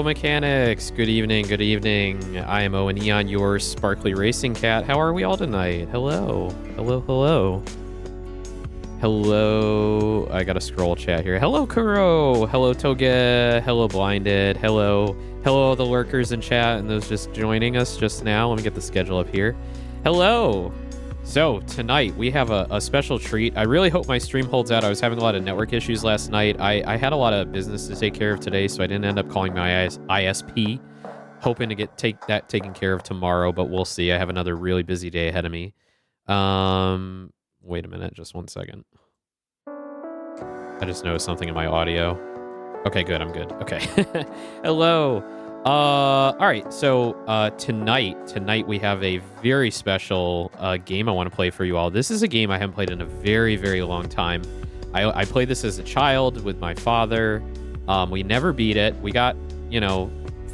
Hello, mechanics. Good evening. Good evening. I am Owen Aeon, your sparkly racing cat. How are we all tonight? Hello. Hello, hello. Hello. I gotta scroll chat here. Hello, Kuro. Hello, Toge. Hello, Blinded. Hello. Hello, all the lurkers in chat and those just joining us just now. Let me get the schedule up here. Hello. So tonight we have a special treat. I really hope my stream holds out. I was having a lot of network issues last night. I had a lot of business to take care of today, so I didn't end up calling my ISP. Hoping to take that taken care of tomorrow, but we'll see. I have another really busy day ahead of me. Wait a minute, just one second. I just noticed something in my audio. Okay, good. I'm good. Okay. Hello. All right. So tonight we have a very special game I want to play for you all. This is a game I haven't played in a very, very long time. I played this as a child with my father. We never beat it. We got,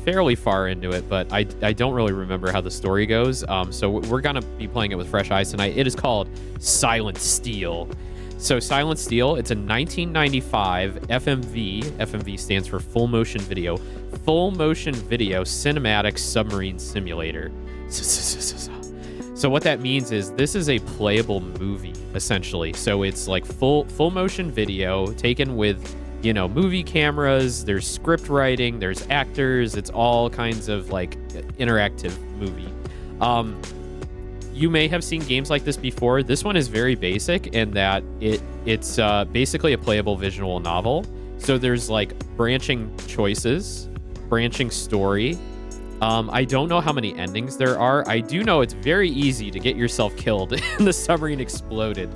fairly far into it, but I don't really remember how the story goes. So we're gonna be playing it with fresh eyes tonight. It is called Silent Steel. So Silent Steel, it's a 1995 FMV. FMV stands for Full Motion Video. Full Motion Video Cinematic Submarine Simulator. So what that means is this is a playable movie, essentially. So it's like full motion video taken with, movie cameras. There's script writing. There's actors. It's all kinds of like interactive movie. You may have seen games like this before. This one is very basic in that it's basically a playable visual novel. So there's like branching choices, branching story. I don't know how many endings there are. I do know it's very easy to get yourself killed and the submarine exploded.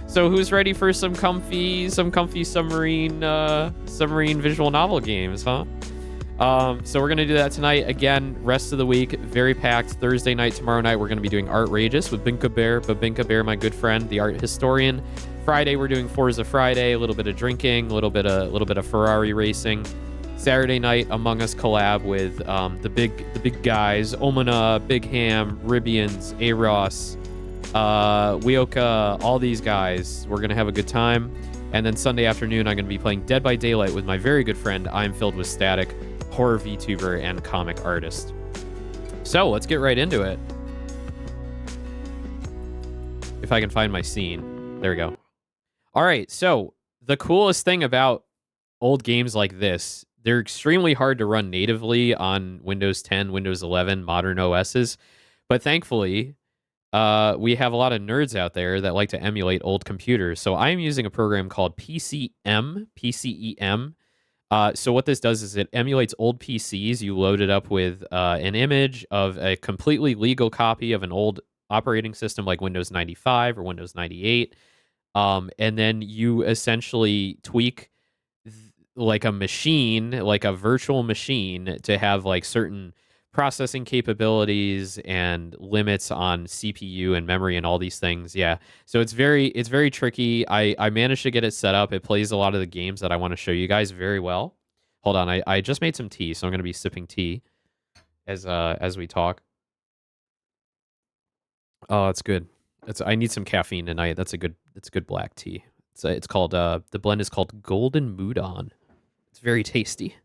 So who's ready for some comfy submarine visual novel games, huh? So we're going to do that tonight. Again, rest of the week, very packed. Thursday night, tomorrow night, we're going to be doing Artrageous with Binka Bear, my good friend, the art historian. Friday, we're doing Forza Friday, a little bit of drinking, a little bit of Ferrari racing. Saturday night, Among Us collab with the big guys, Omana, Big Ham, Ribians, Aros, Wioka, all these guys. We're going to have a good time. And then Sunday afternoon, I'm going to be playing Dead by Daylight with my very good friend, I'm Filled with Static, horror VTuber and comic artist. So let's get right into it. If I can find my scene. There we go. All right, so the coolest thing about old games like this, they're extremely hard to run natively on Windows 10, Windows 11, modern OSs. But thankfully, we have a lot of nerds out there that like to emulate old computers. So I'm using a program called PCEM. So what this does is it emulates old PCs. You load it up with an image of a completely legal copy of an old operating system like Windows 95 or Windows 98. And then you essentially tweak like a machine, like a virtual machine, to have like certain processing capabilities and limits on CPU and memory and all these things. Yeah. So it's very tricky. I managed to get it set up. It plays a lot of the games that I want to show you guys very well. Hold on. I just made some tea, so I'm going to be sipping tea as we talk. Oh, it's good. I need some caffeine tonight. It's good black tea. It's called the blend is called Golden Moudon. It's very tasty.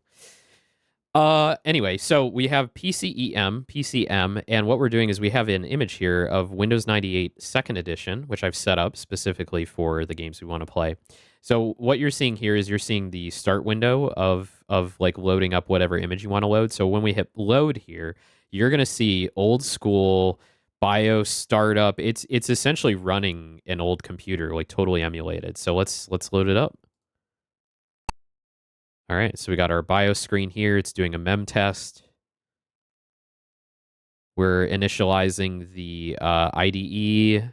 Anyway, so we have PCM, and what we're doing is we have an image here of Windows 98 2nd edition, which I've set up specifically for the games we want to play. So what you're seeing here is you're seeing the start window of like loading up whatever image you want to load. So when we hit load here, you're going to see old school BIOS startup. It's essentially running an old computer, like totally emulated. So let's load it up. All right, so we got our BIOS screen here. It's doing a mem test. We're initializing the IDE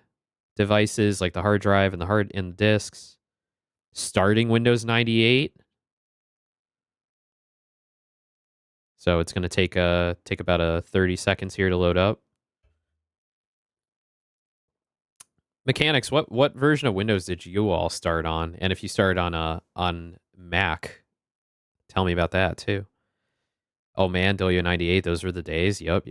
devices, like the hard drive and the disks. Starting Windows 98. So it's going to take about 30 seconds here to load up. Mechanics, what version of Windows did you all start on? And if you started on Mac, tell me about that too. Oh man, W98, those were the days. Yup.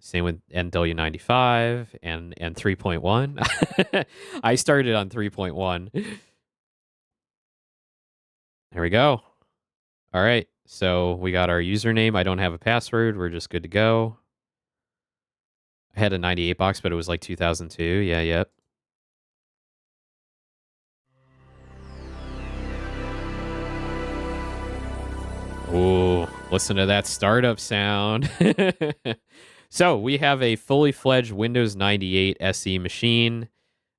Same with NW95 and 3.1. I started on 3.1. There we go. All right. So we got our username. I don't have a password. We're just good to go. I had a 98 box, but it was like 2002. Yeah, yep. Ooh, listen to that startup sound. So we have a fully fledged Windows 98 SE machine.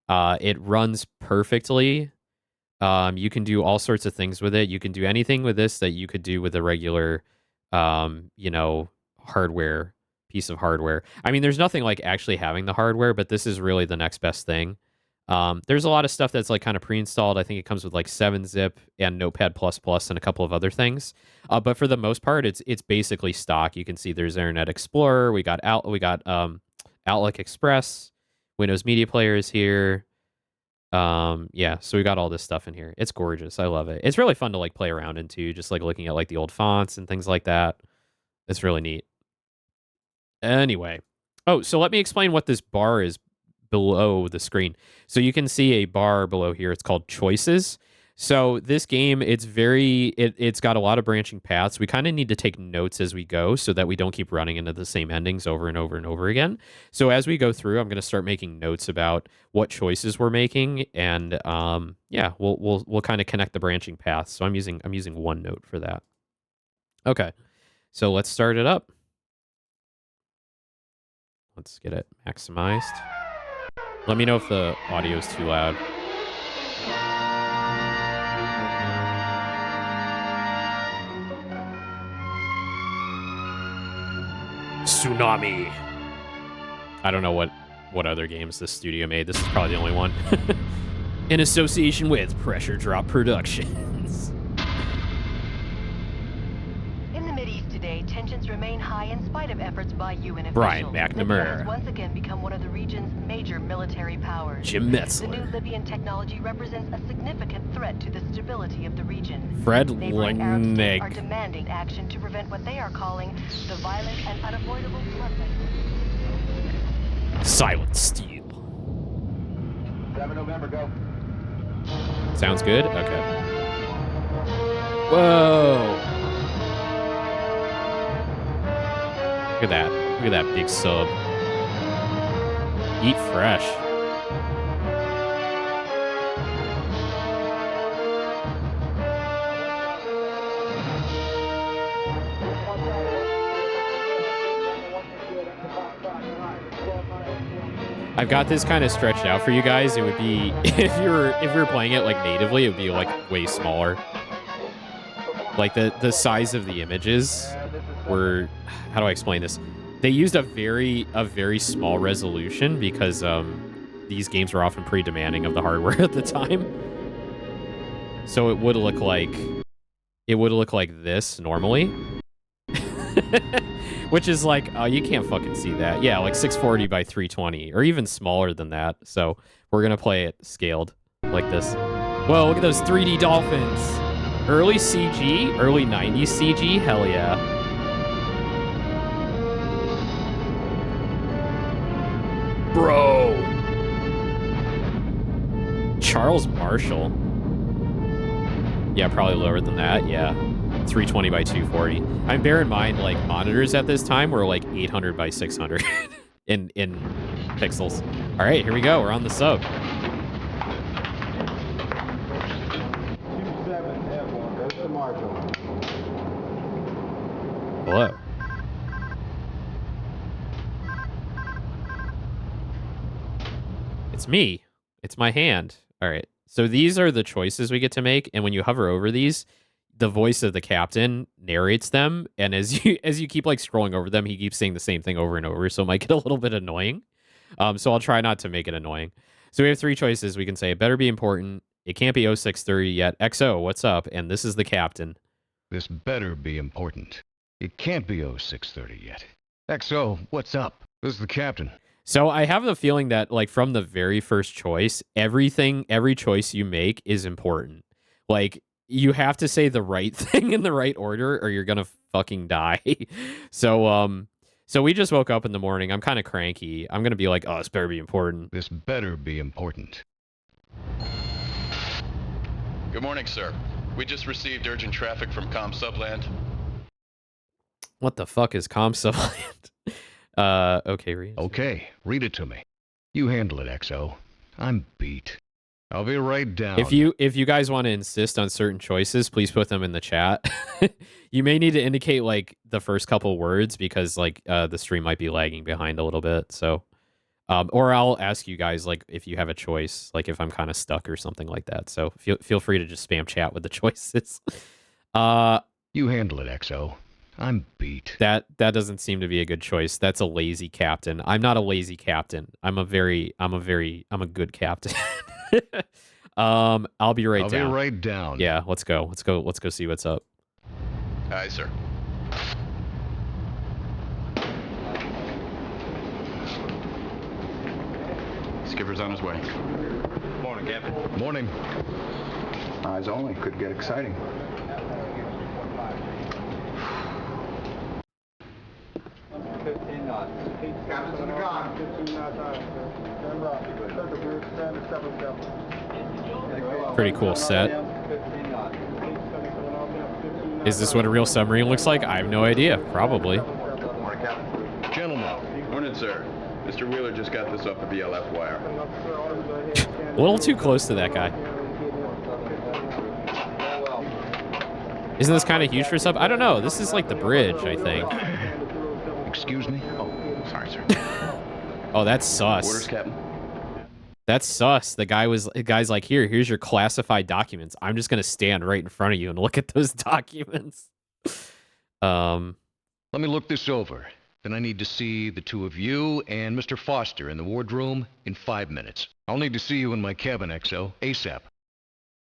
It runs perfectly. You can do all sorts of things with it. You can do anything with this that you could do with a regular, you know, hardware piece of hardware. I mean, there's nothing like actually having the hardware, but this is really the next best thing. There's a lot of stuff that's like kind of pre-installed. I think it comes with like 7-zip and Notepad++ and a couple of other things. But for the most part, it's basically stock. You can see there's Internet Explorer. We got Outlook Express, Windows Media Player is here. Yeah, so we got all this stuff in here. It's gorgeous. I love it. It's really fun to like play around into, just like looking at like the old fonts and things like that. It's really neat. Anyway. Oh, so let me explain what this bar is below the screen. So you can see a bar below here. It's called choices. So this game, it's got a lot of branching paths. We kind of need to take notes as we go so that we don't keep running into the same endings over and over and over again. So as we go through, I'm going to start making notes about what choices we're making, and yeah, we'll kind of connect the branching paths. So I'm using OneNote for that. Okay, so let's start it up. Let's get it maximized. Let me know if the audio is too loud. Tsunami. I don't know what other games this studio made. This is probably the only one. In association with Pressure Drop Productions. In the Mideast today, tensions remain high in spite of efforts by UN officials. Brian McNamara. Libya has once again become one of the region's major military powers. Jim Metzler. The new Libyan technology represents a significant threat to the stability of the region. Fred Neighboring Arab states Lennig. are demanding action to prevent what they are calling the violent and unavoidable bloodletting. Silent Steel. 7 November, go. Sounds good? Okay. Whoa! Look at that. Look at that big sub. Eat fresh. I've got this kind of stretched out for you guys. It would be if we were playing it like natively, it would be like way smaller. Like the size of the images were, how do I explain this? They used a very small resolution because these games were often pretty demanding of the hardware at the time. So it would look like this normally. Which is like, you can't fucking see that. Yeah, like 640 by 320, or even smaller than that. So we're going to play it scaled like this. Whoa, look at those 3D dolphins. Early CG, early 90s CG, hell yeah. Bro. Charles Marshall. Yeah, probably lower than that, yeah. 320 by 240. I mean, bear in mind, like, monitors at this time were like 800 by 600 in pixels. All right, here we go. We're on the sub. 27F1, goes to Marshall. Hello. It's me. It's my hand. All right. So these are the choices we get to make, and when you hover over these, the voice of the captain narrates them, and as you keep like scrolling over them, he keeps saying the same thing over and over, so it might get a little bit annoying. So I'll try not to make it annoying. So we have 3 choices. We can say it better be important, it can't be 0630 yet, XO, what's up? And this is the captain. This better be important. It can't be 0630 yet. XO, what's up? This is the captain. So I have the feeling that like from the very first choice, every choice you make is important. Like, you have to say the right thing in the right order or you're gonna fucking die. So we just woke up in the morning. I'm kind of cranky. I'm gonna be like, oh, this better be important. This better be important. Good morning, sir. We just received urgent traffic from Com Subland. What the fuck is Comsubland? Okay, read. Okay, read it to me. You handle it, XO. I'm beat. I'll be right down. If you guys want to insist on certain choices, please put them in the chat. You may need to indicate like the first couple words because like the stream might be lagging behind a little bit. So, or I'll ask you guys like if you have a choice, like if I'm kind of stuck or something like that. So feel free to just spam chat with the choices. You handle it, XO. I'm beat. That doesn't seem to be a good choice. That's a lazy captain. I'm not a lazy captain. I'm a good captain. I'll be right down. I'll be right down. Yeah, let's go. Let's go see what's up. Aye, sir. Skipper's on his way. Morning, Captain. Morning. Eyes only. Could get exciting. Captain's in the car. Pretty cool set. Is this what a real submarine looks like? I have no idea. Probably. Morning, Captain. Gentlemen. Morning, sir. Mr. Wheeler just got this off of the LF wire. A little too close to that guy. Isn't this kind of huge for sub? I don't know. This is like the bridge, I think. Excuse me? Oh, sorry, sir. Oh, that's sus. Orders, Captain. That's sus. The guy's like, here's your classified documents. I'm just gonna stand right in front of you and look at those documents. Let me look this over. Then I need to see the two of you and Mr. Foster in the wardroom in 5 minutes. I'll need to see you in my cabin, XO, ASAP.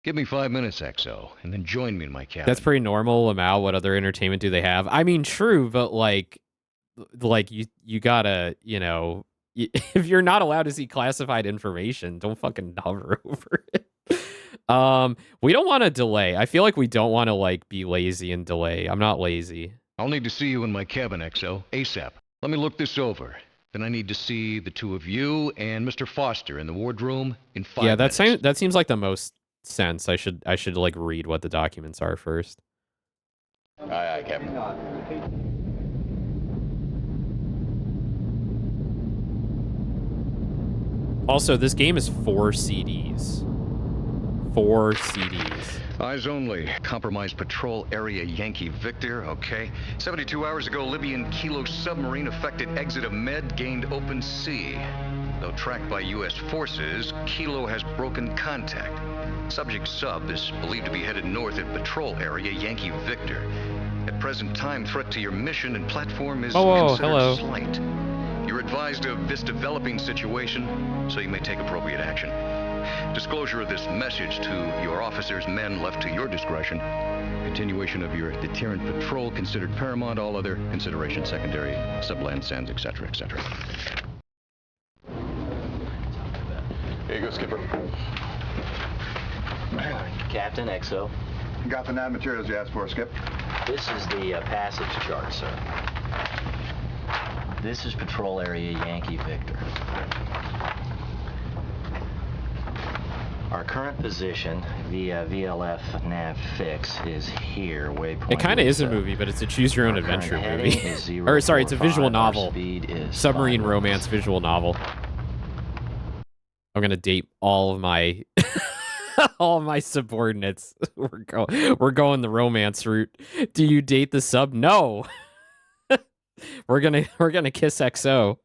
Give me 5 minutes, XO, and then join me in my cabin. That's pretty normal. Lamau, what other entertainment do they have? I mean, true, but like you gotta, you know, if you're not allowed to see classified information, don't fucking hover over it. We don't want to delay. I feel like we don't want to like be lazy and delay. I'm not lazy. I'll need to see you in my cabin, XO, ASAP. Let me look this over. Then I need to see the two of you and Mr. Foster in the wardroom in 5 minutes. Yeah, that seems like the most sense. I should like read what the documents are first. Aye, aye, Captain. Also, this game is 4 CDs. 4 CDs. Eyes only. Compromised patrol area Yankee Victor, okay. 72 hours ago, Libyan Kilo submarine affected exit of Med, gained open sea. Though tracked by U.S. forces, Kilo has broken contact. Subject sub is believed to be headed north at patrol area Yankee Victor. At present time, threat to your mission and platform is considered slight. You're advised of this developing situation, so you may take appropriate action. Disclosure of this message to your officers, men left to your discretion. Continuation of your deterrent patrol considered paramount, all other considerations secondary, subland sands, etc., etc. Here you go, Skipper. Captain, XO. Got the nav materials you asked for, Skip? This is the passage chart, sir. This is patrol area Yankee Victor. Our current position via VLF nav fix is here, waypoint. It kind of is a movie, but it's a choose your own adventure movie. Or sorry, it's a visual novel. Submarine romance visual novel. I'm gonna date all of my all of my subordinates. We're going the romance route. Do you date the sub? No. we're gonna kiss XO.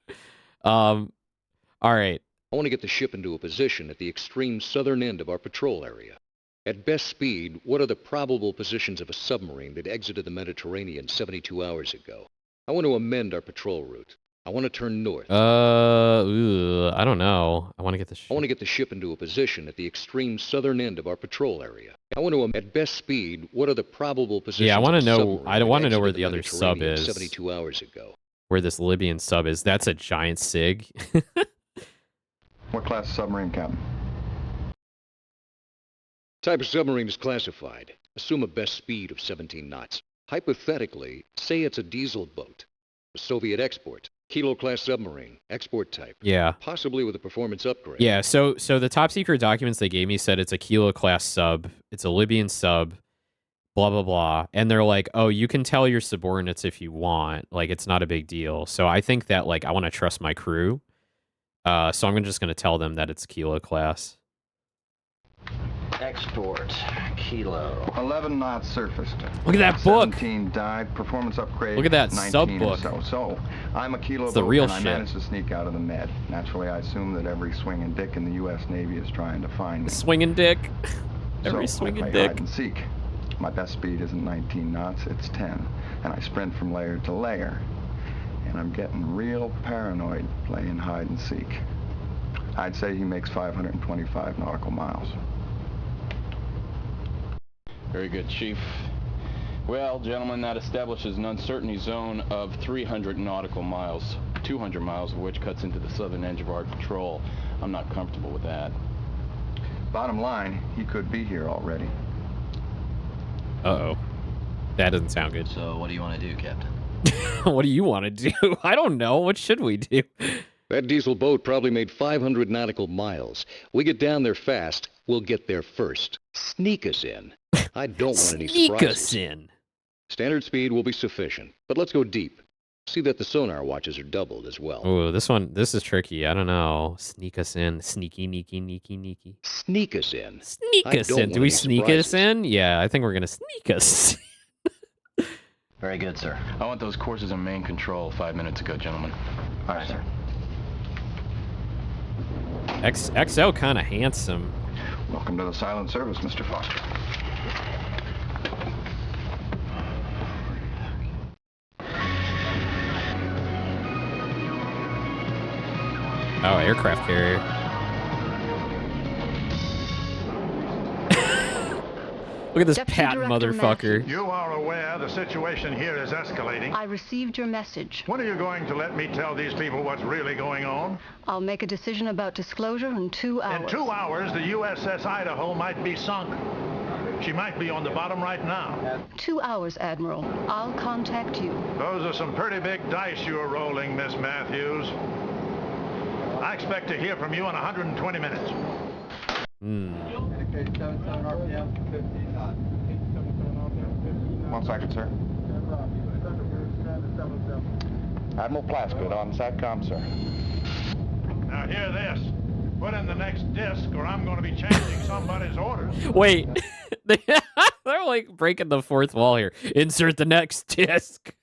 All right. I want to get the ship into a position at the extreme southern end of our patrol area. At best speed, what are the probable positions of a submarine that exited the Mediterranean 72 hours ago? I want to amend our patrol route. I want to turn north. I don't know. I want to get the ship. I want to get the ship into a position at the extreme southern end of our patrol area. I want to, at best speed, what are the probable positions? Yeah, I want to of a know. submarine I want to that know where exited the other sub Mediterranean is. 72 hours ago. Where this Libyan sub is. That's a giant sig. What class of submarine, Captain? Type of submarine is classified. Assume a best speed of 17 knots. Hypothetically, say it's a diesel boat. A Soviet export. Kilo-class submarine. Export type. Yeah. Possibly with a performance upgrade. Yeah, so the top secret documents they gave me said it's a Kilo class sub. It's a Libyan sub. blah blah blah, and they're like, oh, you can tell your subordinates if you want, like it's not a big deal. So I think that like I want to trust my crew, so I'm just gonna tell them that it's Kilo class. Export. Kilo. 11 knots surfaced. Look at that book. 17 dive. Performance upgrade. Look at that 19 sub or book. So I'm a Kilo It's the boat, real and I shit. managed to sneak out of the Med. Naturally, I assume that every swinging dick in the U.S. Navy is trying to find me. Swinging dick. Every So swinging I play dick. hide and seek. My best speed isn't 19 knots, it's 10. And I sprint from layer to layer. And I'm getting real paranoid playing hide and seek. I'd say he makes 525 nautical miles. Very good, Chief. Well, gentlemen, that establishes an uncertainty zone of 300 nautical miles, 200 miles of which cuts into the southern edge of our control. I'm not comfortable with that. Bottom line, he could be here already. Uh-oh. That doesn't sound good. So what do you want to do, Captain? What do you want to do? I don't know. What should we do? That diesel boat probably made 500 nautical miles. We get down there fast, we'll get there first. Sneak us in. I don't want any Sneak surprises. us in. Standard speed will be sufficient, but let's go deep. See that the sonar watches are doubled as well. Oh, this is tricky. I don't know. Sneak us in. Sneaky, neaky, neaky, neaky. Sneak us in. Sneak I us don't in. want Do we any sneak surprises. us in? Yeah, I think we're going to sneak us. Very good, sir. I want those courses in main control 5 minutes ago, gentlemen. All right, sir. XO kind of handsome. Welcome to the silent service, Mr. Foster. Oh, aircraft carrier. Look at this Deputy Pat Director motherfucker. You are aware the situation here is escalating. I received your message. When are you going to let me tell these people what's really going on? I'll make a decision about disclosure in 2 hours. In 2 hours, the USS Idaho might be sunk. She might be on the bottom right now. 2 hours, Admiral. I'll contact you. Those are some pretty big dice you're rolling, Miss Matthews. I expect to hear from you in 120 minutes. 1 second, sir. Admiral Plaskett on SATCOM, sir. Now hear this. Put in the next disc or I'm going to be changing somebody's orders. Wait. They're like breaking the fourth wall here. Insert the next disc.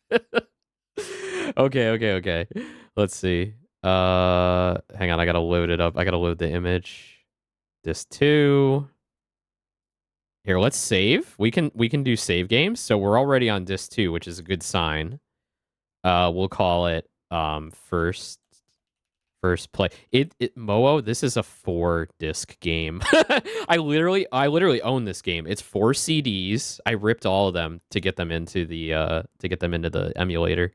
Okay. Let's see. Hang on, I gotta load it up. I gotta load the image. Disc 2. Here, let's save. We can do save games. So we're already on disc 2, which is a good sign. We'll call it first play. Moo, this is a 4-disc game. I literally own this game. It's 4 CDs. I ripped all of them to get them into the emulator.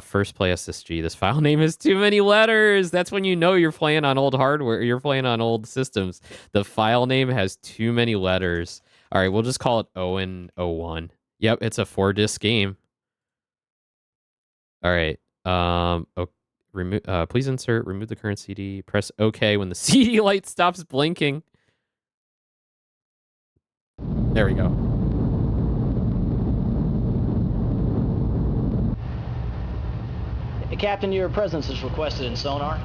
First play SSG. This file name is too many letters. That's when you know you're playing on old hardware. You're playing on old systems. The file name has too many letters. All right, we'll just call it Owen Aeon. Yep, it's a 4-disc game. All right. Please remove the current CD. Press OK when the CD light stops blinking. There we go. Hey, Captain, your presence is requested in sonar.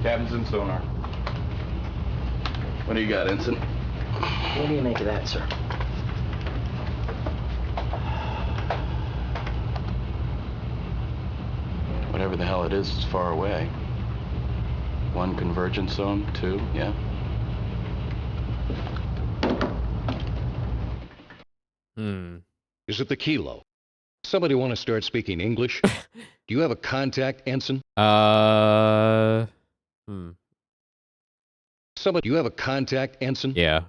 Cabin's in sonar. What do you got, Ensign? What do you make of that, sir? Whatever the hell it is far away. 1 convergence zone, 2, yeah. Is it the Kilo? Somebody want to start speaking English? Do you have a contact, Ensign? Somebody, you have a contact, Ensign? Yeah.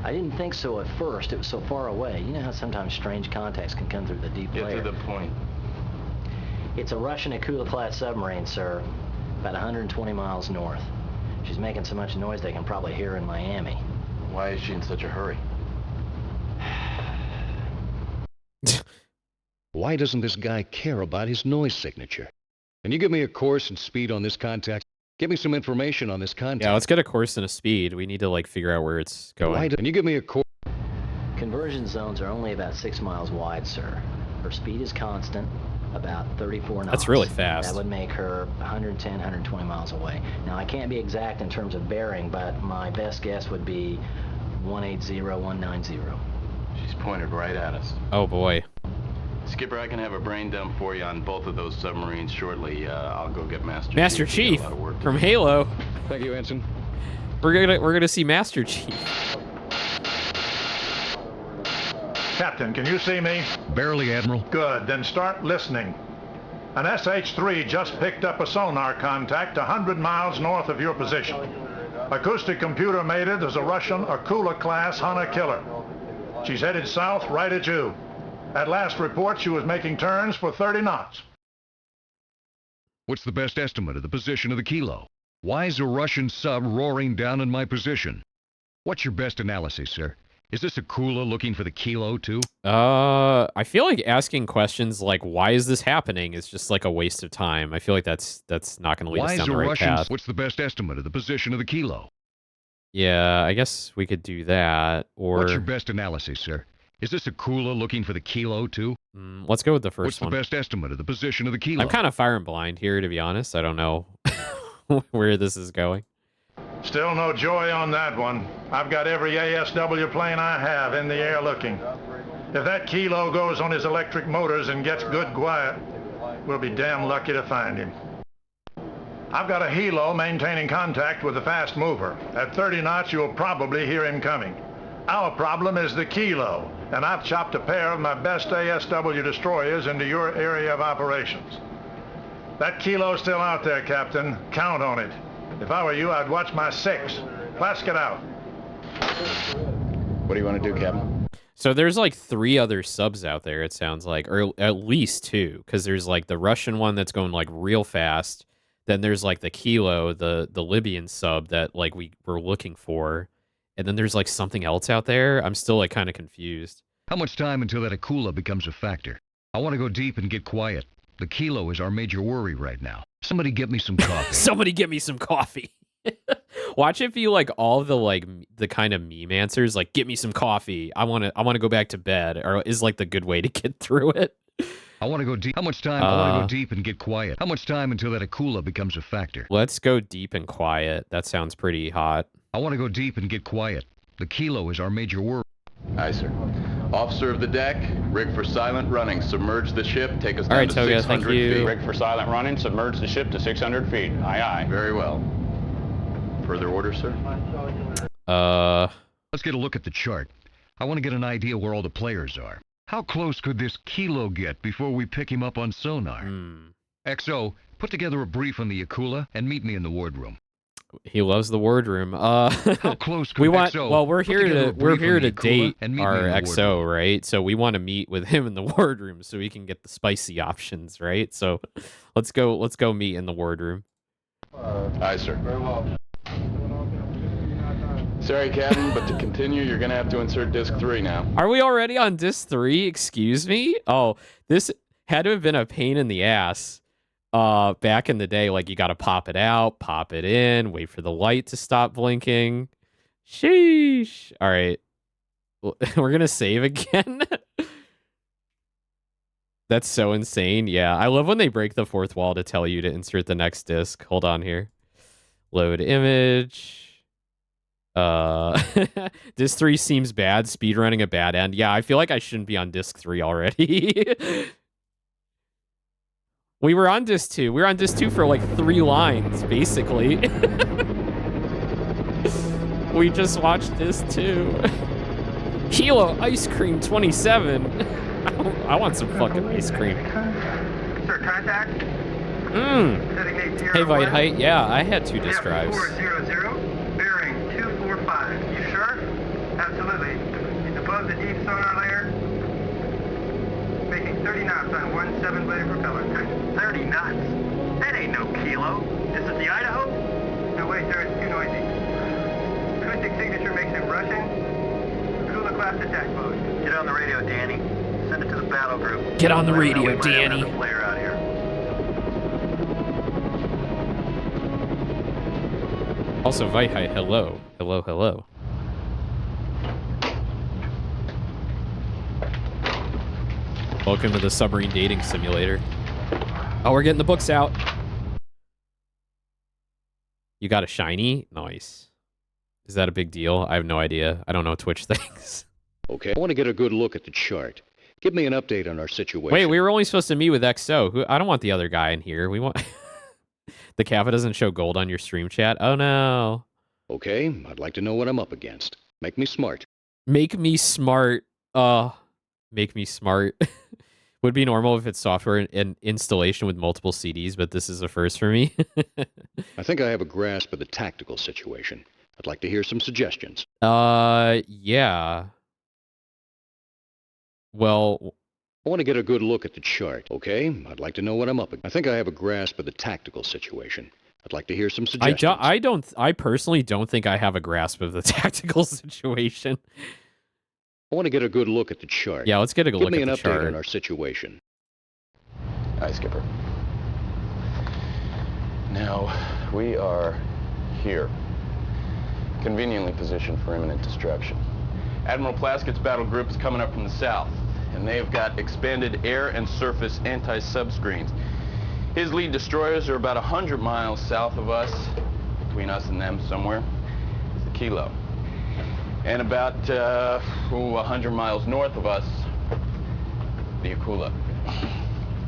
I didn't think so at first. It was so far away. You know how sometimes strange contacts can come through the deep Get layer. to the point. It's a Russian Akula-class submarine, sir. About 120 miles north. She's making so much noise they can probably hear her in Miami. Why is she in such a hurry? Why doesn't this guy care about his noise signature? Can you give me a course and speed on this contact? Give me some information on this contact. Yeah, let's get a course and a speed. We need to like figure out where it's going. Can you give me a course? Conversion zones are only about 6 miles wide, sir. Her speed is constant, about 34 knots. That's really fast. That would make her 110, 120 miles away. Now, I can't be exact in terms of bearing, but my best guess would be 180, 190. She's pointed right at us. Oh boy. Skipper, I can have a brain dump for you on both of those submarines shortly. I'll go get Master Chief We got a lot of work to from do. Halo. Thank you, Ensign. We're gonna see Master Chief. Captain, can you see me? Barely, Admiral. Good, then start listening. An SH-3 just picked up a sonar contact 100 miles north of your position. Acoustic computer made it as a Russian Akula-class Hunter killer. She's headed south right at you. At last report, she was making turns for 30 knots. What's the best estimate of the position of the Kilo? Why is a Russian sub roaring down in my position? What's your best analysis, sir? Is this Akula looking for the Kilo, too? I feel like asking questions like why is this happening is just like a waste of time. I feel like that's not going to lead us down the right path. What's the best estimate of the position of the Kilo? Yeah, I guess we could do that. Or What's your best analysis, sir? Is this Akula looking for the Kilo, too? Let's go with the first What's one. the best estimate of the position of the Kilo? I'm kind of firing blind here, to be honest. I don't know where this is going. Still no joy on that one. I've got every ASW plane I have in the air looking. If that Kilo goes on his electric motors and gets good quiet, we'll be damn lucky to find him. I've got a helo maintaining contact with the fast mover. At 30 knots, you'll probably hear him coming. Our problem is the Kilo, and I've chopped a pair of my best ASW destroyers into your area of operations. That Kilo's still out there, Captain. Count on it. If I were you, I'd watch my 6. Flask it out. What do you want to do, Captain? So there's like 3 other subs out there, it sounds like, or at least 2, because there's like the Russian one that's going like real fast. Then there's like the Kilo, the Libyan sub that like we were looking for. And then there's like something else out there. I'm still like kind of confused. How much time until that Akula becomes a factor? I want to go deep and get quiet. The Kilo is our major worry right now. Somebody get me some coffee. Somebody get me some coffee. Watch it be like all the kind of meme answers, like get me some coffee. I want to go back to bed, or is like the good way to get through it. I want to go deep. How much time? I want to go deep and get quiet. How much time until that Akula becomes a factor? Let's go deep and quiet. That sounds pretty hot. I want to go deep and get quiet. The Kilo is our major worry. Aye, sir. Officer of the deck, rig for silent running. Submerge the ship, take us All down right, to Toga, 600 thank you. feet. Rig for silent running, submerge the ship to 600 feet. Aye, aye. Very well. Further orders, sir? Let's get a look at the chart. I want to get an idea where all the players are. How close could this Kilo get before we pick him up on sonar? XO, put together a brief on the Akula and meet me in the wardroom. He loves the wardroom. How close could we want? XO Well, we're put here together to a brief on the date Akula and meet me our in the XO, wardroom? right? So we want to meet with him in the wardroom so we can get the spicy options, right? So let's go meet in the wardroom. Aye, sir. Very well. Sorry, Captain, but to continue, you're going to have to insert disc 3 now. Are we already on disc 3? Excuse me? Oh, this had to have been a pain in the ass. Back in the day, like you got to pop it out, pop it in, wait for the light to stop blinking. Sheesh. All right. We're going to save again. That's so insane. Yeah. I love when they break the fourth wall to tell you to insert the next disc. Hold on here. Load image. Disc 3 seems bad. Speedrunning a bad end. Yeah, I feel like I shouldn't be on disc 3 already. We were on disc 2. We were on disc 2 for like 3 lines, basically. We just watched disc 2. Kilo ice cream 27. I want some fucking ice cream. Sir, contact. Hey, Vite Height. Yeah, I had 2 disk drives. 400, bearing 245. You sure? Absolutely. It's above the deep sonar layer. Making 30 knots on 17-bladed propeller. 30 knots? That ain't no Kilo. This is the Idaho? No, wait, sir, it's too noisy. Acoustic signature makes it Russian. Akula class attack mode. Get on the radio, Danny. Send it to the battle group. Get on the radio, Danny. Player out here. Also, Vaihai, hello. Hello, hello. Welcome to the Submarine Dating Simulator. Oh, we're getting the books out. You got a shiny? Nice. Is that a big deal? I have no idea. I don't know Twitch things. Okay, I want to get a good look at the chart. Give me an update on our situation. Wait, we were only supposed to meet with XO. I don't want the other guy in here. We want... The Kappa doesn't show gold on your stream chat? Oh, no. Okay, I'd like to know what I'm up against. Make me smart. Make me smart. Make me smart. Would be normal if it's software and installation with multiple CDs, but this is a first for me. I think I have a grasp of the tactical situation. I'd like to hear some suggestions. Yeah. Well... I want to get a good look at the chart, okay? I'd like to know what I'm up against. I think I have a grasp of the tactical situation. I'd like to hear some suggestions. I personally don't think I have a grasp of the tactical situation. I want to get a good look at the chart. Yeah, let's get a look at the chart. Give me an update on our situation. Hi, Skipper. Now, we are here, conveniently positioned for imminent destruction. Admiral Plaskett's battle group is coming up from the south, and they've got expanded air and surface anti-sub screens. His lead destroyers are about 100 miles south of us, between us and them somewhere, is the Kilo. And about 100 miles north of us, the Akula.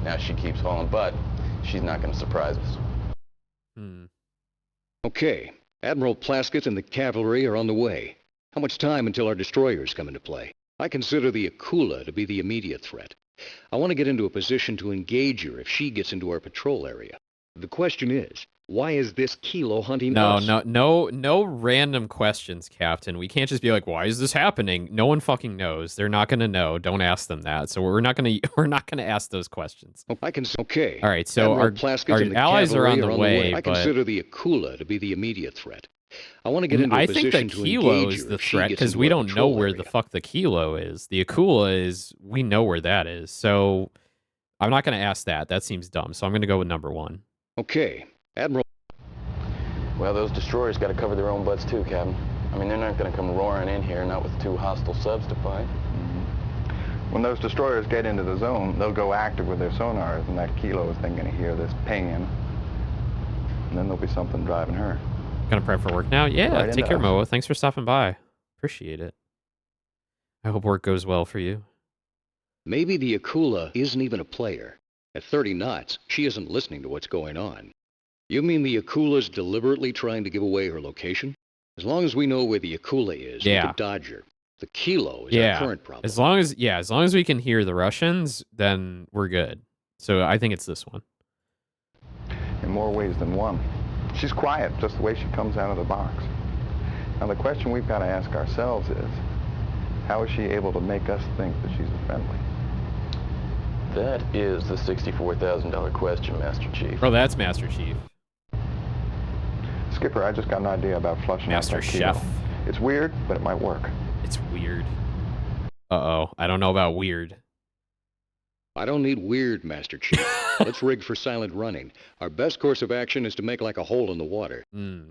Now she keeps hauling butt. She's not going to surprise us. Okay, Admiral Plaskett and the cavalry are on the way. How much time until our destroyers come into play? I consider the Akula to be the immediate threat. I want to get into a position to engage her if she gets into our patrol area. The question is, why is this Kilo hunting us? No random questions, Captain. We can't just be like, why is this happening? No one fucking knows. They're not gonna know. Don't ask them that. So we're not gonna ask those questions. Okay. All right. So our allies are on the way. I consider the Akula to be the immediate threat. I want to get into a position to engage her. I think the Kilo is the threat because we don't know where the fuck the Kilo is. The Akula is, we know where that is. So I'm not going to ask that. That seems dumb. So I'm going to go with number one. Okay. Admiral. Well, those destroyers got to cover their own butts too, Captain. I mean, they're not going to come roaring in here, not with 2 hostile subs to fight. When those destroyers get into the zone, they'll go active with their sonars, and that Kilo is then going to hear this pinging. And then there'll be something driving her. Gonna prep for work now? Yeah, Right take care, Moa. Thanks for stopping by. Appreciate it. I hope work goes well for you. Maybe the Akula isn't even a player. At 30 knots, she isn't listening to what's going on. You mean the Akula's deliberately trying to give away her location? As long as we know where the Akula is, we can dodge her. The Kilo is our current problem. As long as we can hear the Russians, then we're good. So I think it's this one. In more ways than one. She's quiet, just the way she comes out of the box. Now the question we've got to ask ourselves is, how is she able to make us think that she's a friendly? That is the $64,000 question, Master Chief. Oh, that's Master Chief. Skipper, I just got an idea about flushing out Master that Chef. Kilo. It's weird, but it might work. It's weird. Uh-oh. I don't know about weird. I don't need weird, Master Chief. Let's rig for silent running. Our best course of action is to make like a hole in the water.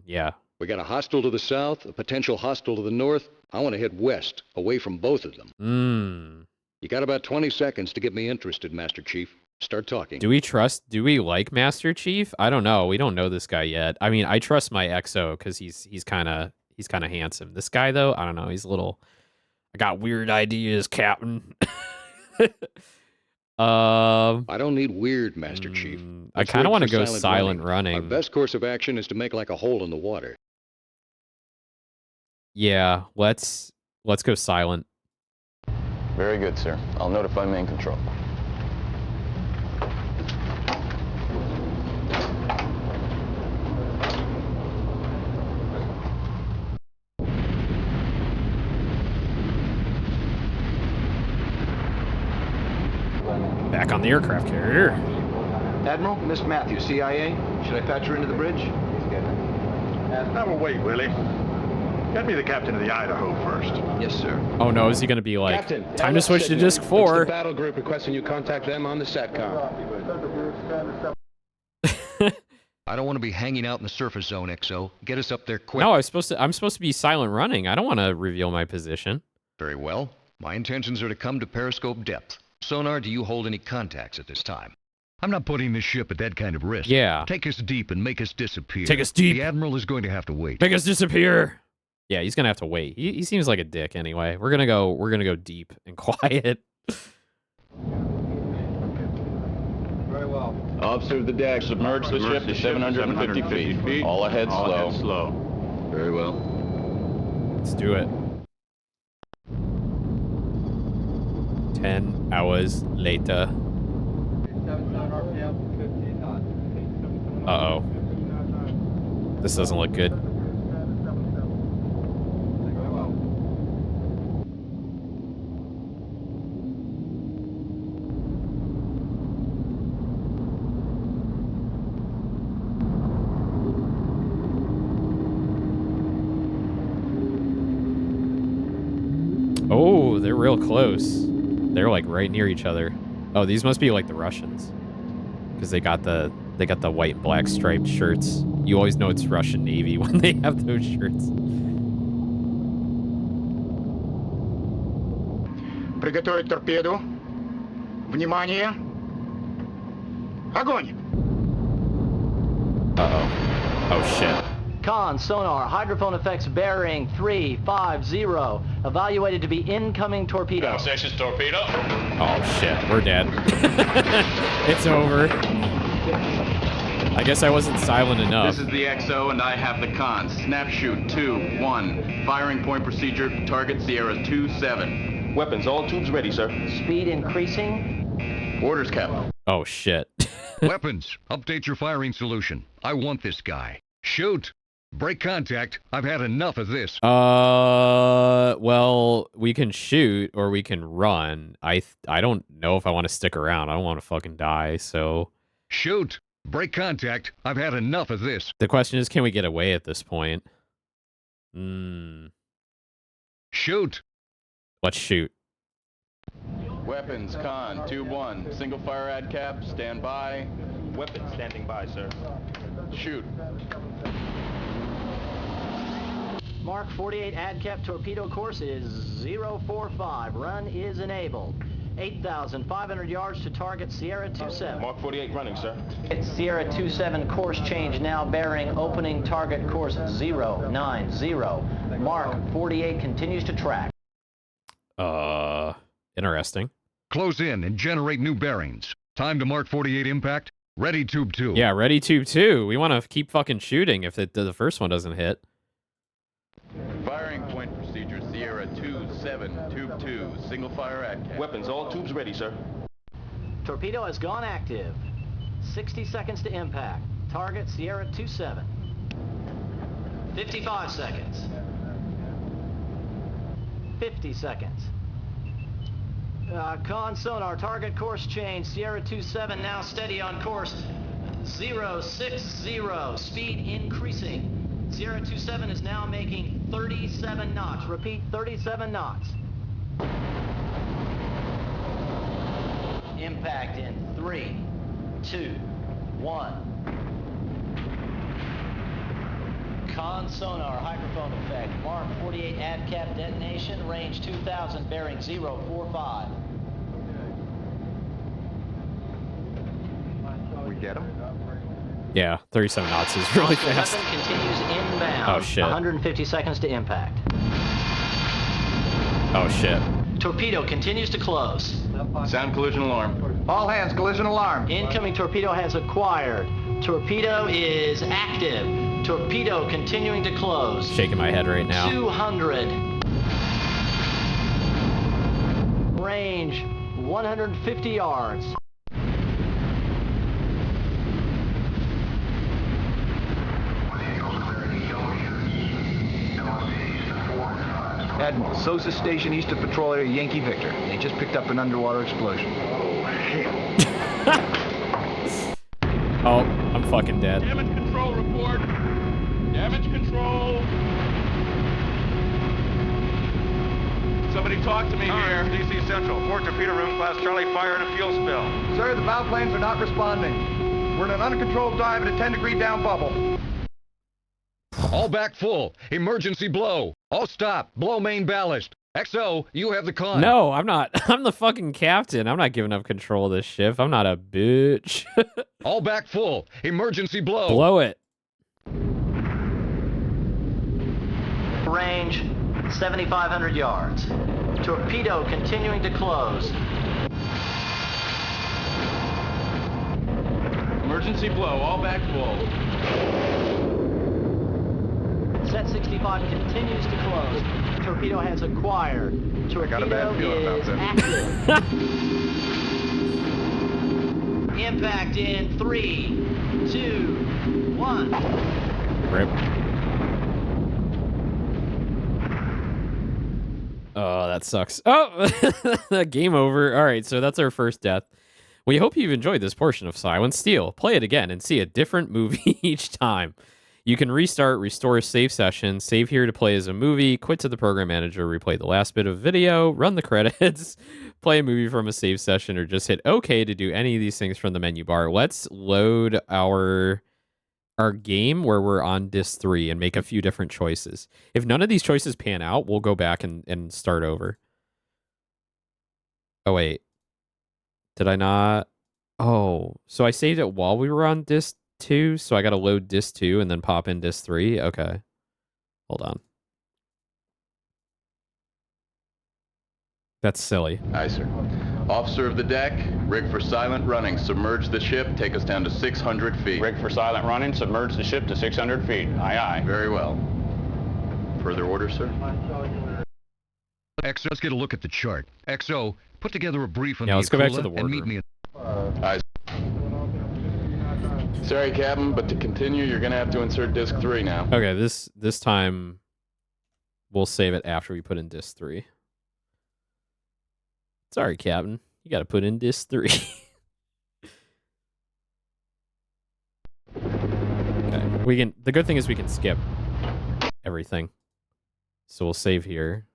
Yeah. We got a hostile to the south, a potential hostile to the north. I want to head west, away from both of them. You got about 20 seconds to get me interested, Master Chief. Start talking. Do we like Master Chief? I don't know. We don't know this guy yet. I mean, I trust my XO because he's kind of handsome. This guy though, I don't know. He's a little. I got weird ideas, Captain. I don't need weird, Master Chief. I kind of want to go silent running. Our best course of action is to make like a hole in the water. Yeah, let's go silent. Very good, sir. I'll notify main control. Back on the aircraft carrier. Admiral, Miss Matthews, CIA. Should I patch her into the bridge? Now we'll wait, Willie. Get me the captain of the Idaho first. Yes, sir. Oh no, is he going to be like, Captain, time to switch to disc 4? The battle group requesting you contact them on the SATCOM. I don't want to be hanging out in the surface zone, XO. Get us up there quick. No, I'm supposed to be silent running. I don't want to reveal my position. Very well. My intentions are to come to periscope depth. Sonar, do you hold any contacts at this time? I'm not putting this ship at that kind of risk. Yeah. Take us deep and make us disappear. Take us deep. The Admiral is going to have to wait. Make us disappear. Yeah, he's gonna have to wait. He seems like a dick anyway. We're gonna go deep and quiet. Very well. Officer of the deck, submerge the ship to 750 feet. All ahead slow. Very well. Let's do it. 10 hours later. Uh-oh. This doesn't look good. Oh, they're real close. They're like right near each other. Oh, these must be like the Russians, because they got the white and black striped shirts. You always know it's Russian Navy when they have those shirts. Приготовить торпеду. Внимание. Огонь! Uh-oh. Oh, shit. Con, sonar, hydrophone effects bearing 350. Evaluated to be incoming torpedo. Sections torpedo. Oh, shit. We're dead. It's over. I guess I wasn't silent enough. This is the XO, and I have the cons. Snap shoot 2-1. Firing point procedure. Target Sierra 2-7. Weapons, all tubes ready, sir. Speed increasing. Orders, Captain. Oh, shit. Weapons, update your firing solution. I want this guy. Shoot. Break contact. I've had enough of this. Well, we can shoot or we can run. I don't know if I want to stick around. I don't want to fucking die, so... Shoot. Break contact. I've had enough of this. The question is, can we get away at this point? Shoot. Let's shoot. Weapons, con 2-1. Single fire ad cap, stand by. Weapons standing by, sir. Shoot. Mark 48 ADCAP torpedo course is 045. Run is enabled. 8,500 yards to target Sierra 27. Mark 48 running, sir. It's Sierra 27 course change now bearing opening target course 090. Mark 48 continues to track. Interesting. Close in and generate new bearings. Time to Mark 48 impact. Ready tube 2. Yeah, ready tube 2. We want to keep fucking shooting if the first one doesn't hit. Firing point procedure Sierra 27, tube 2, single fire ad cap. Weapons, all tubes ready, sir. Torpedo has gone active. 60 seconds to impact. Target Sierra 27. 55 seconds. 50 seconds. Con sonar, target course change. Sierra 27 now steady on course 060. Speed increasing. Sierra 27 is now making 37 knots. Repeat, 37 knots. Impact in 3, 2, 1. Con sonar, hydrophone effect. Mark 48 ADCAP detonation. Range 2000, bearing 045. We get him? Yeah, 37 knots is really fast. Weapon continues inbound. Oh, shit. 150 seconds to impact. Oh, shit. Torpedo continues to close. Sound collision alarm. All hands, collision alarm. Incoming torpedo has acquired. Torpedo is active. Torpedo continuing to close. Shaking my head right now. 200. Range 150 yards. Admiral, Sosa Station east of patrol area Yankee Victor. They just picked up an underwater explosion. Oh, I'm fucking dead. Damage control report. Damage control. Somebody talk to me here. DC Central, 4 torpedo room, class Charlie, fire and a fuel spill. Sir, the bow planes are not responding. We're in an uncontrolled dive at a 10-degree down bubble. All back full. Emergency blow. All stop. Blow main ballast. XO, you have the con. No, I'm not. I'm the fucking captain. I'm not giving up control of this ship. I'm not a bitch. All back full. Emergency blow. Blow it. Range 7,500 yards. Torpedo continuing to close. Emergency blow, all back full. Set 65 continues to close. Torpedo has acquired. Torpedo got a bad feeling about is this. active. Impact in 3, 2, 1. Rip. Oh, that sucks. Oh, game over. All right, so that's our first death. We hope you've enjoyed this portion of Silent Steel. Play it again and see a different movie each time. You can restart, restore a save session, save here to play as a movie, quit to the program manager, replay the last bit of video, run the credits, play a movie from a save session, or just hit OK to do any of these things from the menu bar. Let's load our game where we're on disc 3 and make a few different choices. If none of these choices pan out, we'll go back and start over. Oh, wait. Did I not? Oh, so I saved it while we were on disc 2, so I got to load disc 2 and then pop in disc 3. Okay. Hold on. That's silly. Aye, sir. Officer of the deck, rig for silent running. Submerge the ship, take us down to 600 feet. Rig for silent running, submerge the ship to 600 feet. Aye, aye. Very well. Further orders, sir? XO, let's get a look at the chart. XO, put together a brief on Yeah, the let's go back to Aquila the and wardroom. meet me in... Aye. Sorry, Captain, but to continue, you're going to have to insert disc 3 now. Okay, this time we'll save it after we put in disc 3. Sorry, Captain. You got to put in disc 3. Okay, we can. The good thing is we can skip everything. So we'll save here.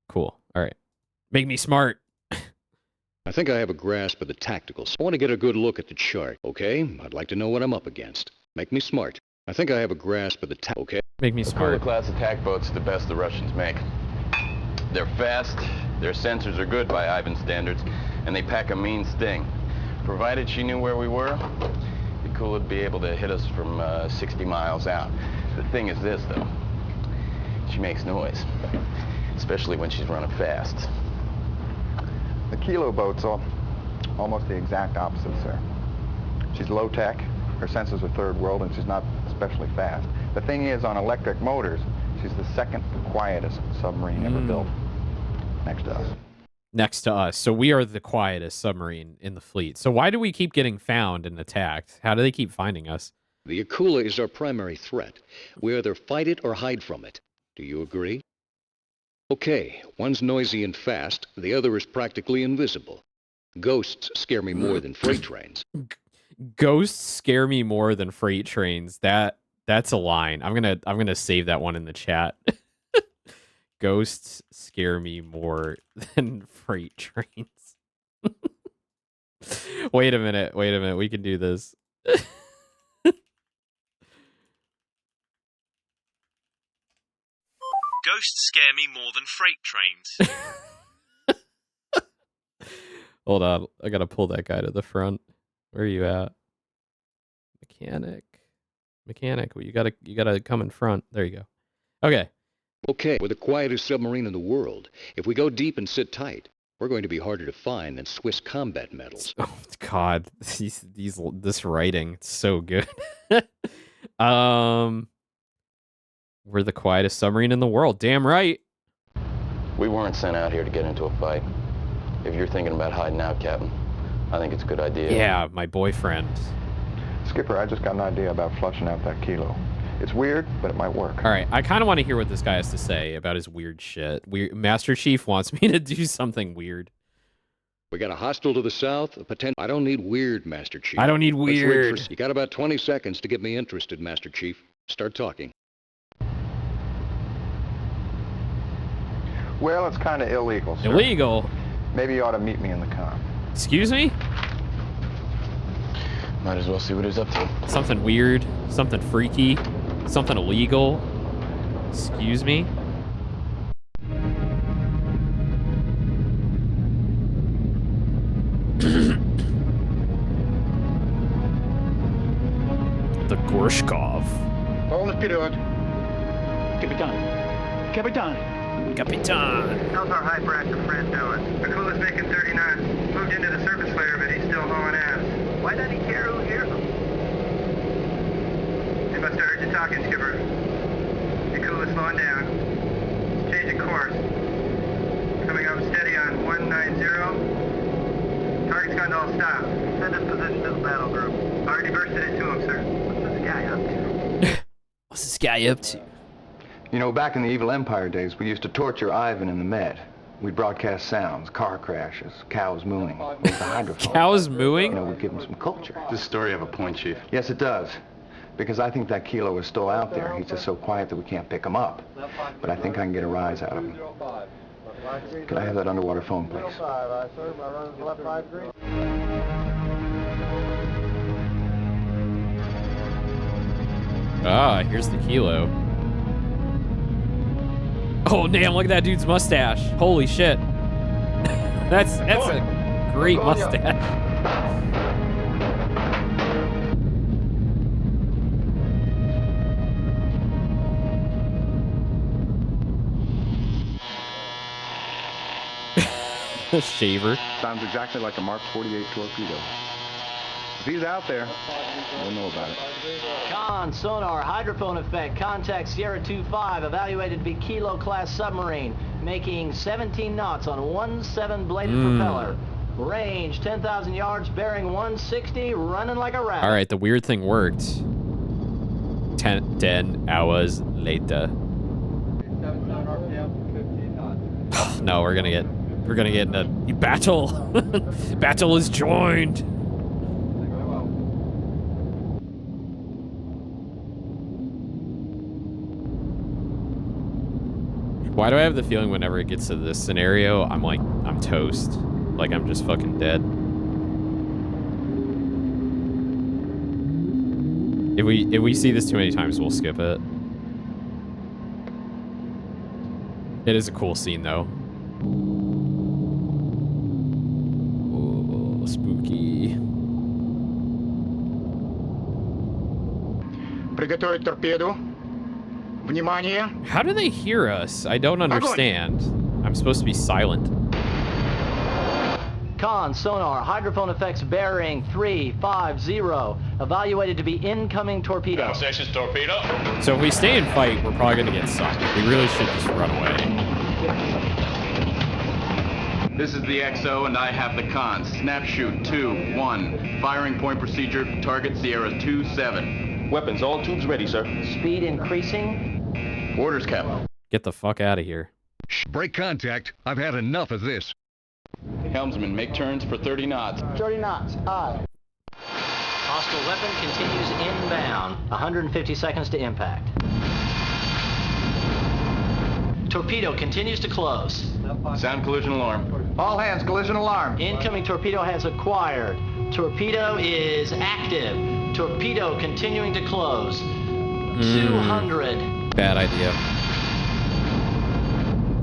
Cool. All right. Make me smart. I think I have a grasp of the tacticals. I want to get a good look at the chart, okay? I'd like to know what I'm up against. Make me smart. I think I have a grasp of the okay? Make me smart. Aquila-class attack boats are the best the Russians make. They're fast, their sensors are good by Ivan standards, and they pack a mean sting. Provided she knew where we were, the Aquila would be able to hit us from 60 miles out. The thing is this, though. She makes noise, especially when she's running fast. The Kilo boat's almost the exact opposite, sir. She's low-tech, her sensors are third world, and she's not especially fast. The thing is, on electric motors, she's the second quietest submarine ever built, next to us. Next to us. So we are the quietest submarine in the fleet. So why do we keep getting found and attacked? How do they keep finding us? The Aquila is our primary threat. We either fight it or hide from it. Do you agree? Okay, one's noisy and fast, the other is practically invisible. Ghosts scare me more than freight trains. Ghosts scare me more than freight trains. That's a line. I'm gonna save that one in the chat. Ghosts scare me more than freight trains. Wait a minute. We can do this. Ghosts scare me more than freight trains. Hold on. I gotta pull that guy to the front. Where are you at? Mechanic. Well, you gotta come in front. There you go. Okay. Okay, we're the quietest submarine in the world. If we go deep and sit tight, we're going to be harder to find than Swiss combat medals. Oh God, this writing, it's so good. We're the quietest submarine in the world. Damn right. We weren't sent out here to get into a fight. If you're thinking about hiding out, Captain, I think it's a good idea. Yeah, my boyfriend. Skipper, I just got an idea about flushing out that Kilo. It's weird, but it might work. All right, I kind of want to hear what this guy has to say about his weird shit. Master Chief wants me to do something weird. We got a hostile to the south, a potential... I don't need weird, Master Chief. I don't need Let's rig weird. You got about 20 seconds to get me interested, Master Chief. Start talking. Well, it's kind of illegal, sir. Illegal? Maybe you ought to meet me in the con. Excuse me? Might as well see what he's up to. Something weird, something freaky, something illegal. Excuse me? The Gorshkov. Hold the payload. Capitan. Capitan. Capitan. How's our hyperactive friend doing? The crew is making 30 knots. Moved into the surface layer, but he's still hauling ass. Why doesn't he care who hears him? They must have heard you talking, Skipper. The crew is slowing down. It's changing course. Coming up steady on 190. Target's gone to all stop. Send his position to the battle group. Already bursted it to him, sir. What's this guy up to? What's this guy up to? You know, back in the Evil Empire days, we used to torture Ivan in the Med. We'd broadcast sounds, car crashes, cows mooing, with the hydrophone. Cows mooing? You know, we'd give them some culture. This story have a point, Chief. Yes, it does. Because I think that Kilo is still out there. He's just so quiet that we can't pick him up. But I think I can get a rise out of him. Could I have that underwater phone, please? Ah, here's the Kilo. Oh damn, look at that dude's mustache. Holy shit. That's a great mustache. Shaver. Sounds exactly like a Mark 48 torpedo. If he's out there, we'll know about it. Con, sonar, hydrophone effect, contact Sierra 25, evaluated to be Kilo class submarine, making 17 knots on 1/7 bladed propeller. Range 10,000 yards, bearing 160, running like a rabbit. All right, the weird thing worked. 10 hours later. No, we're gonna get in a battle. Battle is joined. Why do I have the feeling whenever it gets to this scenario, I'm toast. Like I'm just fucking dead. If we see this too many times, we'll skip it. It is a cool scene though. Oh, spooky. Приготовить торпеду. Внимание. How do they hear us? I don't understand. I'm supposed to be silent. Con, sonar, hydrophone effects, bearing 350, evaluated to be incoming torpedo. Sections torpedo. So if we stay and fight, we're probably gonna get sucked. We really should just run away. This is the XO, and I have the con. Snap shoot 2-1. Firing point procedure. Target Sierra 27. Weapons, all tubes ready, sir. Speed increasing. Orders, Captain. Get the fuck out of here. Break contact. I've had enough of this. Helmsman, make turns for 30 knots. 30 knots, aye. Hostile weapon continues inbound. 150 seconds to impact. Torpedo continues to close. Sound collision alarm. All hands, collision alarm. Incoming torpedo has acquired. Torpedo is active. Torpedo continuing to close. 200. Bad idea.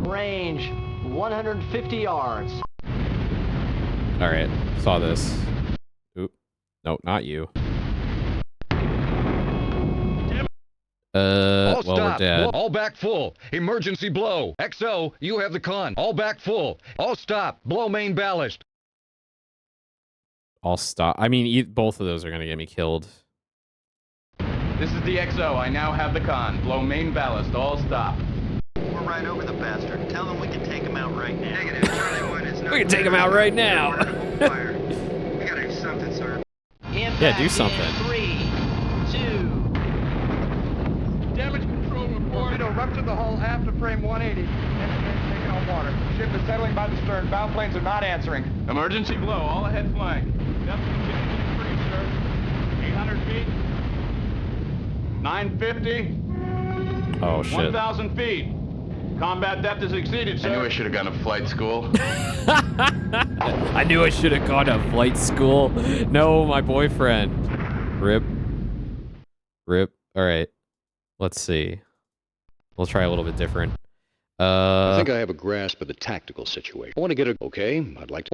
Range 150 yards. All right, saw this. Oop. No, not you. Well, we're dead. All back full. Emergency blow. XO, you have the con. All back full. All stop. Blow main ballast. I'll stop. I mean, both of those are gonna get me killed. This is the XO. I now have the con. Blow main ballast. All stop. We're right over the bastard. Tell him we can take him out right now. Negative. Charlie 1 is We can take him out right now. Fire. We gotta do something, sir. Impact Yeah, do something. in 3, 2. Damage control report. Torpedo ruptured the hull after frame 180. Engine taking on water. Ship is settling by the stern. Bound planes are not answering. Emergency blow. All ahead flank. Depth continues to increase, sir. 800 feet. 950. Oh shit. 1,000 feet. Combat depth is exceeded, sir. I knew I should have gone to flight school. I knew I should have gone to flight school. No, my boyfriend. Rip. Rip. All right. Let's see. We'll try a little bit different. I think I have a grasp of the tactical situation. I want to get a I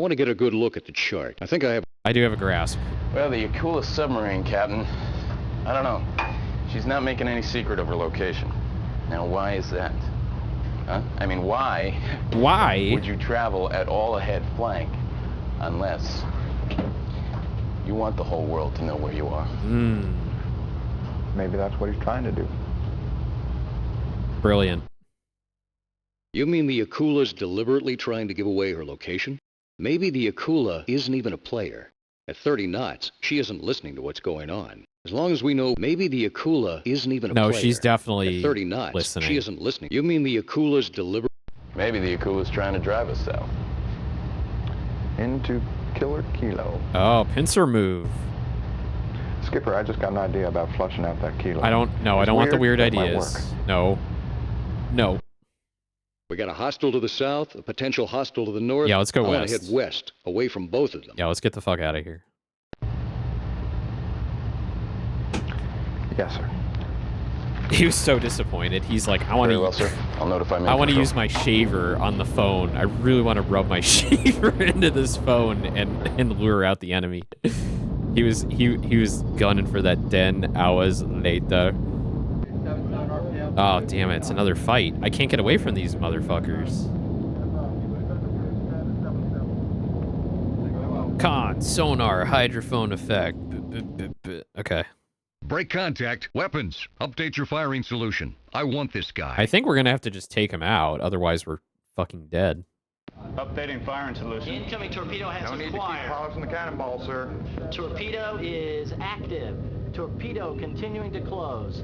want to get a good look at the chart. I do have a grasp. Well, the Akula submarine, Captain. I don't know. She's not making any secret of her location. Now, why is that? Huh? I mean, why? Why would you travel at all ahead flank unless you want the whole world to know where you are? Maybe that's what he's trying to do. Brilliant. You mean the Akula's deliberately trying to give away her location? Maybe the Akula isn't even a player. At 30 knots, she isn't listening to what's going on. As long as we know, maybe the Akula isn't even a player. No, she's definitely at 30 knots, listening. She isn't listening. You mean the Akula's deliberate? Maybe the Akula's trying to drive us south. Into Killer Kilo. Oh, pincer move. Skipper, I just got an idea about flushing out that Kilo. I don't want the weird ideas. No. No. We got a hostile to the south, a potential hostile to the north. Yeah, let's go west. I want to head west, away from both of them. Yeah, let's get the fuck out of here. Yes, sir. He was so disappointed. He's like, I want to. Very well, sir. I'll notify me. I want to use my shaver on the phone. I really want to rub my shaver into this phone and lure out the enemy. He was gunning for that 10 hours later. Oh, damn it. It's another fight. I can't get away from these motherfuckers. Con, sonar, hydrophone effect. Okay. Break contact. Weapons. Update your firing solution. I want this guy. I think we're going to have to just take him out. Otherwise, we're fucking dead. Updating firing solution. Incoming torpedo has No need to keep acquired. polishing the cannonball, sir. Torpedo is active. Torpedo continuing to close.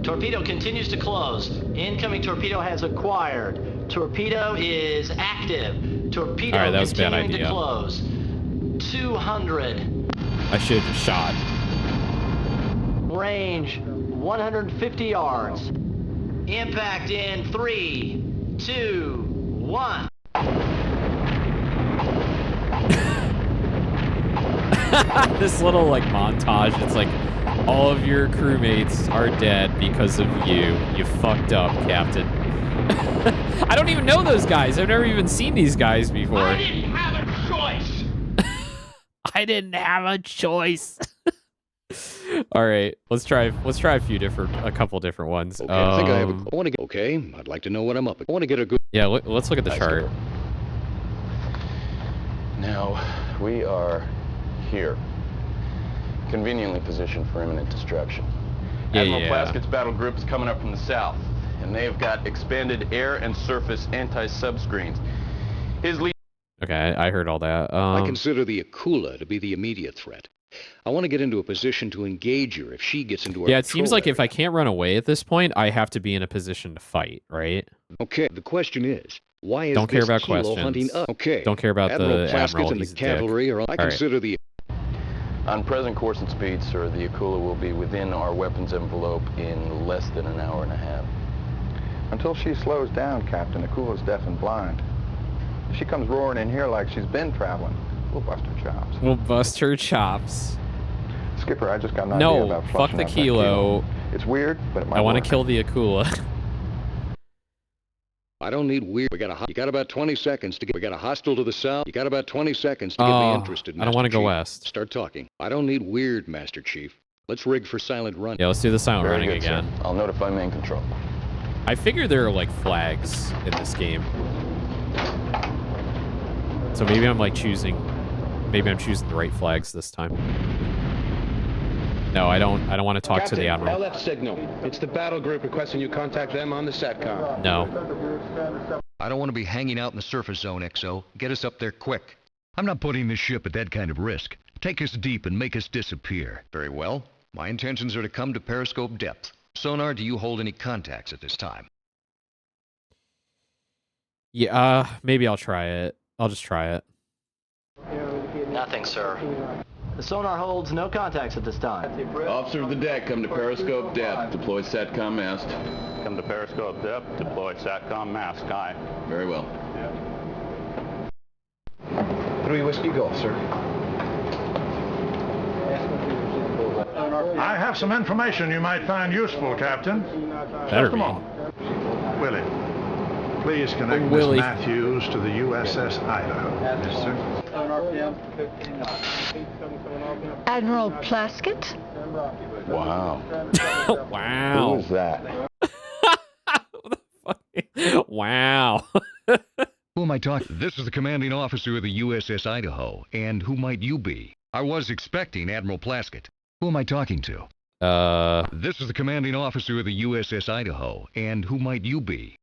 Torpedo continues to close. Incoming torpedo has acquired. Torpedo is active. Torpedo All right, that was a bad continuing idea. to close. 200. I should have shot. Range 150 yards. Impact in 3, 2, 1. This little like montage, it's like all of your crewmates are dead because of you. You fucked up, Captain. I don't even know those guys. I've never even seen these guys before. I didn't have a choice. I didn't have a choice. All right, let's try a couple different ones. Okay, I think I have a, I want to get, okay, I'd like to know what I'm up against. I want to get a good... Yeah, let's look at the chart. Now, we are here. Conveniently positioned for imminent destruction. Admiral Plaskett's battle group is coming up from the south, and they've got expanded air and surface anti-sub screens. His lead... Okay, I heard all that. I consider the Akula to be the immediate threat. I want to get into a position to engage her if she gets into our Yeah, it seems like if I can't run away at this point, I have to be in a position to fight, right? Okay, the question is, why is Don't care this about Kilo questions. hunting us? Okay, Don't care about Admiral the Plaskett Admiral. and He's the a dick. cavalry are... I consider the... On present course and speed, sir, the Akula will be within our weapons envelope in less than an hour and a half. Until she slows down, Captain, Akula's deaf and blind. If she comes roaring in here like she's been traveling, we'll bust her chops. We'll bust her chops. Skipper, I just got an idea about fuck flushing the out that Kilo. It's weird, but it might I want work. to kill the Akula. I don't need weird. You got about 20 seconds to get... We got a hostile to the south. You got about 20 seconds to get me interested, I don't want to go Chief. west. Start talking. I don't need weird, Master Chief. Let's rig for silent run. Yeah, let's do the silent Very running good, again. sir. I'll notify main control. I figure there are like flags in this game. So maybe I'm like choosing the right flags this time. No, I don't want to talk Captain, to the Admiral. LF signal. It's the battle group requesting you contact them on the SATCOM. No. I don't want to be hanging out in the surface zone, XO. Get us up there quick. I'm not putting this ship at that kind of risk. Take us deep and make us disappear. Very well. My intentions are to come to periscope depth. Sonar, do you hold any contacts at this time? Yeah, maybe I'll try it. I'll just try it. Nothing, sir. The sonar holds no contacts at this time. Officer of the deck, come to periscope depth. Deploy SATCOM mast. Come to periscope depth. Deploy SATCOM mast. Aye. Very well. 3 Whiskey Golf, sir. I have some information you might find useful, Captain. Better Just a be. moment. Willie, please connect Willie. Miss Matthews to the USS Idaho. Yes, sir. Admiral Plaskett? Wow. Wow. Who is that? Wow. Who am I talking? This is the commanding officer of the USS Idaho, and who might you be? I was expecting Admiral Plaskett. Who am I talking to? This is the commanding officer of the USS Idaho, and who might you be?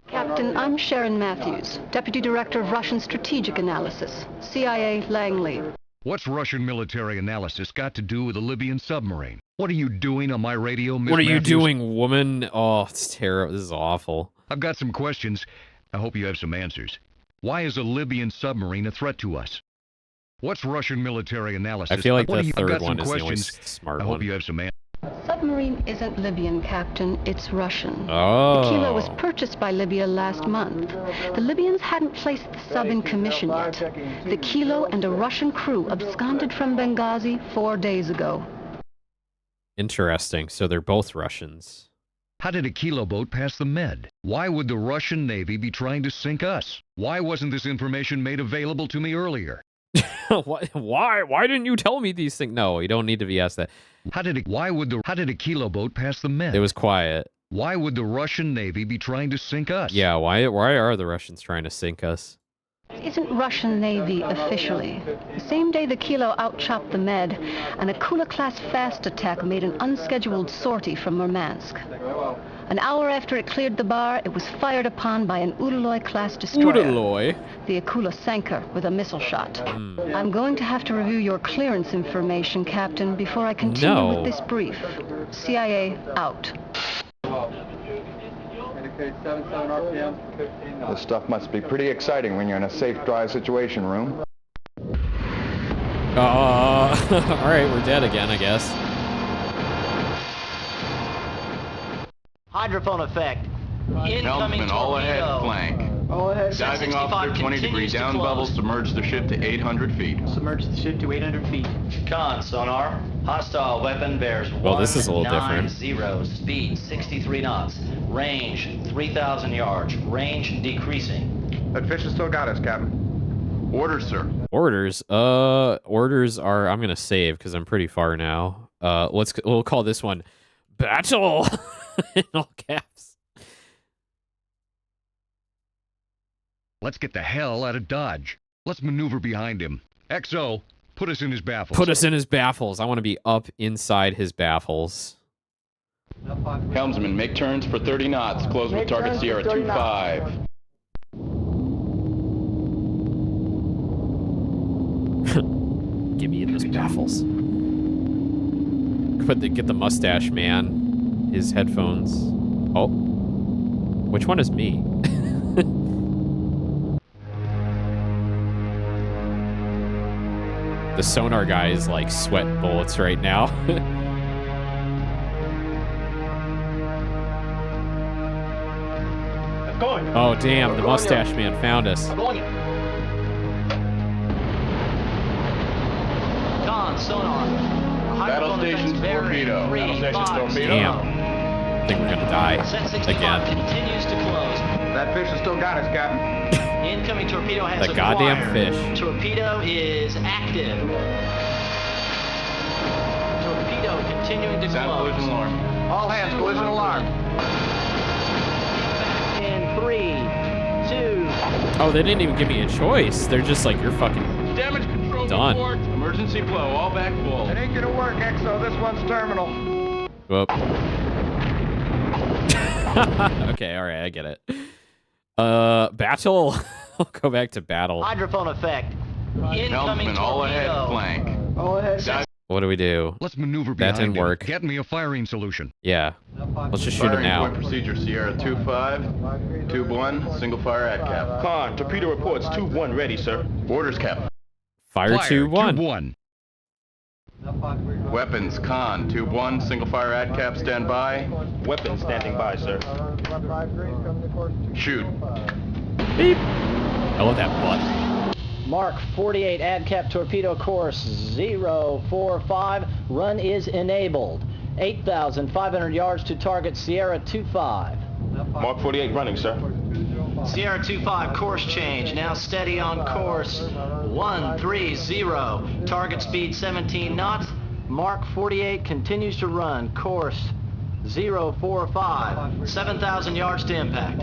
Captain, I'm Sharon Matthews, Deputy Director of Russian Strategic Analysis, CIA Langley. What's Russian military analysis got to do with a Libyan submarine? What are you doing on my radio, Miss What are you Matthews? doing, woman? Oh, it's terrible. This is awful. I've got some questions. I hope you have some answers. Why is a Libyan submarine a threat to us? What's Russian military analysis? I feel like What the do you- I've third got some one is the only questions. smart I hope one. you have some answers. Submarine isn't Libyan, Captain. It's Russian. Oh. The Kilo was purchased by Libya last month. The Libyans hadn't placed the sub in commission yet. The Kilo and a Russian crew absconded from Benghazi 4 days ago. Interesting. So they're both Russians. How did a Kilo boat pass the Med? Why would the Russian Navy be trying to sink us? Why wasn't this information made available to me earlier? Why? Why didn't you tell me these things? No, you don't need to be asked that. How did a Kilo boat pass the Med? It was quiet. Why would the Russian Navy be trying to sink us? Yeah, why are the Russians trying to sink us? Isn't Russian Navy officially. The same day the Kilo outchopped the Med, an Akula-class fast attack made an unscheduled sortie from Murmansk. An hour after it cleared the bar, it was fired upon by an Udaloy-class destroyer. Udaloy? The Akula sank her with a missile shot. I'm going to have to review your clearance information, Captain, before I continue with this brief. CIA out. This stuff must be pretty exciting when you're in a safe, dry situation room. All right, we're dead again, I guess. Hydrophone effect. Incoming Helmsman, all ahead, torpedo. flank. All ahead. Diving 65 officer, 20 degree continues to down close. bubble, submerge the ship to 800 feet. Submerge the ship to 800 feet. Con, sonar. Hostile weapon bears Well, this is a little different. 190. Speed 63 knots. Range 3,000 yards. Range decreasing. That fish has still got us, Captain. Orders, sir. Orders. Orders are. I'm gonna save because I'm pretty far now. We'll call this one Battle in all caps. Let's get the hell out of Dodge. Let's maneuver behind him. XO, put us in his baffles. Put us in his baffles. I want to be up inside his baffles. Helmsman, make turns for 30 knots. Close with target Sierra 25. Get me in those baffles. Get the mustache man. His headphones. Oh. Which one is me? The sonar guy is like sweating bullets right now. Going. Oh, damn. The mustache man found us. Going. Con, sonar. Battle Hydrophone stations, effects bearing torpedo. 3, Battle stations, 5, torpedo. Damn. I think we're gonna die Set 65 again. continues to close. That fish has still got us, Captain. Incoming torpedo has The goddamn acquired. fish. Torpedo is active. Torpedo continuing to Sound close. collision alarm. All hands, collision alarm. In 3, 2. Oh, they didn't even give me a choice. They're just like, you're fucking Damage control done. report. Emergency flow, all back full. It ain't gonna work, XO. This one's terminal. Whoop. Okay, all right, I get it. Battle. I'll go back to battle. Hydrophone effect. Incoming Helmsman, all ahead, torpedo. flank. All ahead. What do we do? Let's maneuver That behind didn't him. work. Get me a firing solution. Yeah. Let's just shoot him Firing now. point procedure, Sierra 25, tube 1, single fire at cap. Con, torpedo reports, tube 1 ready, sir. Orders, cap. Fire 2-1. Tube 1. Weapons, con, tube 1, single fire at cap, stand by. Weapons standing by, sir. Shoot. Beep. I love that butt. Mark 48 ADCAP torpedo course 045. Run is enabled. 8,500 yards to target Sierra 25. Mark 48 running, sir. Sierra 25, course change. Now steady on course 130. Target speed 17 knots. Mark 48 continues to run. Course 045. 7,000 yards to impact.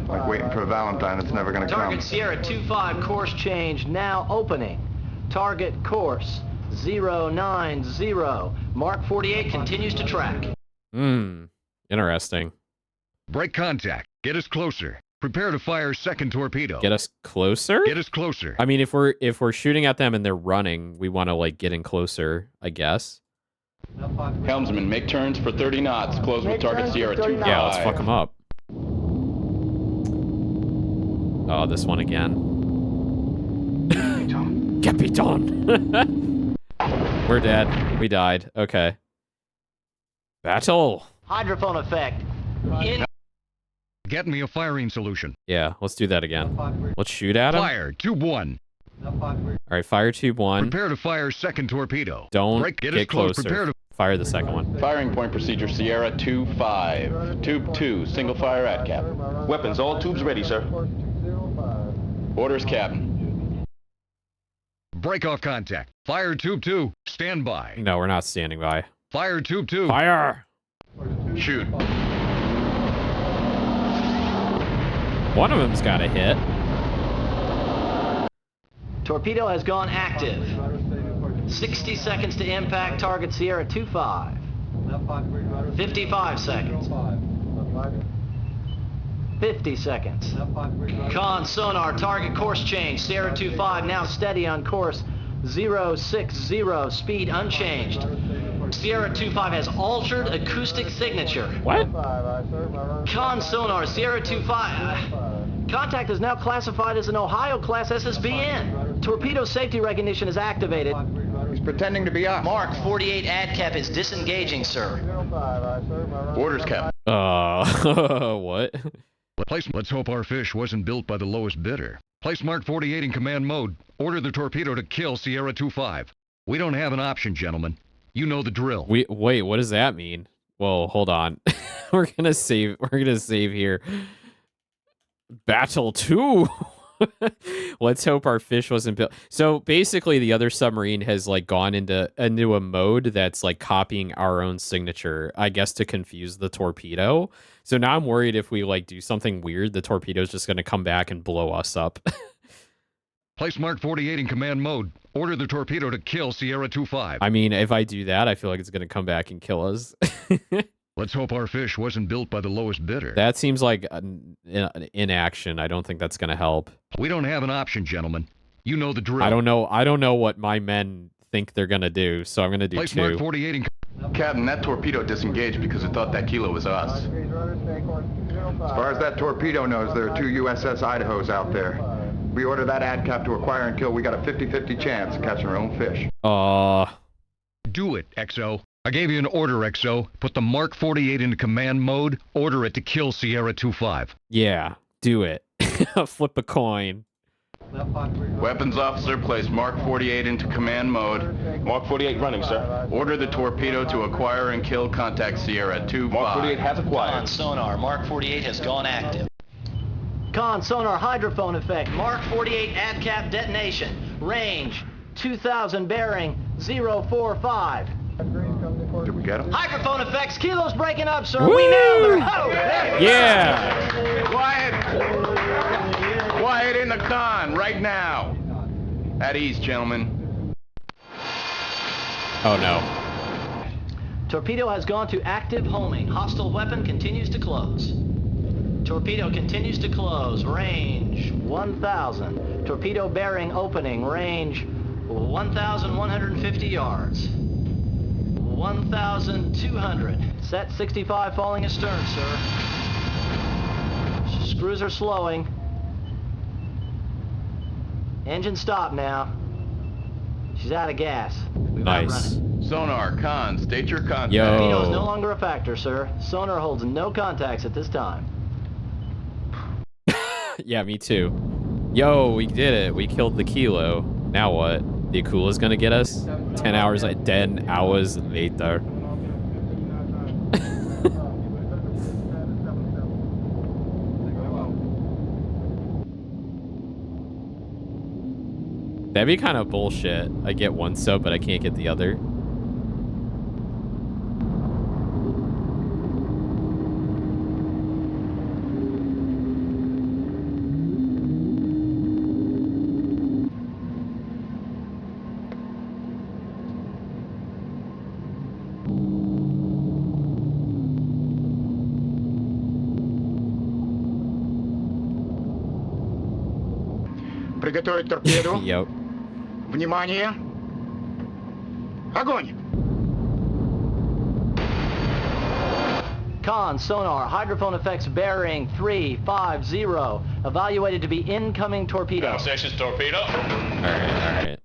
Like waiting for Valentine, it's never going to come. Target Sierra 25, course change. Now opening. Target course 090. Mark 48 continues to track. Interesting. Break contact. Get us closer. Prepare to fire second torpedo. Get us closer? Get us closer. I mean, if we're shooting at them and they're running, we want to like get in closer, I guess. Helmsman, make turns for 30 knots. Close with target Sierra 25. Yeah, let's fuck them up. Oh, this one again. Capitan. We're dead. We died. Okay. Battle. Hydrophone effect. Get me a firing solution. Yeah, let's do that again. Let's shoot at him. Fire, tube 1. All right, fire tube 1. Prepare to fire second torpedo. Don't get get closer. Prepare to fire the second one. Firing point procedure Sierra 25. Tube 2, single fire ADCAP. Weapons, all tubes ready, sir. Orders, Captain. Break off contact. Fire tube 2. Stand by. No, we're not standing by. Fire tube 2. Fire! Shoot. One of them's got a hit. Torpedo has gone active. 60 seconds to impact. Target Sierra 25. 55 seconds. 50 seconds. Con sonar, target course change. Sierra 25 now steady on course 060. Speed unchanged. Sierra 25 has altered acoustic signature. What? Con sonar, Sierra 25. Contact is now classified as an Ohio class SSBN. Torpedo safety recognition is activated. He's pretending to be us. Mark 48 ADCAP is disengaging, sir. Orders, Captain. What? Let's hope our fish wasn't built by the lowest bidder. Place Mark 48 in command mode. Order the torpedo to kill Sierra 25. We don't have an option, gentlemen. You know the drill. Wait, what does that mean? Well, hold on. We're gonna save here. Battle 2. Let's hope our fish wasn't built. So basically the other submarine has like gone into a mode that's like copying our own signature, I guess, to confuse the torpedo. So now I'm worried if we like do something weird, the torpedo's just going to come back and blow us up. Place Mark 48 in command mode. Order the torpedo to kill Sierra 25. I mean, if I do that, I feel like it's going to come back and kill us. Let's hope our fish wasn't built by the lowest bidder. That seems like inaction. I don't think that's going to help. We don't have an option, gentlemen. You know the drill. I don't know what my men think they're going to do, so I'm going to do Place 2. Mark 48 in... Captain, that torpedo disengaged because it thought that kilo was us. As far as that torpedo knows, there are 2 USS Idahos out there. We order that ADCAP to acquire and kill, we got a 50-50 chance of catching our own fish. Do it, XO. I gave you an order, XO. Put the Mark 48 into command mode. Order it to kill Sierra 25. Yeah, do it. Flip a coin. Weapons officer, place Mark 48 into command mode. Mark 48 running, sir. Order the torpedo to acquire and kill contact Sierra 25. Mark 48 has acquired. Con sonar, Mark 48 has gone active. Con sonar hydrophone effect. Mark 48 ADCAP detonation. Range 2,000 bearing 045. Did we get him? Hydrophone effects. Kilo's breaking up, sir. Woo! We nailed her. Oh, yeah. Quiet in the con right now. At ease, gentlemen. Oh no. Torpedo has gone to active homing. Hostile weapon continues to close. Torpedo continues to close. Range 1,000. Torpedo bearing opening. Range 1,150 yards. 1,200. Set 65 falling astern, sir. Screws are slowing. Engine stop now. She's out of gas. We've Nice. Sonar, con, state your contact. Torpedo is no longer a factor, sir. Sonar holds no contacts at this time. Yeah, me too. Yo, we did it. We killed the Kilo. Now what? The Akula's gonna get us? 10 hours later. That'd be kind of bullshit. I get one sub, but I can't get the other. Приготовить торпеду. Yep. Внимание! Огонь! Con, sonar, hydrophone effects bearing 350. Evaluated to be incoming torpedo. Sessions torpedo. Alright.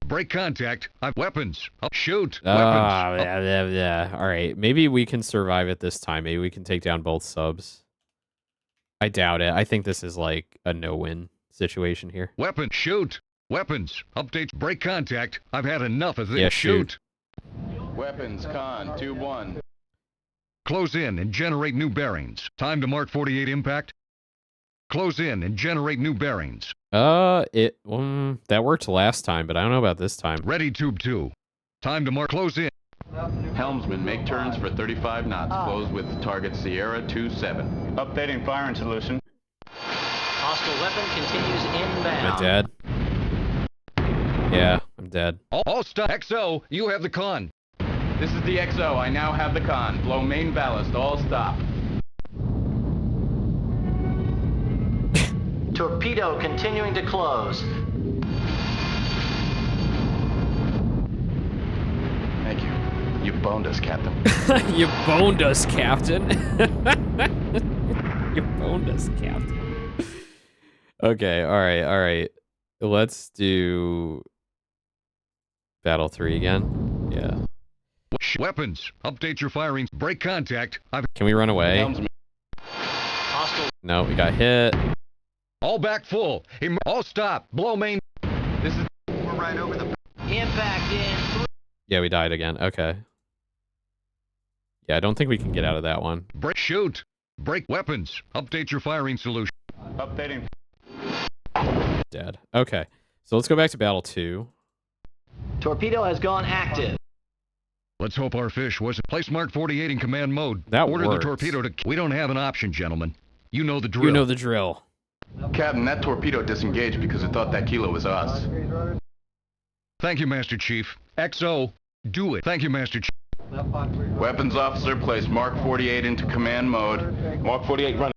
Break contact. I've weapons. I'll shoot. Yeah. Alright, maybe we can survive it this time. Maybe we can take down both subs. I doubt it. I think this is like a no-win situation here. Weapon. Shoot. Weapons. Update. Break contact. I've had enough of this. Yeah, shoot. Weapons, Con, 2-1. Close in and generate new bearings. Time to Mark 48 impact. Close in and generate new bearings. That worked last time, but I don't know about this time. Ready, Tube 2. Time to mark. Close in. Helmsman, make turns for 35 knots. Close with target Sierra 27. Updating firing solution. Hostile weapon continues inbound. Am I dead? Yeah, I'm dead. All stop. XO, you have the con. This is the XO. I now have the con. Blow main ballast. All stop. Torpedo continuing to close. Thank you. You boned us, Captain. You boned us, Captain. You boned us, Captain. Okay, alright. Let's do Battle 3 again. Yeah. Weapons. Update your firing. Break contact. Can we run away? No, we got hit. All back full. All stop. Blow main. This is... We're right over the... Impact in 3. Yeah, we died again. Okay. Yeah, I don't think we can get out of that one. Break. Shoot. Break weapons. Update your firing solution. Updating. Dead. Okay. So let's go back to Battle 2. Torpedo has gone active. Let's hope our fish wasn't... Place Mark 48 in command mode. That Order works. the torpedo to... We don't have an option, gentlemen. You know the drill. You know the drill. Captain, that torpedo disengaged because it thought that Kilo was us. Thank you, Master Chief. XO, do it. Thank you, Master Chief. Weapons officer, place Mark 48 into command mode. Mark 48 running.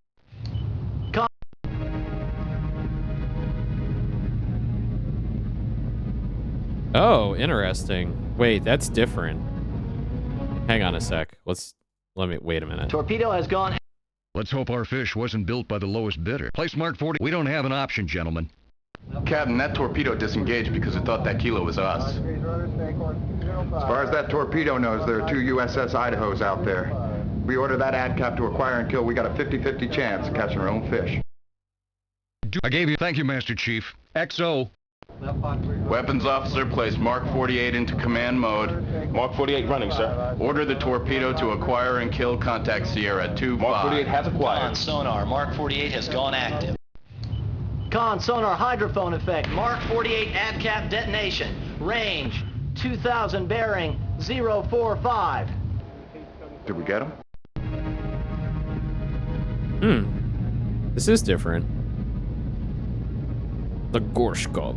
Oh, interesting. Wait, that's different. Hang on a sec. Wait a minute. Torpedo has gone. Let's hope our fish wasn't built by the lowest bidder. Place Mark 40. We don't have an option, gentlemen. Captain, that torpedo disengaged because it thought that Kilo was us. As far as that torpedo knows, there are 2 USS Idahos out there. We order that ADCAP to acquire and kill. We got a 50-50 chance of catching our own fish. I gave you... Thank you, Master Chief. XO. Weapons officer, place Mark 48 into command mode. Mark 48 running, sir. Order the torpedo to acquire and kill contact Sierra 25. Mark 48 has acquired. Con sonar, Mark 48 has gone active. Con sonar hydrophone effect, Mark 48 ADCAP detonation. Range 2000 bearing 045. Did we get him? This is different. The Gorshkov.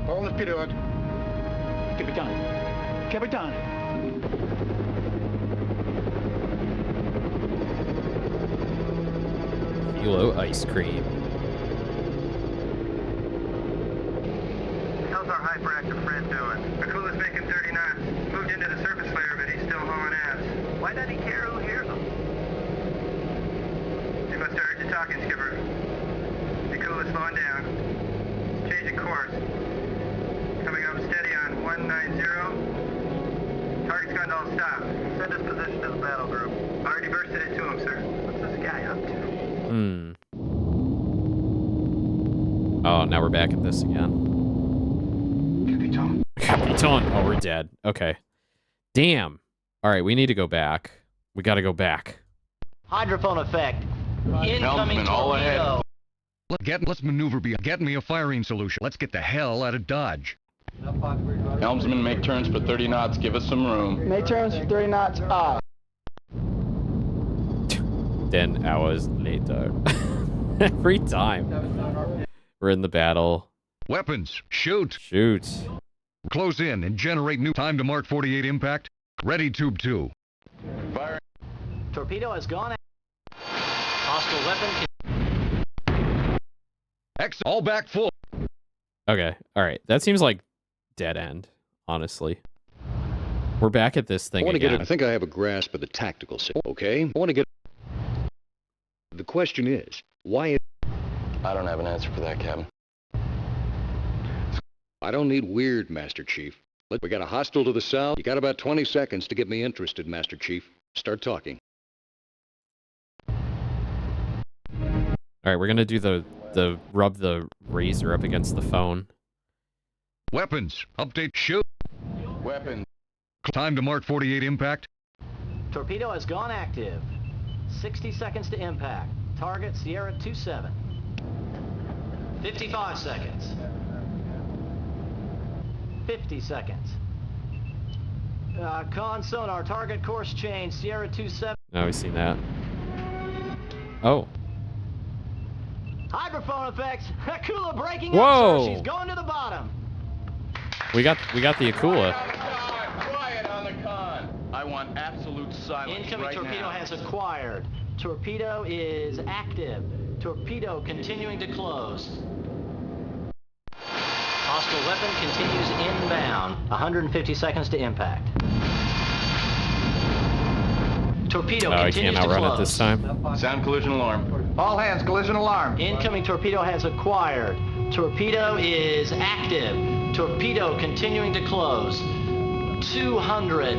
Полный вперед! Капитан! Капитан! Kilo ice cream. How's our hyperactive friend doing? Akula's making 30 knots. Moved into the surface layer, but he's still hauling ass. Why doesn't he care who hears him? You must have heard you talking, Skipper. Akula's slowing down. Changing course. Coming up steady on 190. Target's gone to all stop. Send his position to the battle group. Already bursted it to him, sir. What's this guy up to? Oh, now we're back at this again. Capitan. Capitan. Oh, we're dead. Okay. Damn. All right, we need to go back. We got to go back. Hydrophone effect. Incoming all ahead. torpedo. Let's maneuver behind. Get me a firing solution. Let's get the hell out of Dodge. Helmsman, make turns for 30 knots. Give us some room. Make turns for 30 knots. Aye. 10 hours later. Every time. We're in the battle. Weapons. Shoot. Shoot. Close in and generate new time to Mark 48 impact. Ready, Tube 2. Fire. Torpedo has gone out. Hostile weapon. All back full. Okay. All right. That seems like dead end, honestly. We're back at this thing again. I think I have a grasp of the tactical side, okay? I want to get... The question is, why... I don't have an answer for that, Captain. I don't need weird, Master Chief. We got a hostile to the south. You got about 20 seconds to get me interested, Master Chief. Start talking. All right, we're gonna do the rub the razor up against the phone. Weapons. Update. Shoot. Weapons. Time to Mark 48 impact. Torpedo has gone active. 60 seconds to impact. Target Sierra 27. 55 seconds. 50 seconds. Con sonar, target course change, Sierra 27. Oh, we've seen that. Oh. Hydrophone effects. Akula breaking Whoa. up, sir. She's going to the bottom. We got the Akula. Quiet on the con. I want absolute silence. Incoming right torpedo now. has acquired. Torpedo is active. Torpedo continuing to close. Hostile weapon continues inbound. 150 seconds to impact. Torpedo I continues can't to outrun close. it this time. Sound collision alarm. All hands, collision alarm. Incoming torpedo has acquired. Torpedo is active. Torpedo continuing to close. 200.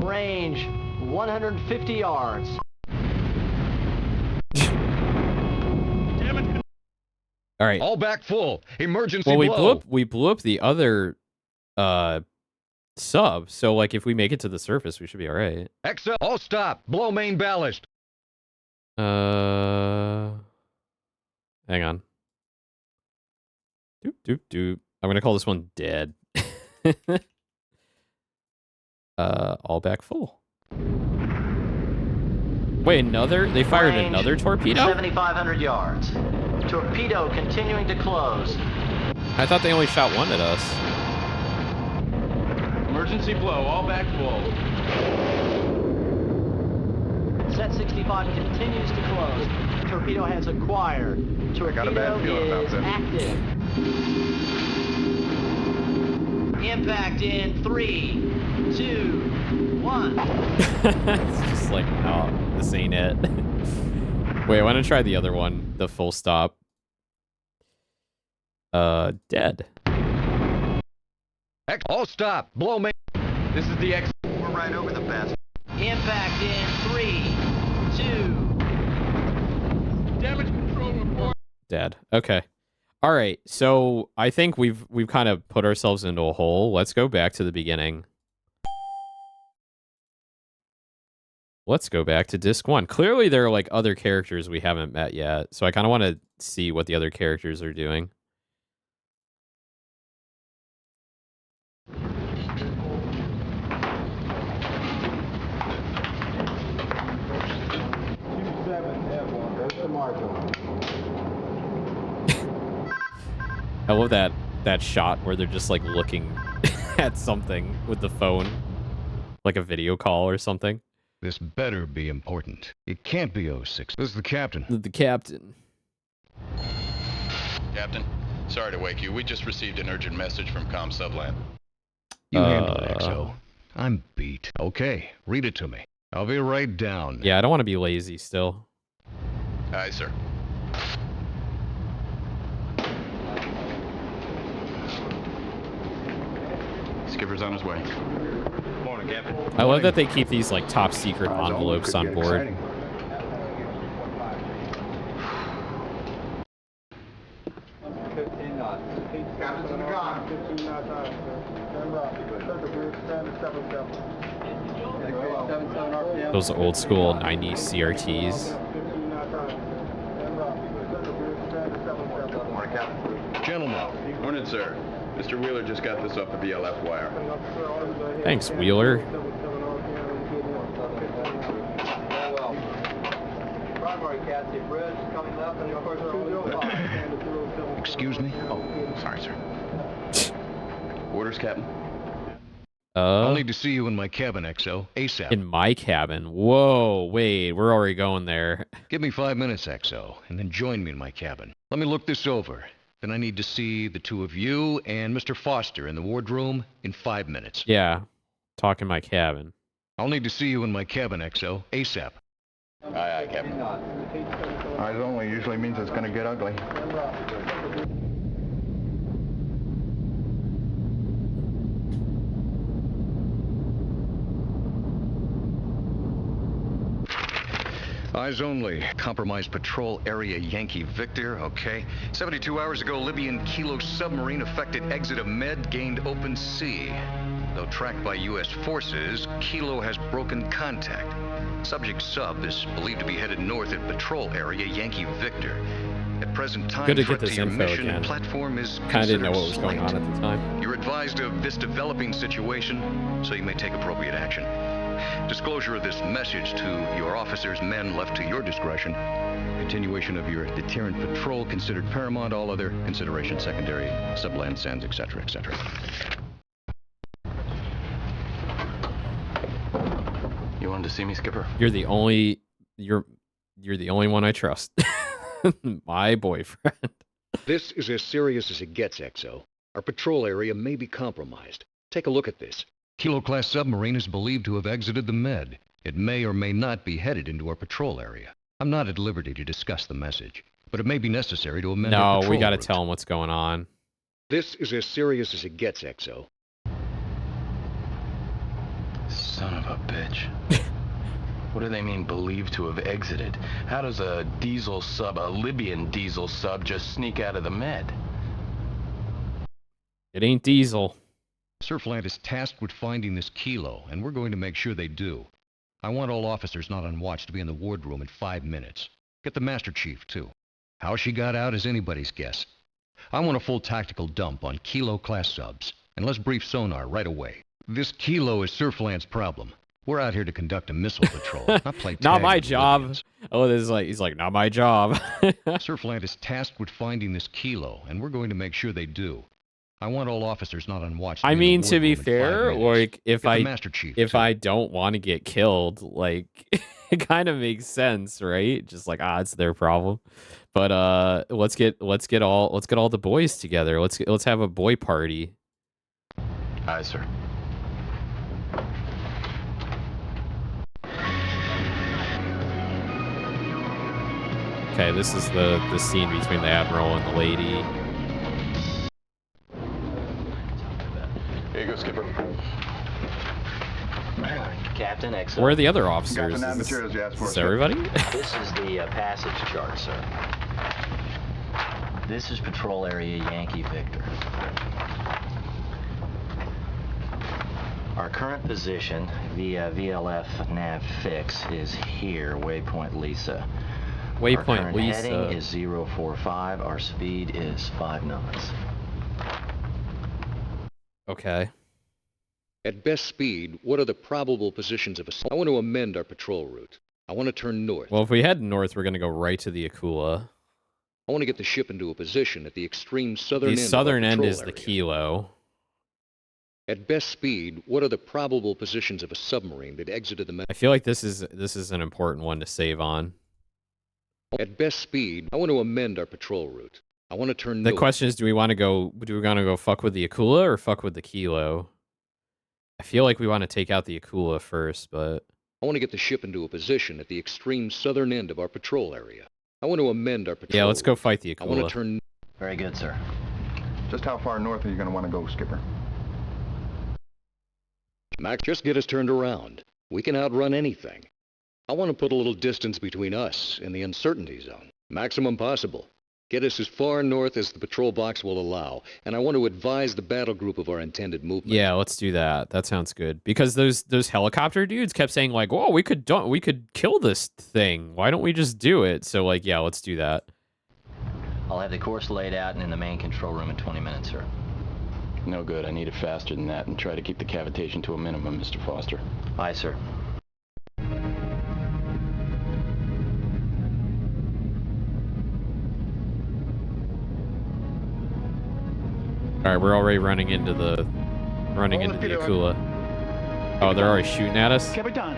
Range 150 yards. All right. All back full. Emergency Well, blow. we blew up the other sub, so like if we make it to the surface, we should be all right. XL. All stop. Blow main ballast. Hang on. Doop doop doop. I'm gonna call this one dead. All back full. Wait, another? They fired Range another torpedo? 7,500 yards. Torpedo continuing to close. I thought they only shot one at us. Emergency blow. All back full. Set 65 continues to close. Torpedo has acquired. Torpedo got a bad feeling about is this. active. Impact in 3, 2, 1. It's just like, oh, this ain't it. Wait, I want to try the other one, the full stop. Dead. All stop. Blow main. This is the X. We're right over the best. Impact in 3, 2. Damage control report. Dead. Okay. All right. So I think we've kind of put ourselves into a hole. Let's go back to the beginning. Let's go back to disc 1. Clearly there are like other characters we haven't met yet. So I kind of want to see what the other characters are doing. I love that shot where they're just like looking at something with the phone, like a video call or something. This better be important. It can't be 06. This is the captain. The captain. Captain, sorry to wake you. We just received an urgent message from Com Subland. You handle it, XO. I'm beat. Okay, read it to me. I'll be right down. Yeah, I don't want to be lazy still. Aye, sir. Skipper's on his way. Morning, Captain. I love that they keep these like top secret envelopes on board. Those old school 90s CRTs. Gentlemen. Morning, sir. Mr. Wheeler just got this off the VLF wire. Thanks, Wheeler. Excuse me? Oh, sorry, sir. Orders, Captain. I'll need to see you in my cabin, XO, ASAP. In my cabin? Whoa, wait, we're already going there. Give me 5 minutes, XO, and then join me in my cabin. Let me look this over. Then I need to see the two of you and Mr. Foster in the wardroom in 5 minutes. Yeah, talk in my cabin. I'll need to see you in my cabin, XO, ASAP. Aye, Captain. Eyes only usually means it's going to get ugly. Eyes only. Compromised patrol area Yankee Victor, okay. 72 hours ago, Libyan Kilo submarine affected exit of Med, gained open sea. Though tracked by U.S. forces, Kilo has broken contact. Subject sub is believed to be headed north at patrol area Yankee Victor. At present time, Good to get threat this your info mission again. platform is Kind of didn't know what was considered going on slight. at the time. You're advised of this developing situation, so you may take appropriate action. Disclosure of this message to your officers, men left to your discretion. Continuation of your deterrent patrol considered paramount, all other considerations secondary, subland sends, etc., etc. You wanted to see me, Skipper? You're the only one I trust. My boyfriend. This is as serious as it gets, XO. Our patrol area may be compromised. Take a look at this. Kilo-class submarine is believed to have exited the Med. It may or may not be headed into our patrol area. I'm not at liberty to discuss the message, but it may be necessary to amend our No, patrol we gotta route. tell him what's going on. This is as serious as it gets, XO. Son of a bitch. What do they mean, believed to have exited? How does a diesel sub, a Libyan diesel sub, just sneak out of the Med? It ain't Diesel. Surfland is tasked with finding this Kilo, and we're going to make sure they do. I want all officers not on watch to be in the wardroom in 5 minutes. Get the Master Chief, too. How she got out is anybody's guess. I want a full tactical dump on Kilo-class subs, and let's brief sonar right away. This Kilo is Surfland's problem. We're out here to conduct a missile patrol, not play tag Not my with job. Libyans. Oh, this is like, he's like, not my job. Surfland is tasked with finding this Kilo, and we're going to make sure they do. I want all officers not on watch. I mean, to be in 5 fair, minutes. like if Get the I Master Chief, if too. I don't want to get killed, like it kind of makes sense, right? Just like it's their problem. But let's get all the boys together. Let's have a boy party. Aye, sir. Okay, this is the scene between the Admiral and the lady. Here you go, Skipper. Captain, XO. Where are the other officers? Captain, Is that this, materials you asked for, is sir. everybody? This is the passage chart, sir. This is patrol area Yankee Victor. Our current position via VLF nav fix is here, waypoint Lisa. Our Waypoint current Lisa. heading is 045. Our speed is 5 knots. Okay. At best speed, what are the probable positions of a... I want to amend our patrol route. I want to turn north. Well, if we head north, we're gonna go right to the Akula. I want to get the ship into a position at the extreme southern end. The of our southern end patrol is the area. Kilo. At best speed, what are the probable positions of a submarine that exited the... I feel like this is an important one to save on. At best speed, I want to amend our patrol route. I want to turn The north. question is, do we want to go fuck with the Akula or fuck with the Kilo? I feel like we want to take out the Akula first, but I want to get the ship into a position at the extreme southern end of our patrol area. I want to amend our patrol yeah, let's go route. fight the I want Akula. to turn... Very good, sir. Just how far north are you going to want to go, Skipper? Mac, just get us turned around. We can outrun anything. I want to put a little distance between us and the uncertainty zone. Maximum possible. Get us as far north as the patrol box will allow, and I want to advise the battle group of our intended movement. Yeah, let's do that. That sounds good. Because those helicopter dudes kept saying like, "Whoa, we could kill this thing. Why don't we just do it?" So like, yeah, let's do that. I'll have the course laid out and in the main control room in 20 minutes, sir. No good. I need it faster than that and try to keep the cavitation to a minimum, Mr. Foster. Aye, sir. All right, we're already running into the Akula. Oh, they're already shooting at us. Capitan.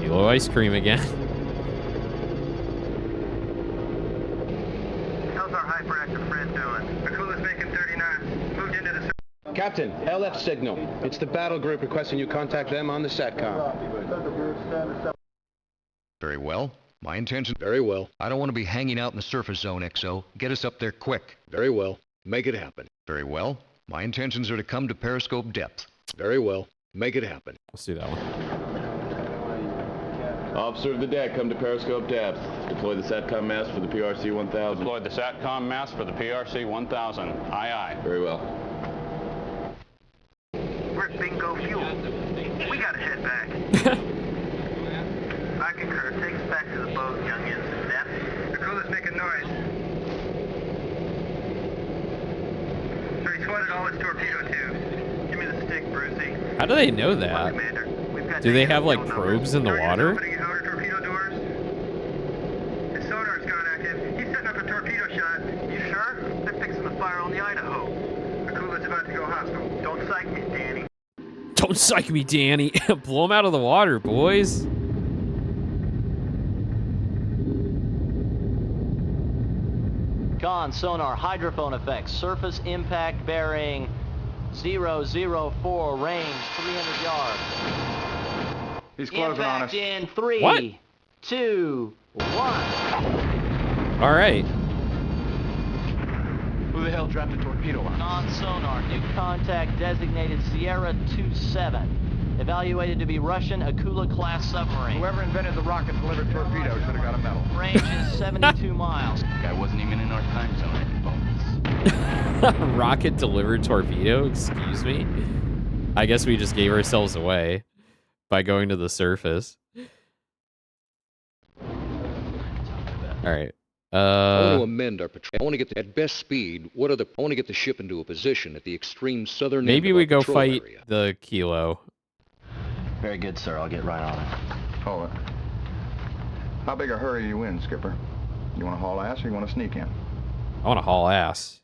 Kilo ice cream again. How's our hyperactive friend doing? Akula's making 39. Moved into the... Captain, LF signal. It's the battle group requesting you contact them on the SATCOM. Very well. My intention... Very well. I don't want to be hanging out in the surface zone, XO. Get us up there quick. Very well. Make it happen. Very well. My intentions are to come to periscope depth. Very well. Make it happen. Let's do that one. Officer of the deck, come to periscope depth. Deploy the SATCOM mast for the PRC 1000. Deploy the SATCOM mast for the PRC 1000. Aye, aye. Very well. We're bingo fuel. We gotta head back. I concur. Take us back to the boat, youngins. Depth. Akula's making noise. So he swatted all his torpedo tubes. Give me the stick, Brucey. How do they know that? Commander, we've got Do they have like probes in the water? opening outer torpedo doors. His sonar's gone active. He's setting up a torpedo shot. You sure? They're fixing the fire on the Idaho. Akula's about to go hostile. Don't psych me, Danny. Don't psych me, Danny. Blow him out of the water, boys. Con, sonar, hydrophone effects, surface impact bearing 004, range 300 yards. He's closing on us. Impact in 3, What? 2, 1. All right. Who the hell dropped a torpedo on us? Con, sonar, new contact designated Sierra 27. Evaluated to be Russian Akula-class submarine. Whoever invented the rocket-delivered torpedo should have got a medal. Range is 72 miles. Guy wasn't even in our time zone. Rocket delivered torpedo? Excuse me? I guess we just gave ourselves away by going to the surface. All right. I want to amend our patrol. I want to get at best speed. I want to get the ship into a position at the extreme southern Maybe end of we our go patrol fight area. the Kilo. Very good, sir. I'll get right on it. Hold it. How big a hurry are you in, Skipper? You want to haul ass or you want to sneak in? I want to haul ass.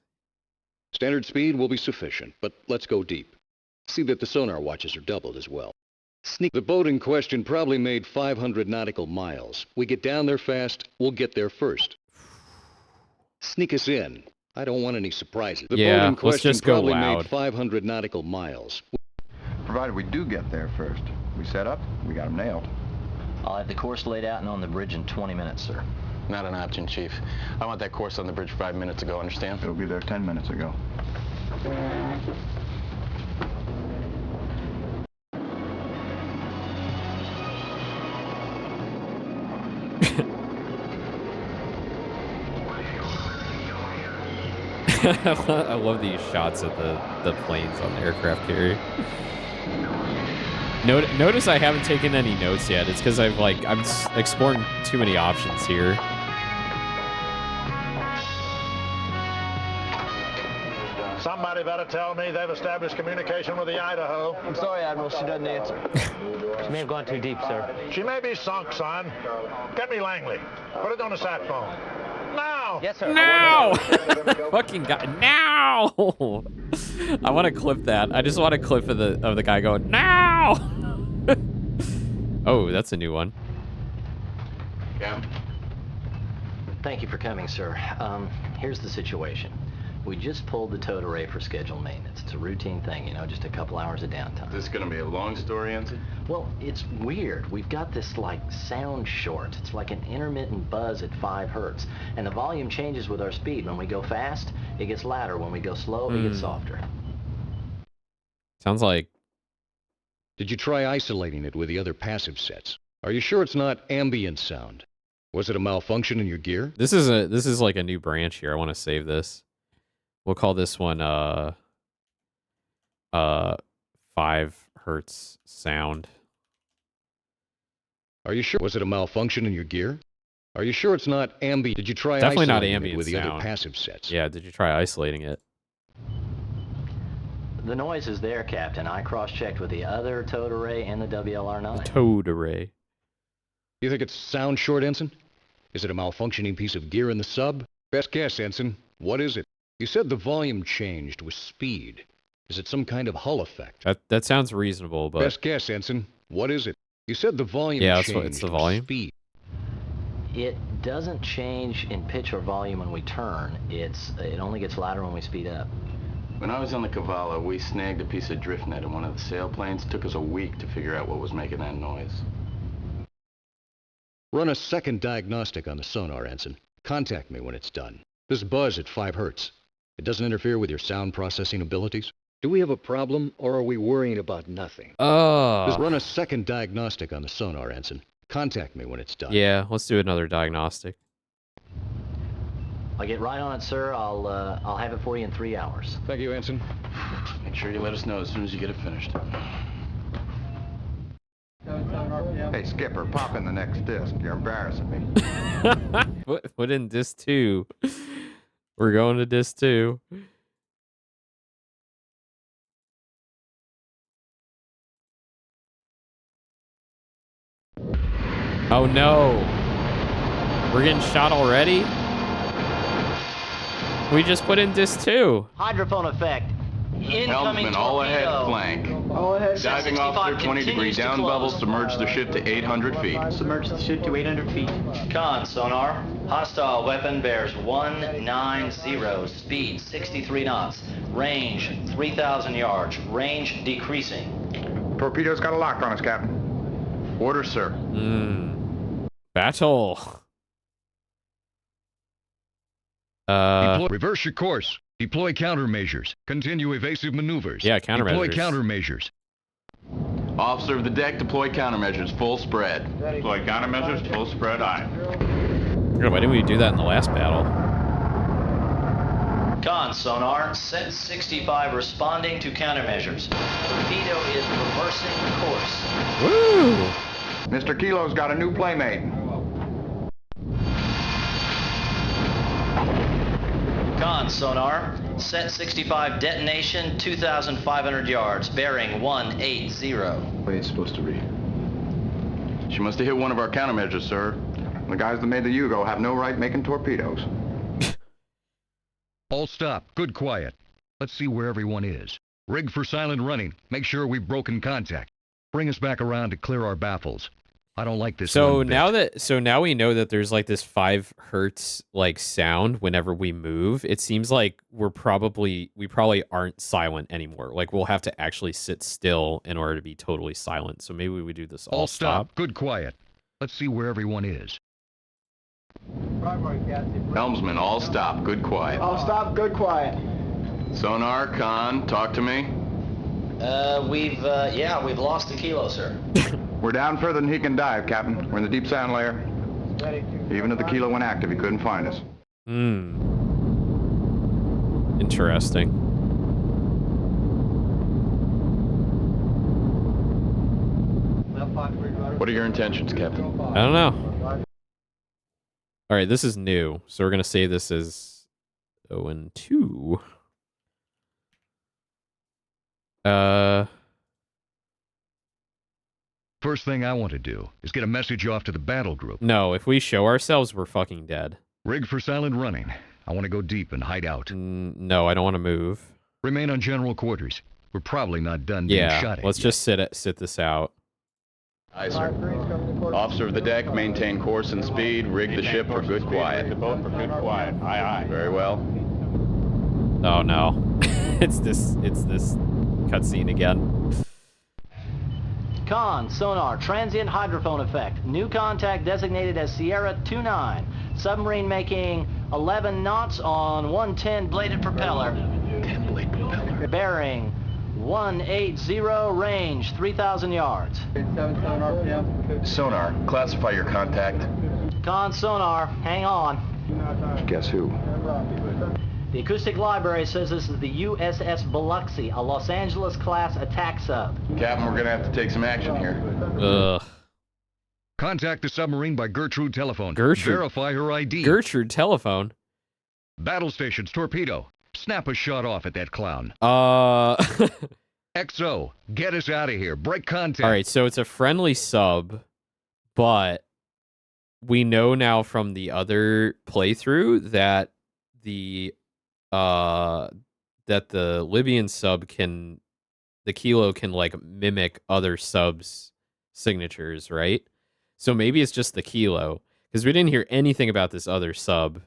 Standard speed will be sufficient, but let's go deep. See that the sonar watches are doubled as well. The boat in question probably made 500 nautical miles. We get down there fast, we'll get there first. Sneak us in. I don't want any surprises. The boat Yeah, in let's question just go probably loud. made 500 nautical miles. Provided we do get there first. We set up, we got them nailed. I'll have the course laid out and on the bridge in 20 minutes, sir. Not an option, Chief. I want that course on the bridge 5 minutes ago, understand? It'll be there 10 minutes ago. I love these shots of the planes on the aircraft carrier. Notice I haven't taken any notes yet. It's because I'm exploring too many options here. Somebody better tell me they've established communication with the Idaho. I'm sorry, Admiral. She doesn't answer. She may have gone too deep, sir. She may be sunk, son. Get me Langley. Put it on the sat phone. Now! Yes, sir. Now! Fucking guy. Now! I want to clip that. I just want a clip of the guy going, now! Oh, that's a new one. Yeah. Thank you for coming, sir. Here's the situation. We just pulled the towed array for scheduled maintenance. It's a routine thing, you know, just a couple hours of downtime. This is gonna be a long story, Ensign? Well, it's weird. We've got this, like, sound short. It's like an intermittent buzz at 5 hertz. And the volume changes with our speed. When we go fast, it gets louder. When we go slow, it gets softer. Sounds like... Did you try isolating it with the other passive sets? Are you sure it's not ambient sound? Was it a malfunction in your gear? This is like a new branch here. I want to save this. We'll call this one 5 hertz sound. Are you sure? Was it a malfunction in your gear? Are you sure it's not ambient? Did you try Definitely not isolating ambient it with the sound. other passive sets? Yeah, did you try isolating it? The noise is there, Captain. I cross-checked with the other towed array and the WLR-9. The towed array. You think it's sound short, Ensign? Is it a malfunctioning piece of gear in the sub? Best guess, Ensign. What is it? You said the volume changed with speed. Is it some kind of hull effect? That sounds reasonable, but... Best guess, Ensign. What is it? You said the volume changed it's the with volume. speed. It doesn't change in pitch or volume when we turn. It only gets louder when we speed up. When I was on the Cavallo, we snagged a piece of drift net in one of the sailplanes. Took us a week to figure out what was making that noise. Run a second diagnostic on the sonar, Ensign. Contact me when it's done. This buzz at 5 hertz. It doesn't interfere with your sound processing abilities? Do we have a problem, or are we worrying about nothing? Just run a second diagnostic on the sonar, Ensign. Contact me when it's done. Yeah, let's do another diagnostic. I'll get right on it, sir. I'll have it for you in 3 hours. Thank you, Ensign. Make sure you let us know as soon as you get it finished. Hey, Skipper, pop in the next disc. You're embarrassing me. Put in disc 2. We're going to disc 2. Oh no. We're getting shot already? We just put in disc 2. Hydrophone effect. Incoming Helmsman, all ahead torpedo. flank. All ahead. Diving officer, 20-degree down bubble, submerge the ship to 800 feet. Submerge the ship to 800 feet. Con, sonar. Hostile weapon bears 190. Speed 63 knots. Range 3,000 yards. Range decreasing. Torpedo's got a lock on us, Captain. Order, sir. Battle. Reverse your course. Deploy countermeasures. Continue evasive maneuvers. Yeah, countermeasures. Deploy countermeasures. Officer of the deck, deploy countermeasures. Full spread. Deploy countermeasures, full spread, aye. Why didn't we do that in the last battle? Con, sonar. Set 65 responding to countermeasures. Torpedo is reversing course. Woo! Mr. Kilo's got a new playmate. Con, sonar. Set 65 detonation 2,500 yards. Bearing 180. Way it's supposed to be. She must have hit one of our countermeasures, sir. The guys that made the Yugo have no right making torpedoes. All stop. Good quiet. Let's see where everyone is. Rig for silent running. Make sure we've broken contact. Bring us back around to clear our baffles. I don't like this. So now we know that there's like this 5 hertz like sound whenever we move. It seems like we probably aren't silent anymore. Like we'll have to actually sit still in order to be totally silent. So maybe we do this all stop. Good quiet. Let's see where everyone is. Helmsman, all stop. Good quiet. All stop, good quiet. Sonar, Con, talk to me. We've lost the Kilo, sir. We're down further than he can dive, Captain. We're in the deep sound layer. Even if the Kilo went active, he couldn't find us. Interesting. What are your intentions, Captain? I don't know. All right, this is new. So we're going to say this is Owen 2. First thing I want to do is get a message off to the battle group. No, if we show ourselves, we're fucking dead. Rig for silent running. I want to go deep and hide out. No, I don't want to move. Remain on general quarters. We're probably not done being shot at let's yet. just sit this out. Aye, sir. Officer of the deck, maintain course and speed. Rig the ship for good quiet. The boat for good quiet. Aye, aye. Very well. Oh no. it's this cutscene again. Con, sonar, transient hydrophone effect. New contact designated as Sierra 29. Submarine making 11 knots on 110 bladed propeller. 10 blade propeller. Bearing 180, range 3,000 yards. 77 RPM. Sonar, classify your contact. Con sonar, hang on. Guess who? The acoustic library says this is the USS Biloxi, a Los Angeles class attack sub. Captain, we're gonna have to take some action here. Ugh. Contact the submarine by Gertrude telephone. Gertrude. Verify her ID. Gertrude telephone. Battle stations, torpedo. Snap a shot off at that clown. XO, get us out of here. Break contact. All right, so it's a friendly sub, but we know now from the other playthrough that the Libyan sub can, the Kilo can like mimic other subs' signatures, right? So maybe it's just the Kilo, because we didn't hear anything about this other sub.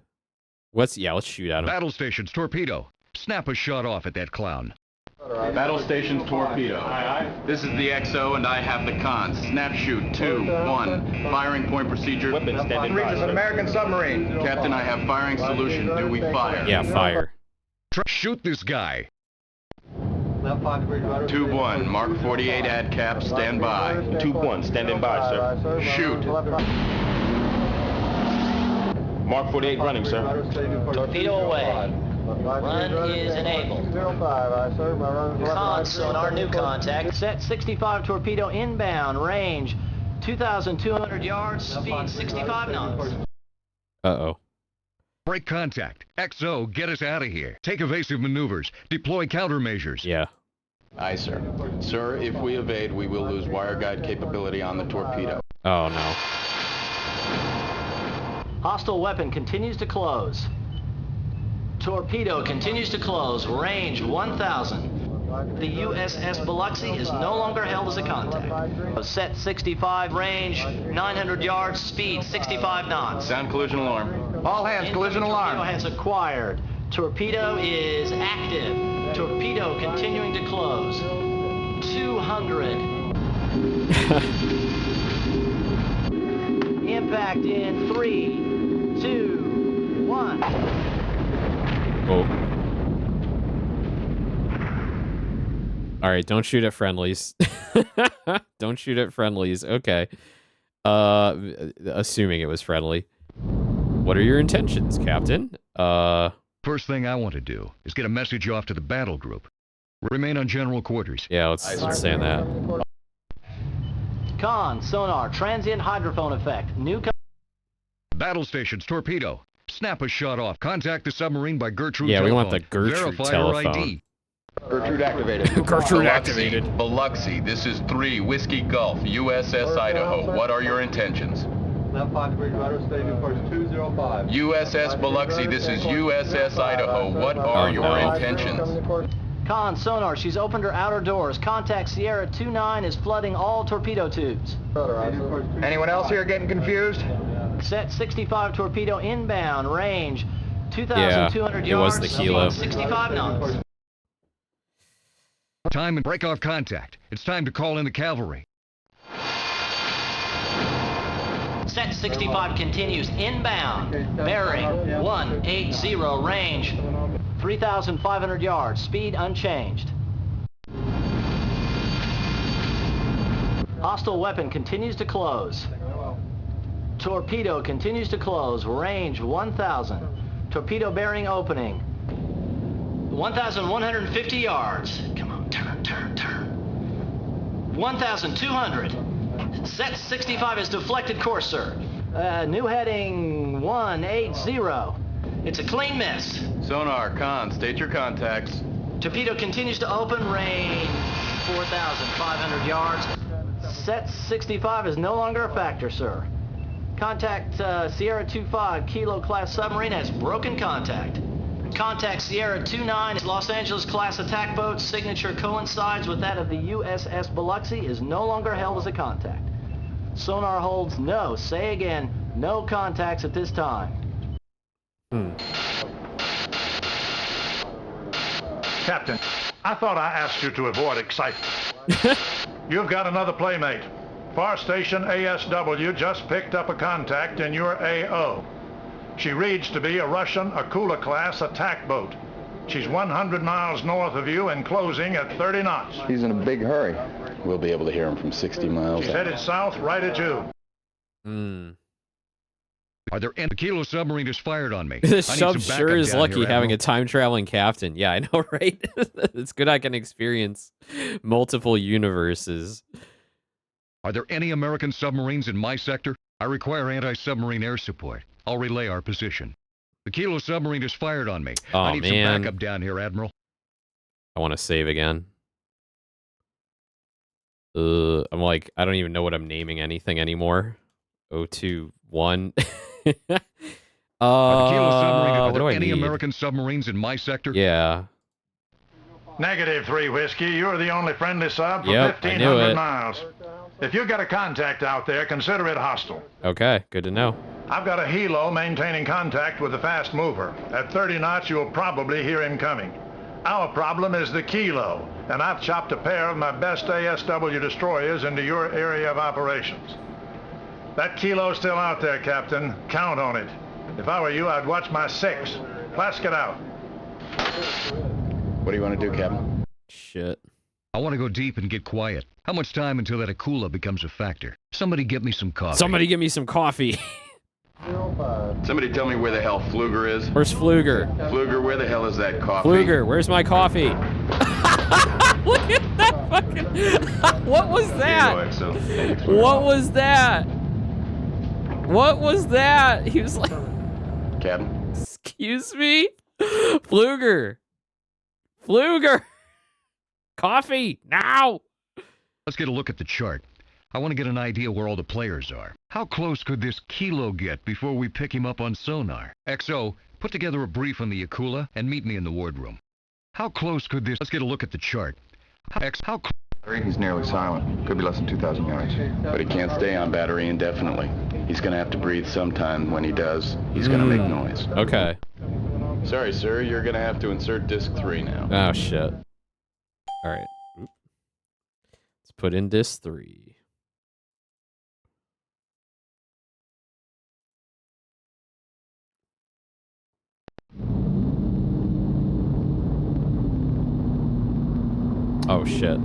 Let's shoot at him. Battle stations, torpedo. Snap a shot off at that clown. Battle stations, torpedo. This is the XO, and I have the cons. Snap shoot, 2, 1. Firing point procedure. Weapon standing by. Reaches an American submarine. Captain, I have firing solution. Do we fire? Yeah, fire. Shoot this guy. 2-1. Mark 48 ad cap, stand by. 2-1, standing by, sir. Shoot. Mark 48 running, sir. Torpedo away. Run is enabled. Con sonar, new contact. Set 65 torpedo inbound, range 2,200 yards, speed 65 knots. Uh-oh. Break contact. XO, get us out of here. Take evasive maneuvers. Deploy countermeasures. Yeah. Aye, sir. Sir, if we evade, we will lose wire guide capability on the torpedo. Oh, no. Hostile weapon continues to close. Torpedo continues to close, range 1,000. The USS Biloxi is no longer held as a contact. Set 65, range 900 yards, speed 65 knots. Sound collision alarm. All hands, collision alarm. Torpedo has acquired. Torpedo is active. Torpedo continuing to close. 200. Impact in 3, 2, 1. Oh. All right, don't shoot at friendlies. Don't shoot at friendlies. Okay. Assuming it was friendly. What are your intentions, Captain? First thing I want to do is get a message off to the battle group. Remain on general quarters. Yeah, let's say that. Con, sonar, transient hydrophone effect. New Battle stations, torpedo. Snap a shot off. Contact the submarine by Gertrude telephone. telephone. We want the Gertrude Verify telephone. Her ID. Gertrude activated. Gertrude activated. Biloxi, this is 3, Whiskey Gulf, USS Idaho. What are your intentions? Left 5 degrees rudder, steady course 205. USS Biloxi, this is USS Idaho. What are your intentions? Con, sonar, she's opened her outer doors. Contact Sierra 29 is flooding all torpedo tubes. Anyone else here getting confused? Set 65 torpedo inbound, range 2,200 yards, it was the Kilo. speed 65 knots. Time and break off contact. It's time to call in the cavalry. Set 65 continues inbound, bearing 180, range 3,500 yards, speed unchanged. Hostile weapon continues to close. Torpedo continues to close, range 1,000. Torpedo bearing opening. 1,150 yards. Come on, turn. 1,200. Set 65 is deflected course, sir. New heading 180. It's a clean miss. Sonar, con, state your contacts. Torpedo continues to open, range 4,500 yards. Set 65 is no longer a factor, sir. Contact Sierra 25 Kilo class submarine has broken contact. Contact Sierra 29 Los Angeles class attack boat. Signature coincides with that of the USS Biloxi, is no longer held as a contact. Sonar holds no. Say again, no contacts at this time. Captain, I thought I asked you to avoid excitement. You've got another playmate. Far Station ASW just picked up a contact in your AO. She reads to be a Russian Akula-class attack boat. She's 100 miles north of you and closing at 30 knots. He's in a big hurry. We'll be able to hear him from 60 miles. She's headed south right at you. Are there any... The Kilo submarine is fired on me. This sub sure is lucky having a time-traveling captain. Yeah, I know, right? It's good I can experience multiple universes. Are there any American submarines in my sector? I require anti-submarine air support. I'll relay our position. The Kilo submarine is fired on me. Oh, I need man. some backup down here, Admiral. I want to save again. I'm like, I don't even know what I'm naming anything anymore. 021. Are the Kilo submarine, are what do there I any need? American submarines in my sector? Yeah. Negative 3 Whiskey. You're the only friendly sub for Yep, I knew 1,500 it. miles. If you got a contact out there, consider it hostile. Okay, good to know. I've got a helo maintaining contact with the fast mover. At 30 knots, you'll probably hear him coming. Our problem is the Kilo, and I've chopped a pair of my best ASW destroyers into your area of operations. That Kilo's still out there, Captain. Count on it. If I were you, I'd watch my 6. Flask it out. What do you want to do, Captain? Shit. I want to go deep and get quiet. How much time until that Akula becomes a factor? Somebody get me some coffee. Somebody give me some coffee. Somebody tell me where the hell Fluger is. Where's Fluger? Fluger, where the hell is that coffee? Fluger, where's my coffee? Look at that fucking... What was that? What was that? What was that? He was like... Captain? Excuse me? Fluger. Fluger. Coffee, now. Let's get a look at the chart. I want to get an idea where all the players are. How close could this Kilo get before we pick him up on sonar? XO, put together a brief on the Akula and meet me in the wardroom. How close could this... Let's get a look at the chart. How He's nearly silent. Could be less than 2,000 yards. But he can't stay on battery indefinitely. He's going to have to breathe sometime. When he does, he's going to make noise. Okay. Sorry, sir. You're going to have to insert disc 3 now. Oh, shit. All right. Oop. Let's put in disc 3. Oh, shit.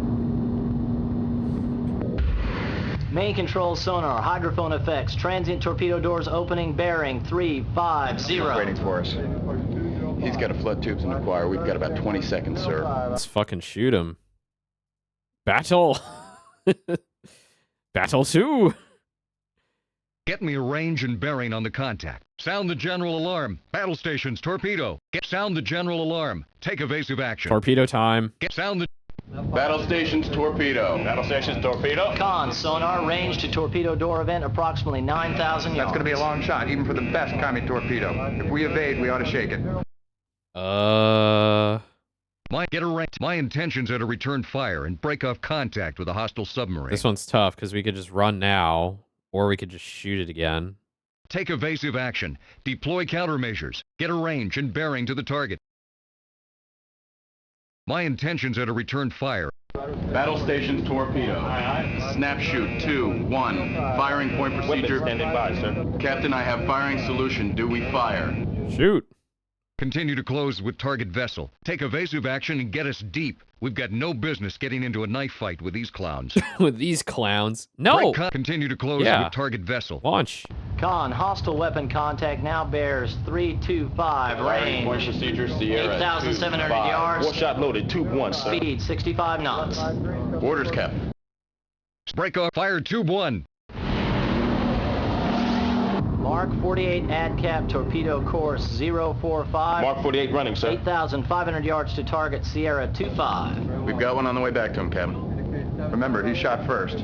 Main control sonar, hydrophone effects, transient torpedo doors opening, bearing 350. Waiting for us. He's got to flood tubes and acquire. We've got about 20 seconds, sir. Let's fucking shoot him. Battle. Battle 2. Get me a range and bearing on the contact. Sound the general alarm. Battle stations, torpedo. Sound the general alarm. Take evasive action. Torpedo time. Sound the... Battle stations, torpedo. Battle stations, torpedo. Con, sonar, range to torpedo door event, approximately 9,000 yards. That's going to be a long shot, even for the best commie torpedo. If we evade, we ought to shake it. My intentions are to return fire and break off contact with a hostile submarine. This one's tough because we could just run now, or we could just shoot it again. Take evasive action. Deploy countermeasures. Get a range and bearing to the target. My intentions are to return fire. Battle stations, torpedo. Snap shoot, 2, 1. Firing point procedure. Standing by, sir. Captain, I have firing solution. Do we fire? Shoot. Continue to close with target vessel. Take evasive action and get us deep. We've got no business getting into a knife fight with these clowns. With these clowns? No! Continue to close with target vessel. Launch. Con, hostile weapon contact now bears 325, range. Point procedure, Sierra 8,700 2-5. yards. 4 shot loaded, tube 1, sir. Speed 65 knots. Orders, Captain. Break off. Fire tube 1. Mark 48 ADCAP torpedo course 045. Mark 48 running, sir. 8,500 yards to target Sierra 25. We've got one on the way back to him, Captain. Remember, he shot first.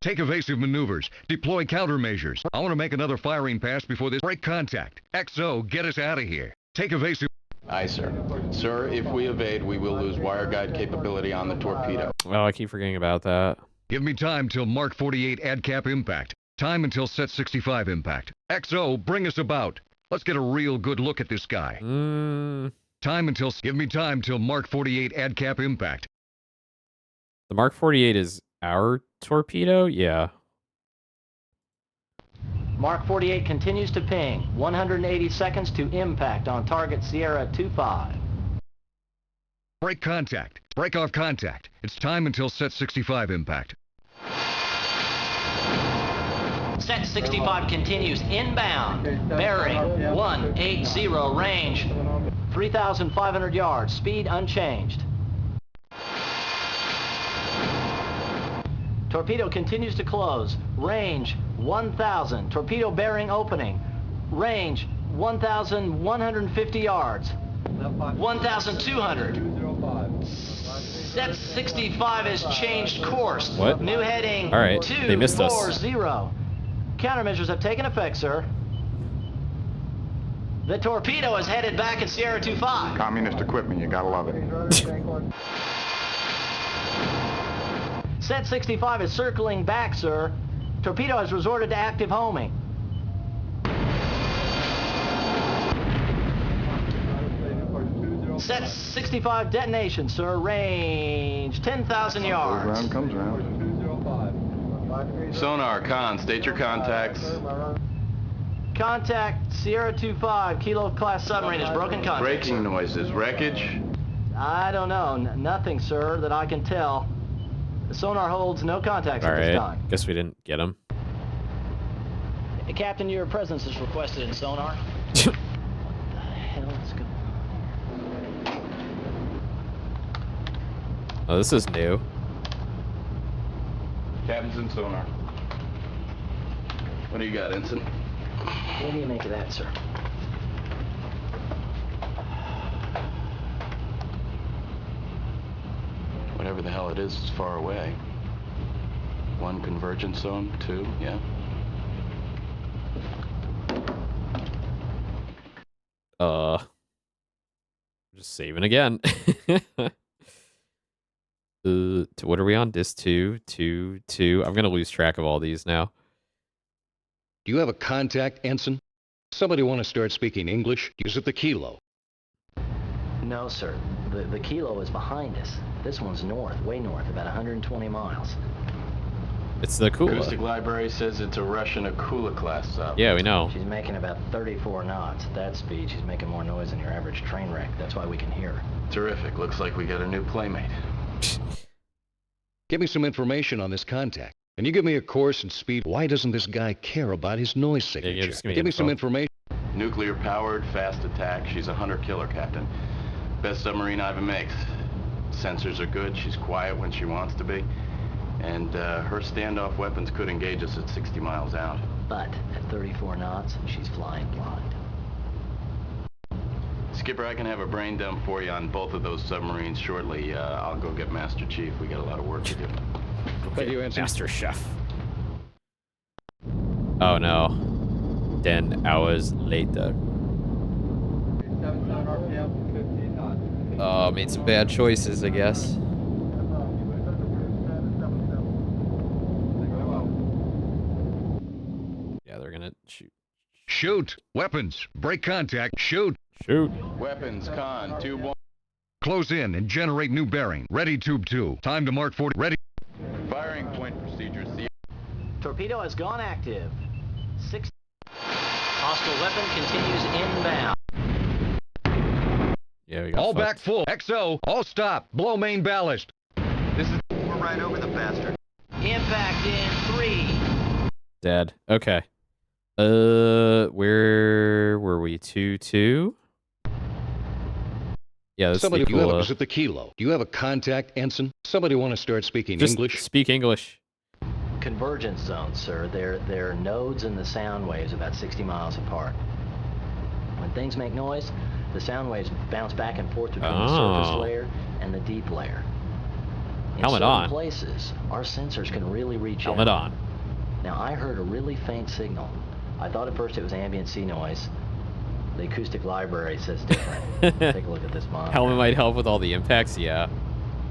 Take evasive maneuvers. Deploy countermeasures. I want to make another firing pass before this. Break contact. XO, get us out of here. Take evasive... Aye, sir. Sir, if we evade, we will lose wire guide capability on the torpedo. Oh, I keep forgetting about that. Give me time till Mark 48 ADCAP impact. Time until set 65 impact. XO, bring us about. Let's get a real good look at this guy. Give me time till Mark 48 ADCAP impact. The Mark 48 is our torpedo? Yeah. Mark 48 continues to ping. 180 seconds to impact on target Sierra 25. Break contact. Break off contact. It's time until set 65 impact. Set 65 continues inbound. Bearing 180, range 3,500 yards, speed unchanged. Torpedo continues to close. Range 1,000. Torpedo bearing opening. Range 1,150 yards. 1,200. Set 65 has changed course. What? New heading. All right, they missed us. 240. Countermeasures have taken effect, sir. The torpedo is headed back at Sierra 25. Communist equipment, you gotta love it. Set 65 is circling back, sir. Torpedo has resorted to active homing. Set 65 detonation, sir. Range 10,000 yards. Comes around. Sonar, con, state your contacts. Contact Sierra 25, Kilo class submarine has broken contact. Braking noises, wreckage? I don't know. Nothing, sir, that I can tell. The sonar holds no contacts All at this right. time. Guess we didn't get him. Hey, Captain, your presence is requested in sonar. What the hell is going on? Oh, this is new. Captain's in sonar. What do you got, Ensign? What do you make of that, sir? Whatever the hell it is far away. 1 convergence zone, 2, yeah. Just saving again. What are we on? Dis 2, 2, 2. I'm gonna lose track of all these now. Do you have a contact, Ensign? Somebody want to start speaking English? Use it the Kilo. No, sir. The Kilo is behind us. This one's north, way north, about 120 miles. It's the Akula. Acoustic library says it's a Russian Akula class sub. Yeah, we know. She's making about 34 knots. At that speed, she's making more noise than your average train wreck. That's why we can hear her. Terrific. Looks like we got a new playmate. Give me some information on this contact. Can you give me a course and speed? Why doesn't this guy care about his noise signature? Yeah, just give me some information. Nuclear powered, fast attack. She's a hunter-killer, Captain. Best submarine Ivan makes. Sensors are good. She's quiet when she wants to be. And her standoff weapons could engage us at 60 miles out. But at 34 knots, she's flying blind. Skipper, I can have a brain dump for you on both of those submarines shortly. I'll go get Master Chief. We got a lot of work to do. Okay, you answer. Master Chef. Oh no. 10 hours later. Oh, made some bad choices, I guess. Yeah, they're gonna shoot. Shoot! Weapons! Break contact! Shoot! Shoot! Weapons, con, tube 1. Close in and generate new bearing. Ready, tube 2. Time to mark 40. Ready. Firing point procedures. Torpedo has gone active. 6. Hostile weapon continues inbound. Yeah, we got all fucked. back full. XO, all stop. Blow main ballast. This is... We're right over the bastard. Impact in 3. Dead. Okay. Where were we? 2-2? Yeah, that's Somebody, the you have Akula. is it the Kilo? Do you have a contact, Ensign? Somebody want to start speaking Just English? speak English. Convergence zones, sir. They're nodes in the sound waves about 60 miles apart. When things make noise, the sound waves bounce back and forth between the surface layer and the deep layer. In Helmet certain on. places, our sensors can really reach Helmet out. on. Now, I heard a really faint signal. I thought at first it was ambient sea noise. The acoustic library says different. Take a look at this monitor. Helmet might help with all the impacts, yeah.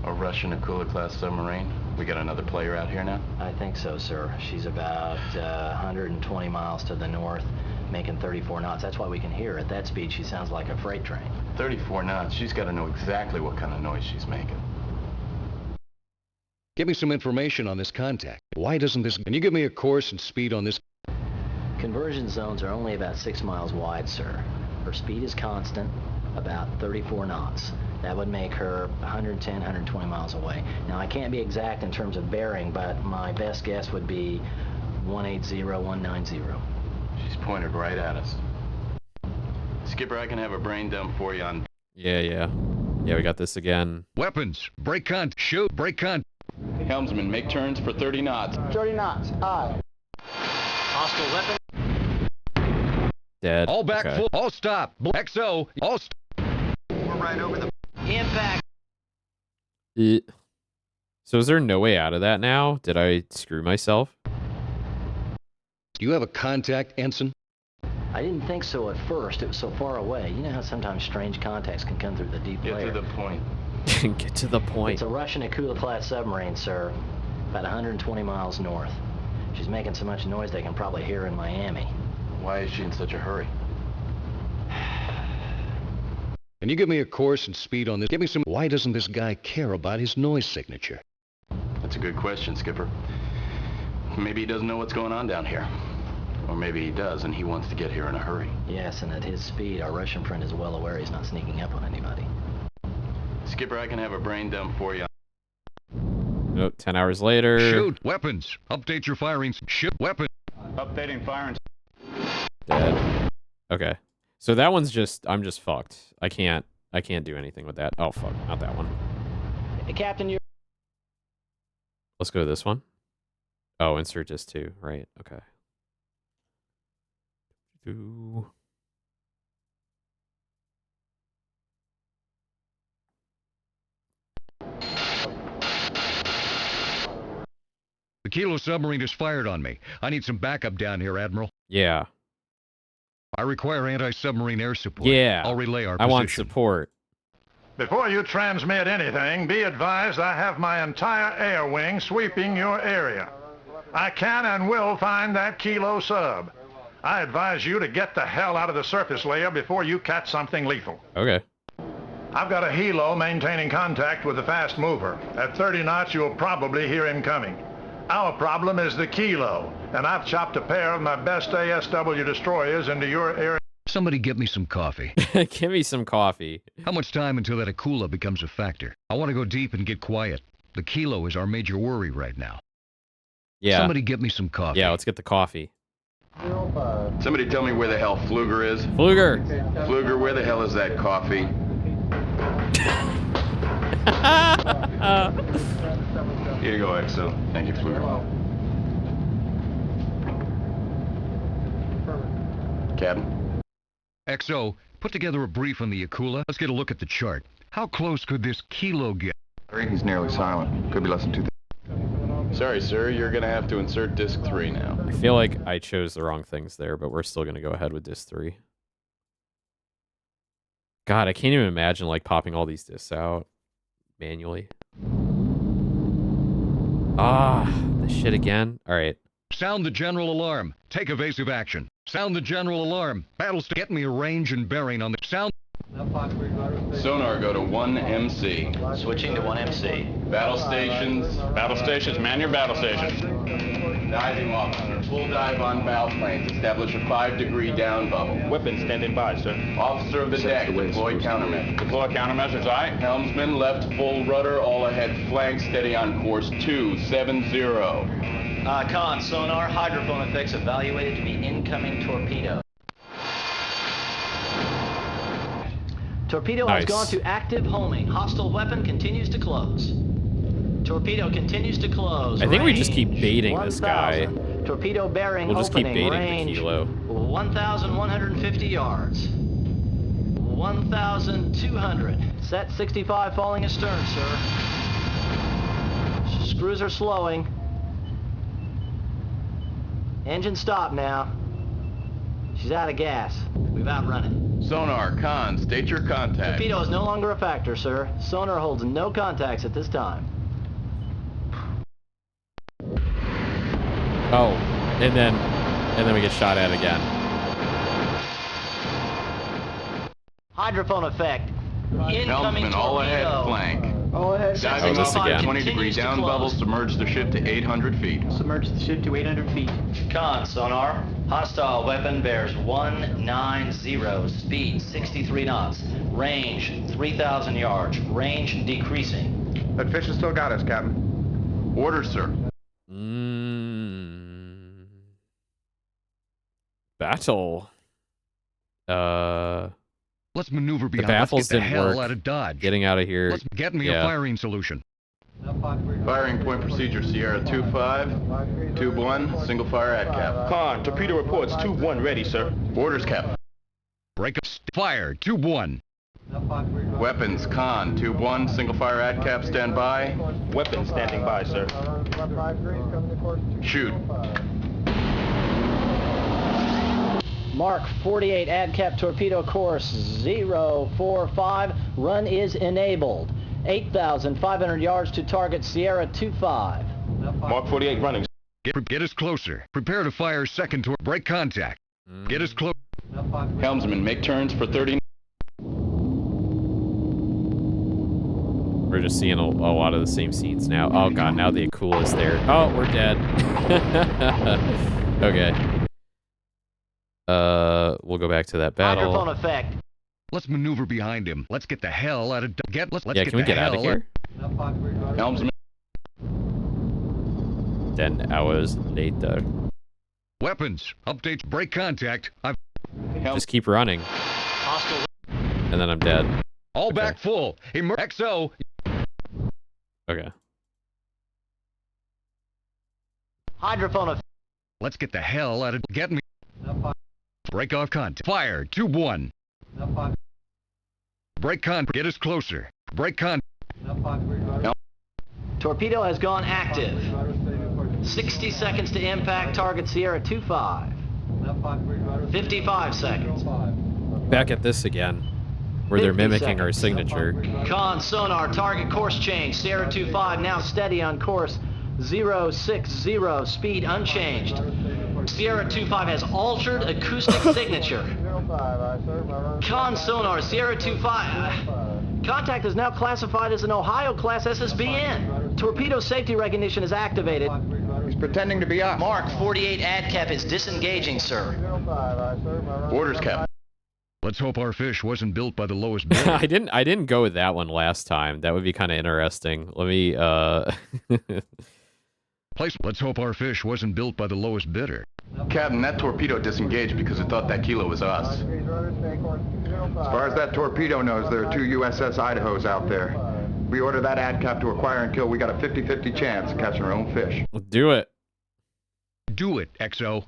A Russian Akula class submarine. We got another player out here now? I think so, sir. She's about 120 miles to the north, making 34 knots. That's why we can hear her. At that speed, she sounds like a freight train. 34 knots. She's got to know exactly what kind of noise she's making. Give me some information on this contact. Why doesn't this... Can you give me a course and speed on this? Conversion zones are only about 6 miles wide, sir. Her speed is constant, about 34 knots. That would make her 110, 120 miles away. Now, I can't be exact in terms of bearing, but my best guess would be 180, 190. She's pointed right at us. Skipper, I can have a brain dump for you on... Yeah, we got this again. Weapons, brake con, shoot, brake con. Helmsman, make turns for 30 knots. 30 knots, aye. Hostile weapon. Dead. All back okay. full, all stop. XO, all stop. We're right over the... Impact. So is there no way out of that now? Did I screw myself? Do you have a contact, Ensign? I didn't think so at first. It was so far away. You know how sometimes strange contacts can come through the deep layer. Get to the point. Get to the point. It's a Russian Akula-class submarine, sir. About 120 miles north. She's making so much noise they can probably hear her in Miami. Why is she in such a hurry? Can you give me a course and speed on this? Give me some... Why doesn't this guy care about his noise signature? That's a good question, Skipper. Maybe he doesn't know what's going on down here. Or maybe he does, and he wants to get here in a hurry. Yes, and at his speed, our Russian friend is well aware he's not sneaking up on anybody. Skipper, I can have a brain dump for you. Oh, 10 hours later. Shoot, weapons. Update your firing. Shoot, weapon. Updating firing. Dead. Okay. So that one's just, I'm just fucked. I can't do anything with that. Oh, fuck. Not that one. Hey, Captain, you're... Let's go to this one. Oh, insert just 2. Right. Okay. The Kilo submarine has fired on me. I need some backup down here, Admiral. Yeah. I require anti-submarine air support. Yeah. I'll relay our I position. want support. Before you transmit anything, be advised I have my entire air wing sweeping your area. I can and will find that Kilo sub. I advise you to get the hell out of the surface layer before you catch something lethal. Okay. I've got a helo maintaining contact with the fast mover. At 30 knots, you'll probably hear him coming. Our problem is the Kilo, and I've chopped a pair of my best ASW destroyers into your area. Somebody get me some coffee. Give me some coffee. How much time until that Akula becomes a factor? I want to go deep and get quiet. The Kilo is our major worry right now. Yeah. Somebody get me some coffee. Yeah, let's get the coffee. Somebody tell me where the hell Fluger is. Fluger! Fluger, where the hell is that coffee? Here you go, XO. Thank you, Fluger. Captain? XO, put together a brief on the Akula. Let's get a look at the chart. How close could this Kilo get? He's nearly silent. Could be less than 2. Sorry, sir. You're going to have to insert disc 3 now. I feel like I chose the wrong things there, but we're still going to go ahead with disc 3. God, I can't even imagine, like, popping all these discs out manually. Ah, this shit again. All right. Sound the general alarm. Take evasive action. Sound the general alarm. Battle get me a range and bearing on the sound. Sonar, go to 1MC. Switching to 1MC. Battle stations. Battle stations, man your battle stations. Diving officer. Full dive on bow planes. Establish a 5-degree down bubble. Weapons standing by, sir. Officer of the deck. Deploy countermeasures. Deploy countermeasures, aye. Helmsman, left full rudder, all ahead flank, steady on course 270. Con, sonar, hydrophone effects evaluated to be incoming torpedo. Torpedo has gone to active homing. Hostile weapon continues to close. Torpedo continues to close. I think we just keep baiting this guy. Torpedo bearing we'll just opening. Keep baiting range the Kilo. 1,150 yards. 1,200. Set 65 falling astern, sir. Screws are slowing. Engine stop now. She's out of gas. We've outrun it. Sonar, con, state your contact. Torpedo is no longer a factor, sir. Sonar holds no contacts at this time. Oh, and then we get shot at again. Hydrophone effect. Incoming Helmsman, all ahead torpedo. flank. Diving this off again. 20 degree down bubble, submerge the ship to 800 feet. Submerge the ship to 800 feet. Con, sonar. Hostile weapon bears 190. Speed 63 knots. Range 3,000 yards. Range decreasing. That fish has still got us, Captain. Orders, sir. Battle. Let's maneuver The behind. baffles Let's get the didn't hell work. out of Dodge. Getting out of here. Let's get me a firing solution. Firing point procedure, Sierra 2-5, Tube 1, single fire at cap. Con, torpedo reports, Tube 1 ready, sir. Orders, Cap. Break up. Fire. Tube 1. Weapons, Con, Tube 1, single fire at cap, stand by. Weapons standing by, sir. Shoot. Mark 48 ADCAP torpedo course 045. Run is enabled. 8,500 yards to target Sierra 25. Mark 48 running. Get us closer. Prepare to fire second to break contact. Get us close. Helmsman, make turns for 30. We're just seeing a lot of the same scenes now. Oh god, now the Akula's there. Oh, we're dead. Okay. We'll go back to that battle. Hydrophone effect. Let's maneuver behind him. Let's get the hell out of let's Yeah, can we get out of here? Helmsman. 10 hours later. Weapons. Updates. Break contact. Just keep running. Hostile. And then I'm dead. All back full. XO. Okay. Hydrophone effect. Let's get the hell out of get me. Break off contact. Fire. Tube 1. Break con. Get us closer. Break con. Torpedo has gone active. 60 seconds to impact. Target Sierra 25. 55 seconds. Back at this again, where they're 50 mimicking our seconds. signature. Con sonar target course change. Sierra 25 now steady on course 060. Speed unchanged. Sierra 25 has altered acoustic signature. Con sonar Sierra 25. Contact is now classified as an Ohio class SSBN. Torpedo safety recognition is activated. He's pretending to be us. Mark 48 ADCAP is disengaging, sir. Orders, Cap. Let's hope our fish wasn't built by the lowest bidder. I didn't go with that one last time. That would be kind of interesting. Let me Let's hope our fish wasn't built by the lowest bidder. Captain, that torpedo disengaged because it thought that kilo was us. As far as that torpedo knows, there are 2 USS Idahos out there. We order that ADCAP to acquire and kill, we got a 50-50 chance of catching our own fish. do it. Do it, XO.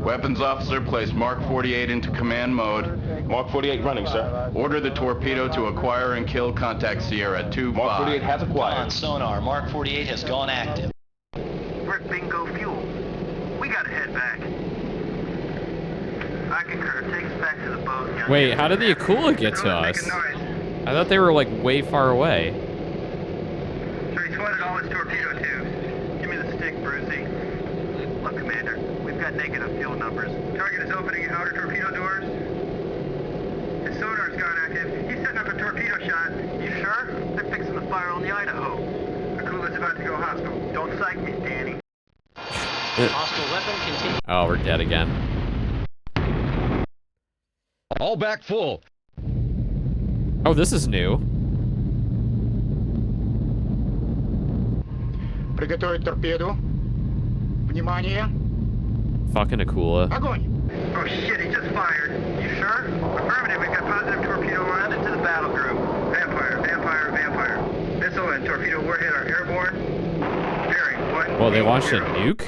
Weapons officer, place Mark 48 into command mode. Mark 48 running, sir. Order the torpedo to acquire and kill. Contact Sierra 25. Mark 48 has acquired. On sonar, Mark 48 has gone active. We're at bingo fuel. We gotta head back. I concur. Take us back to the boat. Wait, how did the Akula get to us? I thought they were like way far away. So he swatted all his torpedo tubes. Give me the stick, Brucey. Look, Commander, we've got negative fuel numbers. Target is opening outer torpedo doors. His sonar's gone active. He's setting up a torpedo shot. You sure? They're fixing the fire on the Idaho. Akula's about to go hostile. Don't psych me, Danny. Hostile weapon continues. Oh, we're dead again. All back full. Oh, this is new. Приготовить торпеду. Внимание. Fucking Akula. Огонь! Oh shit, he just fired. You sure? Affirmative, we've got positive torpedo round into the battle group. Vampire, vampire, vampire. Missile and torpedo warhead are airborne. Bearing, what? Well, they launched a nuke?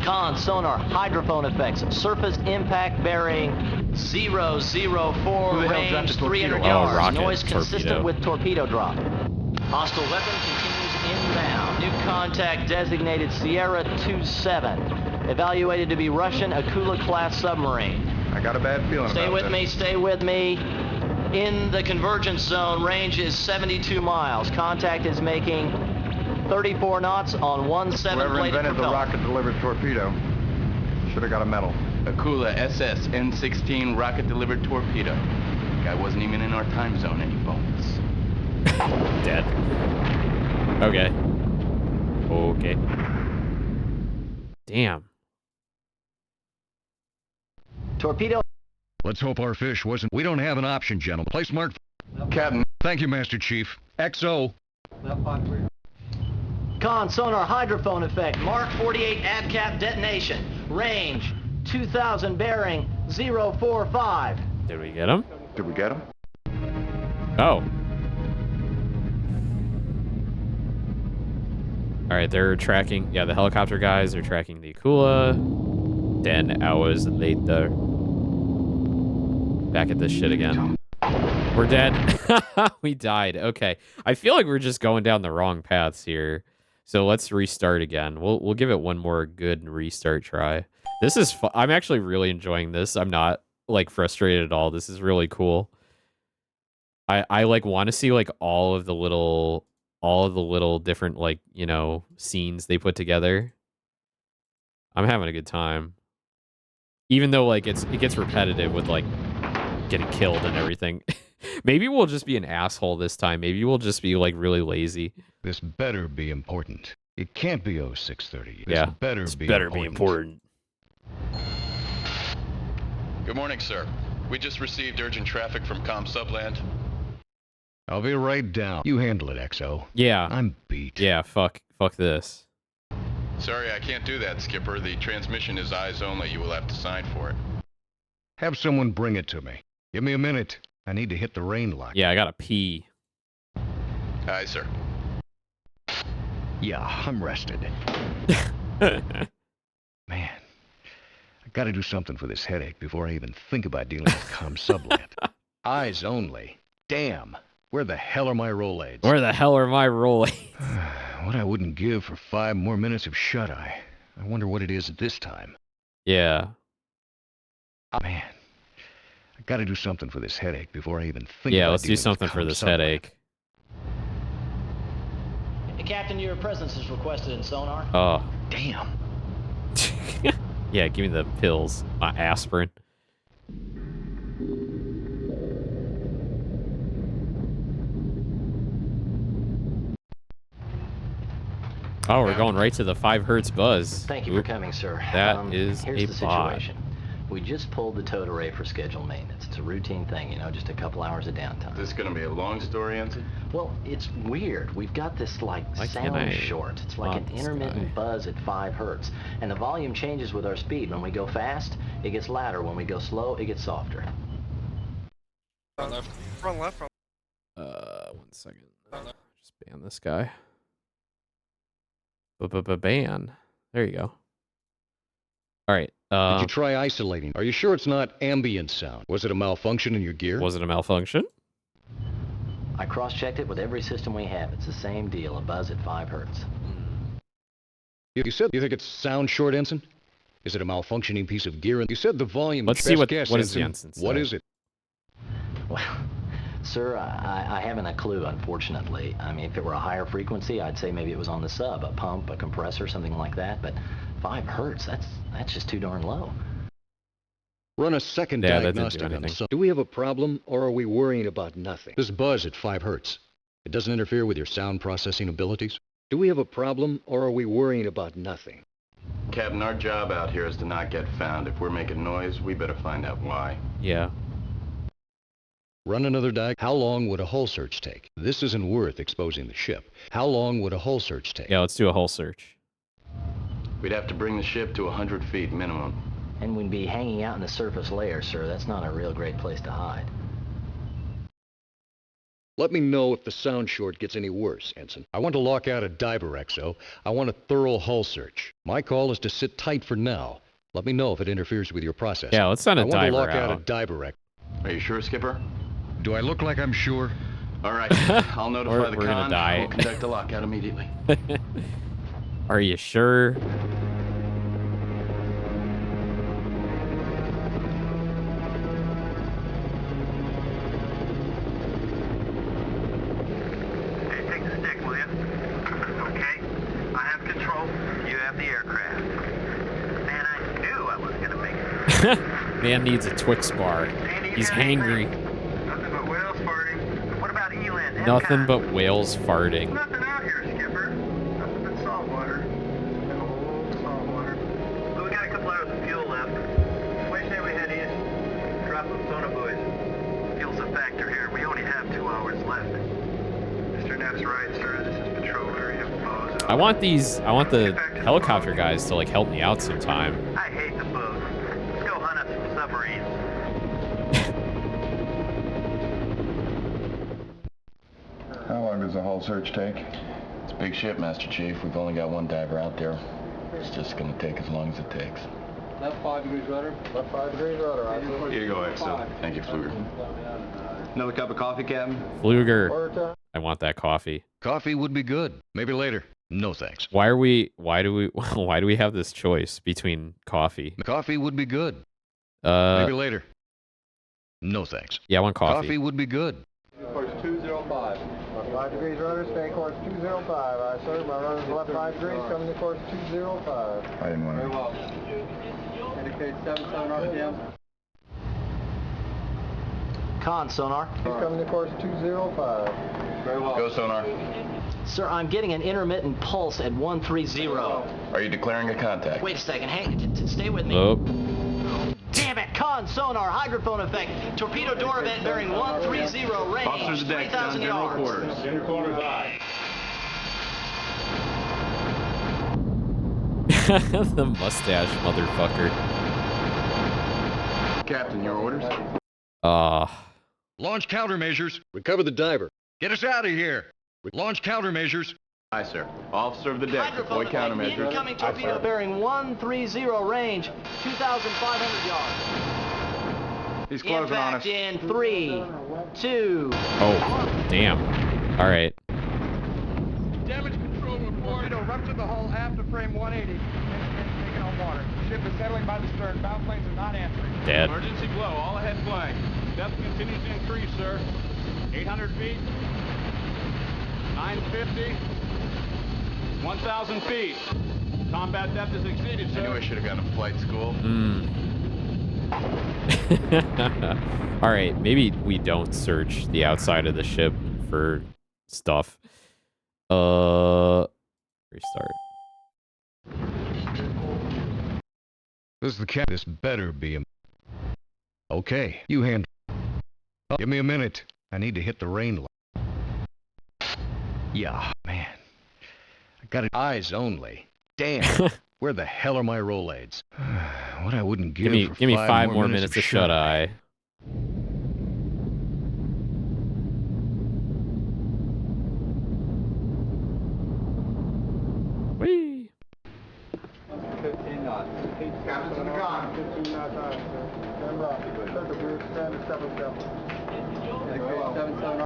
Con sonar hydrophone effects. Surface impact bearing 004. Range 300 yards. rocket Noise consistent torpedo. with torpedo drop. Hostile weapon continues inbound. New contact designated Sierra 27. Evaluated to be Russian Akula class submarine. I got a bad feeling Stay about with this. me, stay with me. In the convergence zone, range is 72 miles. Contact is making 34 knots on 17 Whoever bladed invented the propeller. rocket-delivered torpedo should have got a medal. Akula SS N16 rocket delivered torpedo. Guy wasn't even in our time zone any bonus. Dead. Okay. Okay. Damn. Torpedo. Let's hope our fish wasn't... We don't have an option, gentlemen. Place mark... Captain. Thank you, Master Chief. XO. Con sonar hydrophone effect. Mark 48 ADCAP detonation. Range 2000 bearing 045. Did we get him? Did we get him? Oh. Alright, they're tracking... Yeah, the helicopter guys are tracking the Akula. 10 hours later. Back at this shit again. We're dead. We died. Okay. I feel like we're just going down the wrong paths here. So let's restart again. We'll give it one more good restart try. This is I'm actually really enjoying this. I'm not like frustrated at all. This is really cool. I like want to see like all of the little different like, you know, scenes they put together. I'm having a good time. Even though like it gets repetitive with like getting killed and everything. Maybe we'll just be an asshole this time. Maybe we'll just be like really lazy. This better be important. It can't be 0630. This Yeah, better this be better important. be important. Good morning, sir. We just received urgent traffic from Com Subland. I'll be right down. You handle it, XO. Yeah. I'm beat. Yeah, fuck this. Sorry, I can't do that, Skipper. The transmission is eyes only. You will have to sign for it. Have someone bring it to me. Give me a minute. I need to hit the rain lock. Yeah, I gotta pee. Aye, sir. Yeah, I'm rested. Man, I gotta do something for this headache before I even think about dealing with Com Subland. Eyes only. Damn. Where the hell are my Rolaids? Where the hell are my Rolaids? What I wouldn't give for 5 more minutes of shut-eye. I wonder what it is this time. Yeah. Man, I gotta do something for this headache before I even think Yeah, about let's do dealing with something for Com this Subland. headache. Captain, your presence is requested in sonar. Oh. Damn. Yeah, give me the pills. My aspirin. Oh, we're going right to the 5 hertz buzz. Thank you for coming, sir. That is here's a the bot. situation. We just pulled the towed array for scheduled maintenance. It's a routine thing, you know, just a couple hours of downtime. Is this going to be a long story, Ensign? Well, it's weird. We've got this, like Why can't sound I short. It's like an mod this intermittent guy? buzz at 5 hertz. And the volume changes with our speed. When we go fast, it gets louder. When we go slow, it gets softer. Front left. Front left. Front. 1 second. Just ban this guy. Ban. There you go. All right. Did you try isolating? Are you sure it's not ambient sound? Was it a malfunction in your gear? Was it a malfunction? I cross-checked it with every system we have. It's the same deal, a buzz at 5 hertz. You said you think it's sound short, Ensign? Is it a malfunctioning piece of gear? You said the volume... Let's see what guess, does the Ensign. Ensign What say? is it? Well, sir, I haven't a clue, unfortunately. I mean, if it were a higher frequency, I'd say maybe it was on the sub, a pump, a compressor, something like that. But 5 hertz, that's just too darn low. Run a second Yeah, that didn't do diagnostic on the anything. sub. Do we have a problem, or are we worrying about nothing? This buzz at 5 hertz, it doesn't interfere with your sound processing abilities? Do we have a problem, or are we worrying about nothing? Captain, our job out here is to not get found. If we're making noise, we better find out why. Yeah. Run another diag. How long would a hull search take? This isn't worth exposing the ship. How long would a hull search take? Yeah, let's do a hull search. We'd have to bring the ship to 100 feet minimum. And we'd be hanging out in the surface layer, sir. That's not a real great place to hide. Let me know if the sound short gets any worse, Ensign. I want to lock out a diver, XO. I want a thorough hull search. My call is to sit tight for now. Let me know if it interferes with your process. Yeah, let's send a I want diver to lock out a out. diver, Are you sure, Skipper? Do I look like I'm sure? All right. I'll notify the We're gonna con. die. We'll conduct a lockout immediately. Are you sure? Hey, take the stick, will you? Okay. I have control. You have the aircraft. Man, I knew I was gonna make it. Man needs a Twix bar. He's hangry. Nothing but whales farting. Nothing out here, Skipper. Nothing but salt water. Cold salt water. But we got a couple hours of fuel left. Why say we head east? Drop them sonar buoys. Fuel's a factor here. We only have 2 hours left. Mr. Knapp's right, sir. This is patrol area. I want the helicopter guys to like help me out sometime. I hate the boat. Let's go hunt up some submarines. How long does the whole search take? It's a big ship, Master Chief. We've only got one diver out there. It's just gonna take as long as it takes. Left 5 degrees rudder. Left 5 degrees rudder. Here you go, Exo. Thank you, Fluger. Another cup of coffee, Captain? Fluger. I want that coffee. Coffee would be good. Maybe later. No thanks. Why do we have this choice between coffee? Coffee would be good. Maybe later. No thanks. Yeah, I want coffee. Coffee would be good. Course 205. Left 5 degrees rudder, stay course 205. Aye, sir. My rudder's left 5 degrees, coming to course 205. I didn't want to. Very well. Indicate 77 RPM. Con, sonar. He's coming to course 205. Very well. Go, sonar. Sir, I'm getting an intermittent pulse at 130. Are you declaring a contact? Wait a second, hang, stay with me. Oh. Damn it, con, sonar, hydrophone effect, torpedo door event bearing 130 range, Officers to deck, 3,000 general yards. quarters. Inner quarters aye. The mustache motherfucker. Captain, your orders? Launch countermeasures. Recover the diver. Get us out of here. Launch countermeasures. Aye, sir. Officer of the deck, Hydrophone deploy effect, countermeasures. incoming torpedo bearing 130 range, 2,500 yards. He's closing on Impact us. in 3, 2. Oh, damn. All right. Damage control report. Torpedo ruptured the hull after frame 180 and taken on water. Ship is settling by the stern. Bound planes are not answering. Dead. Emergency blow. All ahead flag. Depth continues to increase, sir. 800 feet. 950. 1,000 feet. Combat depth is exceeded, sir. I knew I should have gone to flight school. All right, maybe we don't search the outside of the ship for stuff. Restart. This is the cat. This better be a... Okay, you hand... Give me a minute. I need to hit the rain line. Yeah, man. I got it. Eyes only. Damn. Where the hell are my Rolaids? What I wouldn't give for give me 5 more minutes of shut-eye. Whee! 15 knots. Captain's in the con. 15 knots on, sir. Stand up. Set the bridge, stand to 77. Indicate 77.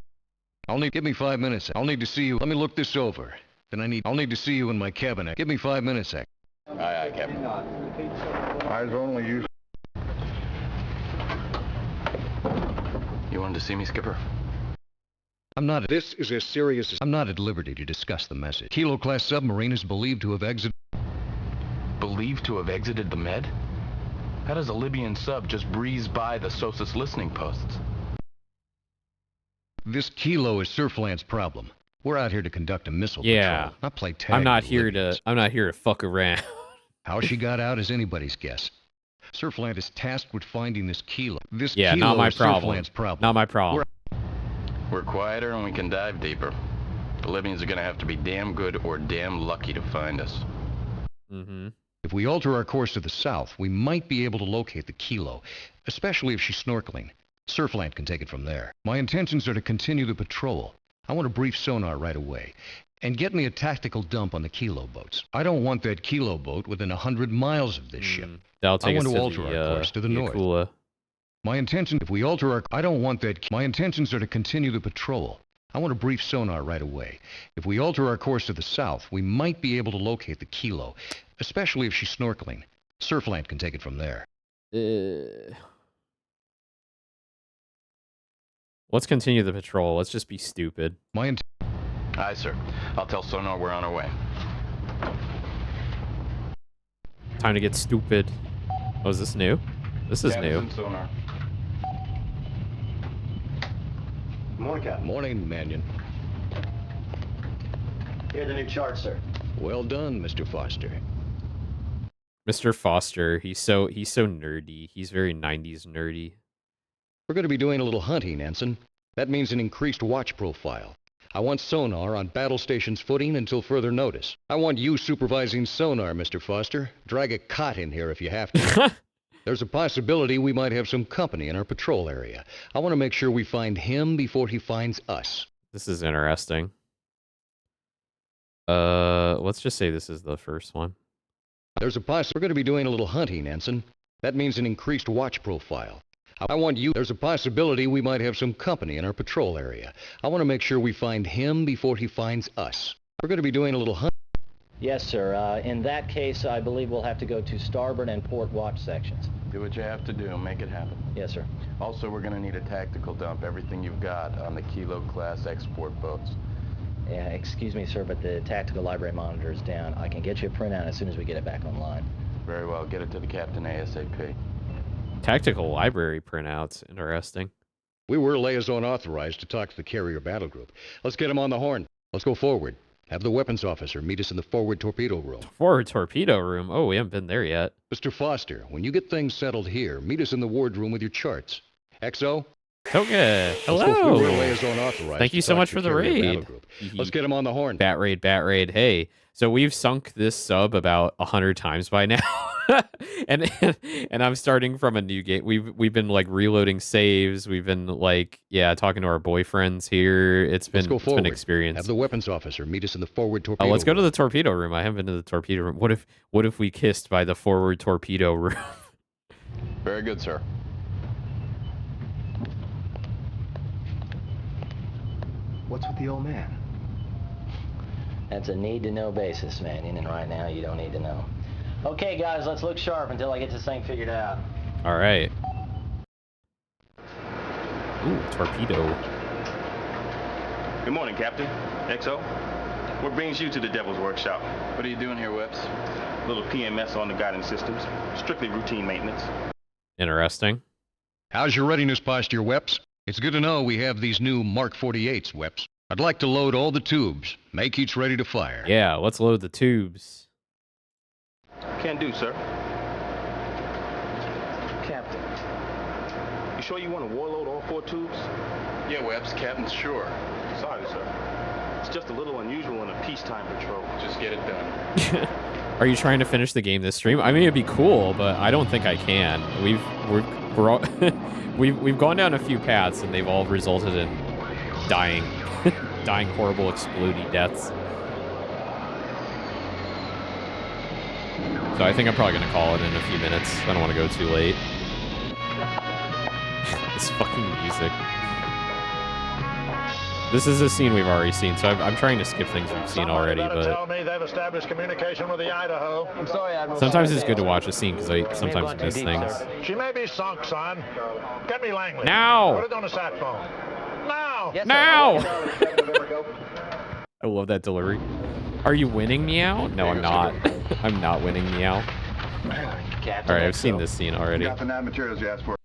Give me 5 minutes. I'll need to see you. Let me look this over. Then I'll need to see you in my cabinet. Give me 5 minutes, Zach. Aye, aye, Captain. Eyes only use. You wanted to see me, Skipper? This is as serious as... I'm not at liberty to discuss the message. Kilo-class submarine is believed to have exited... Believed to have exited the Med? How does a Libyan sub just breeze by the SOSUS listening posts? This Kilo is Surfland's problem. We're out here to conduct a missile Yeah. patrol, not play tag. I'm not with here Libyans. to. I'm not here to fuck around. How she got out is anybody's guess. Surfland is tasked with finding this Kilo. This Yeah, Kilo not my is problem. Surfland's problem. Not my problem. We're quieter and we can dive deeper. The Libyans are gonna have to be damn good or damn lucky to find us. Mm-hmm. If we alter our course to the south, we might be able to locate the Kilo, especially if she's snorkeling. Surfland can take it from there. My intentions are to continue the patrol. I want a brief sonar right away. And get me a tactical dump on the Kilo boats. I don't want that Kilo boat within 100 miles of this ship. That'll take I want us to to alter the, our course to the north. Yakula. My intention, if we alter our... I don't want that... My intentions are to continue the patrol. I want a brief sonar right away. If we alter our course to the south, we might be able to locate the Kilo, especially if she's snorkeling. Surfland can take it from there. Let's continue the patrol. Let's just be stupid. Aye, sir. I'll tell Sonar we're on our way. Time to get stupid. Oh, is this new? This is new. Sonar. Morning, Captain. Morning, Mannion. Here are the new charts, sir. Well done, Mr. Foster. Mr. Foster, he's so nerdy. He's very 90s nerdy. We're going to be doing a little hunting, Ensign. That means an increased watch profile. I want sonar on battle station's footing until further notice. I want you supervising sonar, Mr. Foster. Drag a cot in here if you have to. There's a possibility we might have some company in our patrol area. I want to make sure we find him before he finds us. This is interesting. Let's just say this is the first one. There's a possibility. We're going to be doing a little hunting, Ensign. That means an increased watch profile. I want you. There's a possibility we might have some company in our patrol area. I want to make sure we find him before he finds us. We're going to be doing a little hunt. Yes, sir. In that case, I believe we'll have to go to starboard and port watch sections. Do what you have to do. Make it happen. Yes, sir. Also, we're going to need a tactical dump. Everything you've got on the Kilo class export boats. Yeah, excuse me, sir, but the tactical library monitor is down. I can get you a printout as soon as we get it back online. Very well. Get it to the captain ASAP. Tactical library printouts. Interesting. We were liaison authorized to talk to the carrier battle group. Let's get him on the horn. Let's go forward. Have the weapons officer meet us in the forward torpedo room. Forward torpedo room? Oh, we haven't been there yet. Mr. Foster, when you get things settled here, meet us in the wardroom with your charts. XO? Okay. Hello. We were liaison authorized. Thank you so much for the raid. Let's get him on the horn. Bat raid, bat raid. Hey, so we've sunk this sub about 100 times by now. and I'm starting from a new game. We've been like reloading saves. We've been like, yeah, talking to our boyfriends here. It's been an experience. Have the weapons officer meet us in the forward torpedo. Let's go to the torpedo room. I haven't been to the torpedo room. What if we kissed by the forward torpedo room? Very good, sir. What's with the old man? That's a need-to-know basis, man. And right now, you don't need to know. Okay, guys, let's look sharp until I get this thing figured out. All right. Ooh, torpedo. Good morning, Captain. XO. What brings you to the Devil's Workshop? What are you doing here, Whips? A little PMS on the guidance systems. Strictly routine maintenance. Interesting. How's your readiness posture, Weps? It's good to know we have these new Mark 48s, Weps. I'd like to load all the tubes. Make each ready to fire. Yeah, let's load the tubes. Can do, sir. Captain. You sure you want to warload all 4 tubes? Yeah, Webbs, Captain's sure. Sorry, sir. It's just a little unusual in a peacetime patrol. Just get it done. Are you trying to finish the game this stream? I mean, it'd be cool, but I don't think I can. We're all we've gone down a few paths, and they've all resulted in dying, dying horrible explodey deaths. So I think I'm probably gonna call it in a few minutes. I don't want to go too late. This fucking music. This is a scene we've already seen, so I'm trying to skip things we've seen already, but tell me they've established communication with the Idaho. I'm sorry, Admiral. sometimes it's good to watch a scene because I sometimes miss things. She may be sunk, son. Get me Langley. Now! Put it on the sat phone. Now! Yes, now! I love that delivery. Are you winning, Meow? No, I'm not. I'm not winning, Meow. Captain. Alright, I've seen this scene already. Got the nav materials you asked for.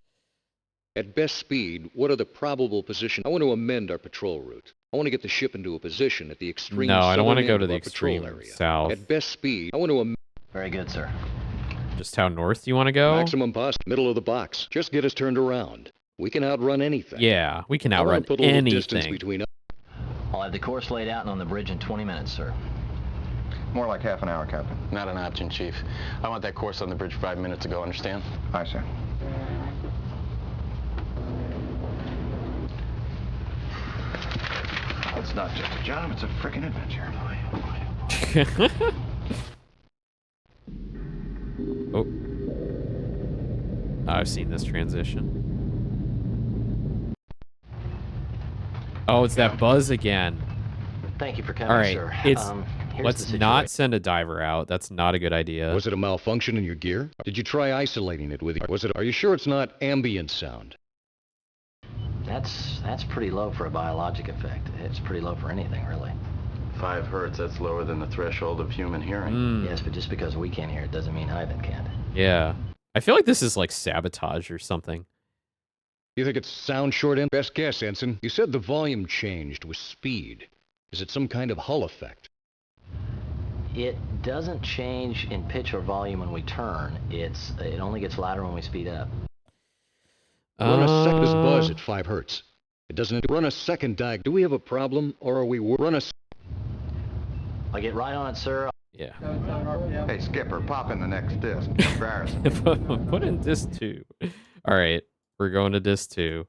At best speed, what are the probable positions? I want to amend our patrol route. I want to get the ship into a position at the extreme No, I don't want to go southern to end the of our patrol extreme area. south. At best speed, I want to Very good, sir. Just how north do you want to go? maximum possible, middle of the box. Just get us turned around. We can outrun anything. Yeah, we can I wanna outrun put a little distance anything. between us. I'll have the course laid out and on the bridge in 20 minutes, sir. More like half an hour, Captain. Not an option, Chief. I want that course on the bridge 5 minutes ago, understand? Aye, sir. It's not just a job, it's a frickin' adventure. Oh. I've seen this transition. Oh, it's that buzz again. Thank you for coming, All right, sir. Here's let's the not situation. send a diver out. That's not a good idea. Was it a malfunction in your gear? Did you try isolating it with you? Are you sure it's not ambient sound? That's pretty low for a biologic effect. It's pretty low for anything, really. 5 hertz, that's lower than the threshold of human hearing. Yes, but just because we can't hear it doesn't mean Ivan can't. Yeah. I feel like this is like sabotage or something. You think it's sound short end? Best guess, Ensign. You said the volume changed with speed. Is it some kind of Hull effect? It doesn't change in pitch or volume when we turn. It only gets louder when we speed up. Run a second buzz at 5 hertz. It doesn't run a second diag. Do we have a problem, or are we run a? I'll get right on it, sir. Yeah. Hey, Skipper, pop in the next disc. Embarrassing. Put in disc 2. All right, we're going to disc 2.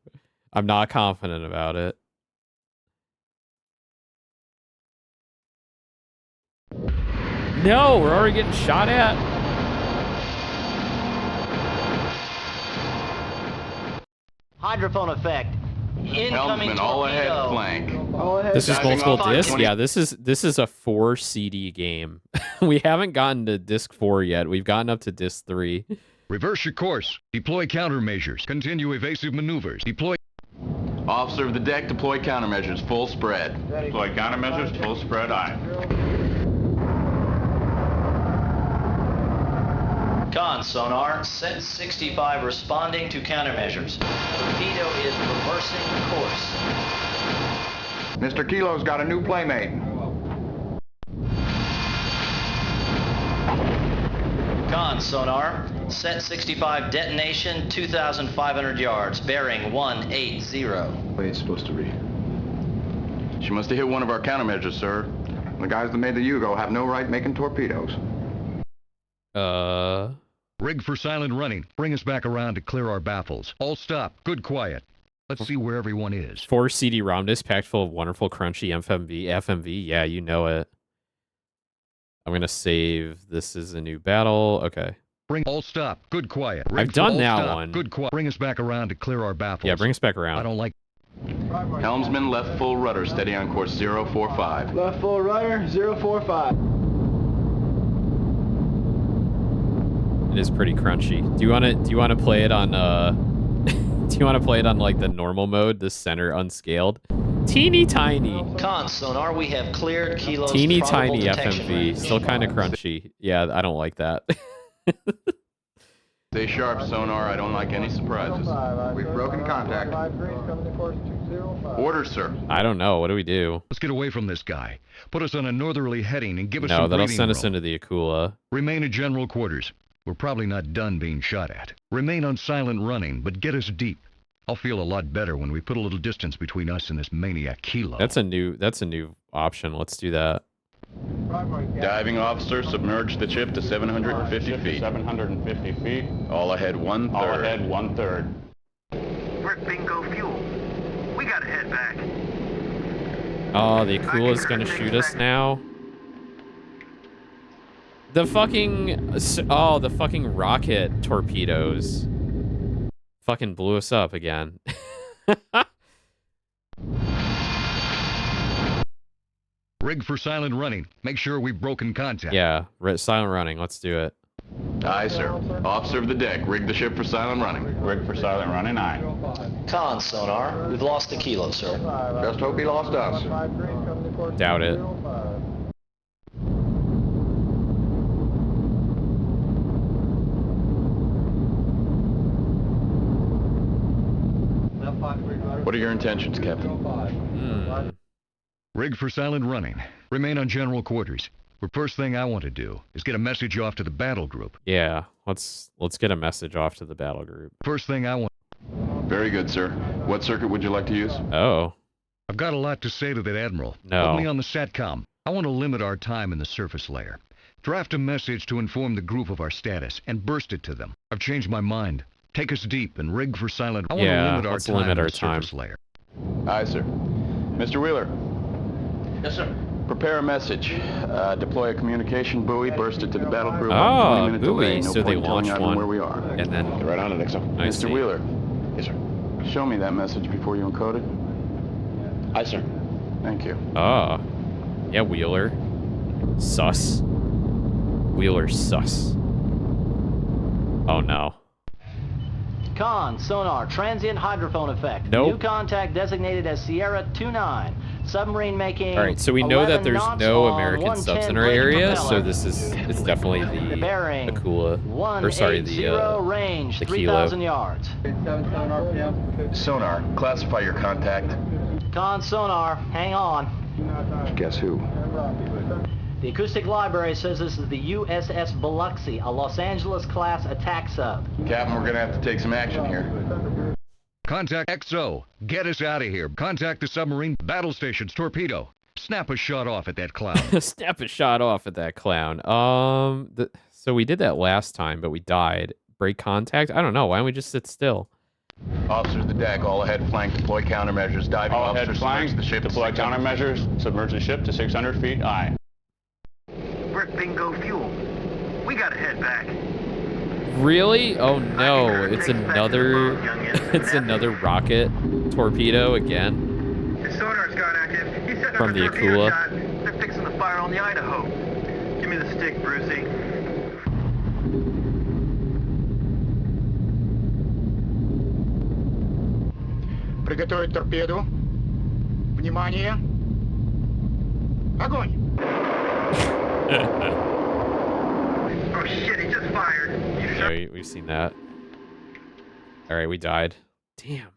I'm not confident about it. No, we're already getting shot at. Hydrophone effect. Incoming Helmsman, all ahead torpedo. flank. This is Diving multiple off discs. 20. Yeah, this is a 4 CD game. We haven't gotten to disc 4 yet. We've gotten up to disc 3. Reverse your course. Deploy countermeasures. Continue evasive maneuvers. Deploy. Officer of the deck, deploy countermeasures, full spread. Deploy countermeasures, full spread, aye. Con sonar, set 65 responding to countermeasures. Torpedo is reversing course. Mr. Kilo's got a new playmate. Con sonar, set 65 detonation, 2,500 yards, bearing 180. Way it's supposed to be. She must have hit one of our countermeasures, sir. The guys that made the Yugo have no right making torpedoes. Rig for silent running. Bring us back around to clear our baffles. All stop. Good quiet. Let's see where everyone is. 4 CD ROM disc packed full of wonderful, crunchy FMV. Yeah, you know it. I'm going to save. This is a new battle. Okay. Bring all stop. Good quiet. Rig I've done all that stop. one. Good quiet. Bring us back around to clear our baffles. Yeah, bring us back around. I don't like. Helmsman, left full rudder, steady on course 045. Left full rudder, 045. It is pretty crunchy. Do you want to play it on do you want to play it on like the normal mode, the center unscaled? Teeny tiny. Con sonar, we have cleared Kilo's Teeny probable tiny detection FMV. range. Still kind of crunchy. Yeah, I don't like that. Stay sharp, sonar. I don't like any surprises. We've broken contact. Orders, sir. I don't know. What do we do? Let's get away from this guy. Put us on a northerly heading and give us No, some that'll breathing send us room. into the Akula. Remain in general quarters. We're probably not done being shot at. Remain on silent running, but get us deep. I'll feel a lot better when we put a little distance between us and this maniac Kilo. That's a new option. Let's do that. Diving officer, submerge the ship to 750 feet. 750 feet. All ahead 1/3. All ahead 1/3. We're bingo fuel. We gotta head back. Oh, the Akula's gonna shoot us now. The fucking rocket torpedoes fucking blew us up again. Rig for silent running. Make sure we've broken contact. Yeah, silent running. Let's do it. Aye, sir. Officer of the deck, rig the ship for silent running. Rig for silent running, aye. Con sonar, we've lost the Kilo, sir. Just hope he lost us. Doubt it. What are your intentions, Captain? Rig for silent running. Remain on general quarters. The first thing I want to do is get a message off to the battle group. Yeah, let's get a message off to the battle group. First thing I want. Very good, sir. What circuit would you like to use? Oh. I've got a lot to say to that admiral. No. Put me on the SATCOM. I want to limit our time in the surface layer. Draft a message to inform the group of our status and burst it to them. I've changed my mind. Take us deep and rig for silent. I want to limit our time in the surface layer. Aye, sir. Mr. Wheeler. Yes, sir. Prepare a message. Deploy a communication buoy, burst it to the battle group. Oh, 20-minute buoy. delay. No So they point telling launch everyone one. where we are. And then Get right on it, Nixon. I Mr. see. Wheeler. Yes, sir. Show me that message before you encode it. Aye, sir. Thank you. Ah. Yeah, Wheeler. Sus. Wheeler sus. Oh no. Con sonar, transient hydrophone effect. Nope. New contact designated as Sierra 29. Submarine making. All right, so we know that 11 there's knots no on American subs in 110 our brake area, propeller. so it's definitely the Bearing Akula, or sorry, the range, the 3,000 Kilo. yards. 77 RPM. Sonar, classify your contact. Con sonar, hang on. Guess who? The acoustic library says this is the USS Biloxi, a Los Angeles class attack sub. Captain, we're gonna have to take some action here. Contact XO. Get us out of here. Contact the submarine battle station's torpedo. Snap a shot off at that clown. Snap a shot off at that clown. So we did that last time, but we died. Break contact? I don't know. Why don't we just sit still? Officers, the deck, all ahead flank, deploy countermeasures. Diving All ahead officers, flank, submerge the ship. deploy countermeasures, submerge the ship to 600 feet. Aye. We're at bingo fuel. We gotta head back. Really? Oh no, it's another it's another rocket torpedo again. His sonar's gone active. He's setting From up the a torpedo Akula. shot. They're fixing the fire on the Idaho. Give me the stick, Brucey. Приготовить торпеду. Внимание. Огонь! Oh shit, he just fired. Yeah, we've seen that. All right, we died. Damn.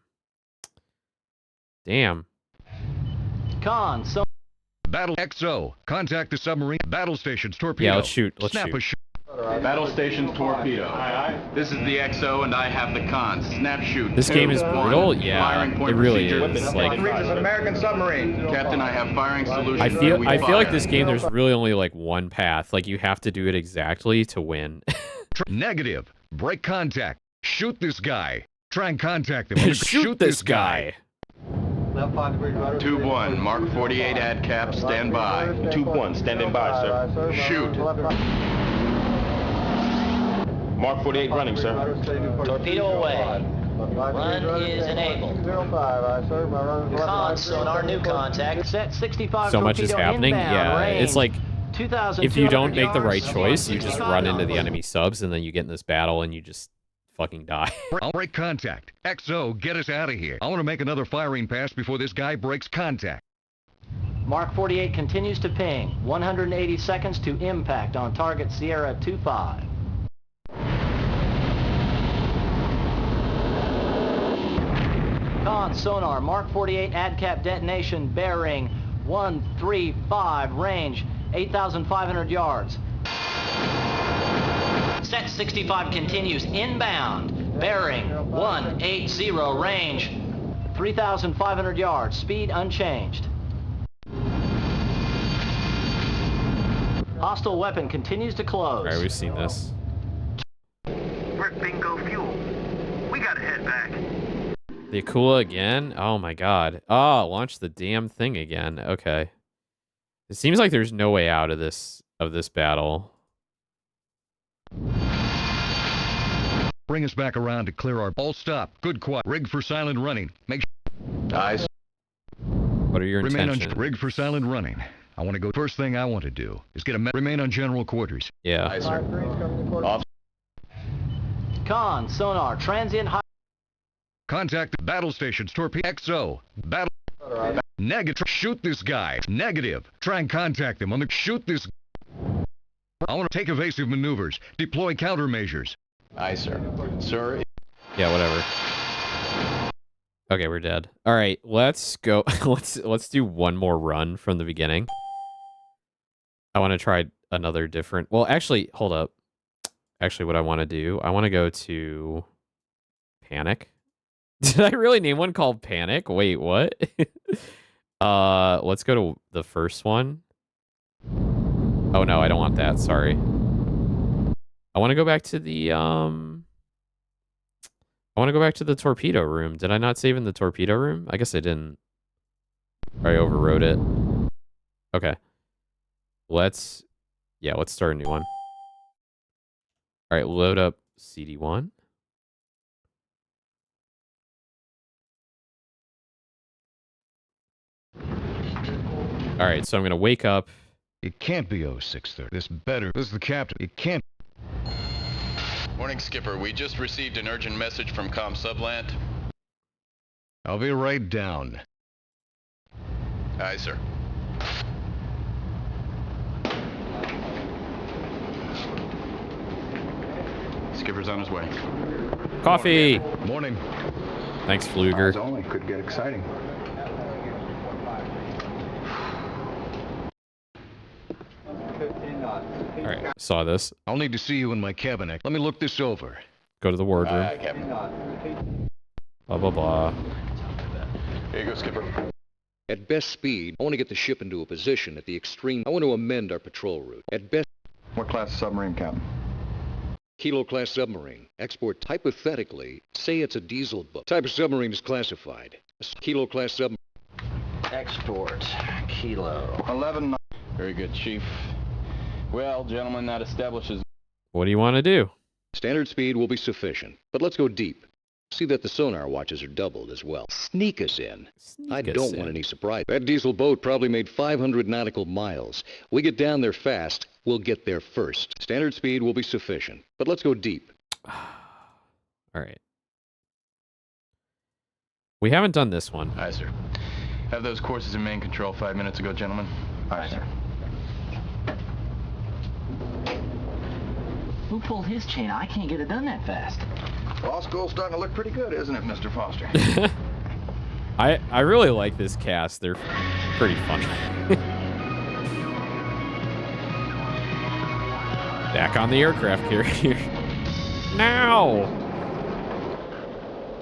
Con, so Battle XO. Contact the submarine battle station's torpedo. Yeah, let's shoot. Let's Snap shoot. a shot. Battle station's torpedo. This is the XO, and I have the cons. Snap shoot. This game is brutal. Yeah, it really is. Like, It's an American submarine. Captain, I have firing solution. I feel like this game. There's really only like one path. Like you have to do it exactly to win. Negative. Break contact. Shoot this guy. Try and contact him. Shoot this guy. Tube 1, Mark 48 ad cap, stand by. Tube 1, standing by, sir. Shoot. Mark 48 running, sir. torpedo away. Run is enabled. Con, sonar, new contact. Set 65 So much is torpedo happening. inbound, Yeah, range it's like 2,200 if you don't make the right yards, choice, you just run into the 65 enemy subs, and then you get in this battle, and you just fucking die. I'll break contact. XO, get us out of here. I want to make another firing pass before this guy breaks contact. Mark 48 continues to ping. 180 seconds to impact on target Sierra 25. Con, sonar, Mark 48 ADCAP detonation, bearing 135, range 8,500 yards. Set 65 continues inbound, bearing 180, range 3,500 yards, speed unchanged. Hostile weapon continues to close. All right, we've seen this. We're at bingo fuel. We gotta head back. The Akula again? Oh my god. Oh, launch the damn thing again. Okay. It seems like there's no way out of this battle. Bring us back around to clear our... All stop. Good quiet. Rig for silent running. Make sure... Eyes. What are your intentions? Rig for silent running. I want to go... First thing I want to do is get a... Remain on general quarters. Yeah. Eyes, sir. Off. Con, sonar, transient high... Contact the battle station's torpedo. XO. Battle... Negative. Shoot this guy. Negative. Try and contact him on the... Shoot this... I want to take evasive maneuvers. Deploy countermeasures. Aye, sir. Sir. Yeah, whatever. Okay, we're dead. All right, let's go. let's do one more run from the beginning. I want to try another different... Well, actually, hold up. Actually, what I want to do, I want to go to Panic. Did I really name one called Panic? Wait, what? Let's go to the first one. Oh no, I don't want that. Sorry. I want to go back to the I want to go back to the torpedo room. Did I not save in the torpedo room? I guess I didn't. Or I overrode it. Okay. Let's start a new one. All right, load up CD1. All right, so I'm going to wake up. It can't be 0630. This better. This is the captain. It can't. Morning, Skipper. We just received an urgent message from Com Subland. I'll be right down. Aye, sir. Skipper's on his way. Coffee! Morning. Thanks, Fluger. As only could get exciting. Alright, saw this. I'll need to see you in my cabin. Let me look this over. Go to the wardroom. Captain. Blah, blah, blah. Here you go, Skipper. At best speed, I want to get the ship into a position at the extreme. I want to amend our patrol route. At best... What class submarine, Captain? Kilo-class submarine. Export, hypothetically, say it's a diesel boat. Type of submarine is classified. Kilo-class submarine. Export. Kilo. 11. Very good, Chief. Well, gentlemen, that establishes... What do you want to do? Standard speed will be sufficient, but let's go deep. See that the sonar watches are doubled as well. Sneak us in. I don't want any surprise. That diesel boat probably made 500 nautical miles. We get down there fast, we'll get there first. Standard speed will be sufficient, but let's go deep. All right. We haven't done this one. Aye, sir. Have those courses in main control 5 minutes ago, gentlemen. Aye, sir. Who pulled his chain? I can't get it done that fast. Law school's starting to look pretty good, isn't it, Mr. Foster? I really like this cast. They're pretty funny. Back on the aircraft carrier. Now!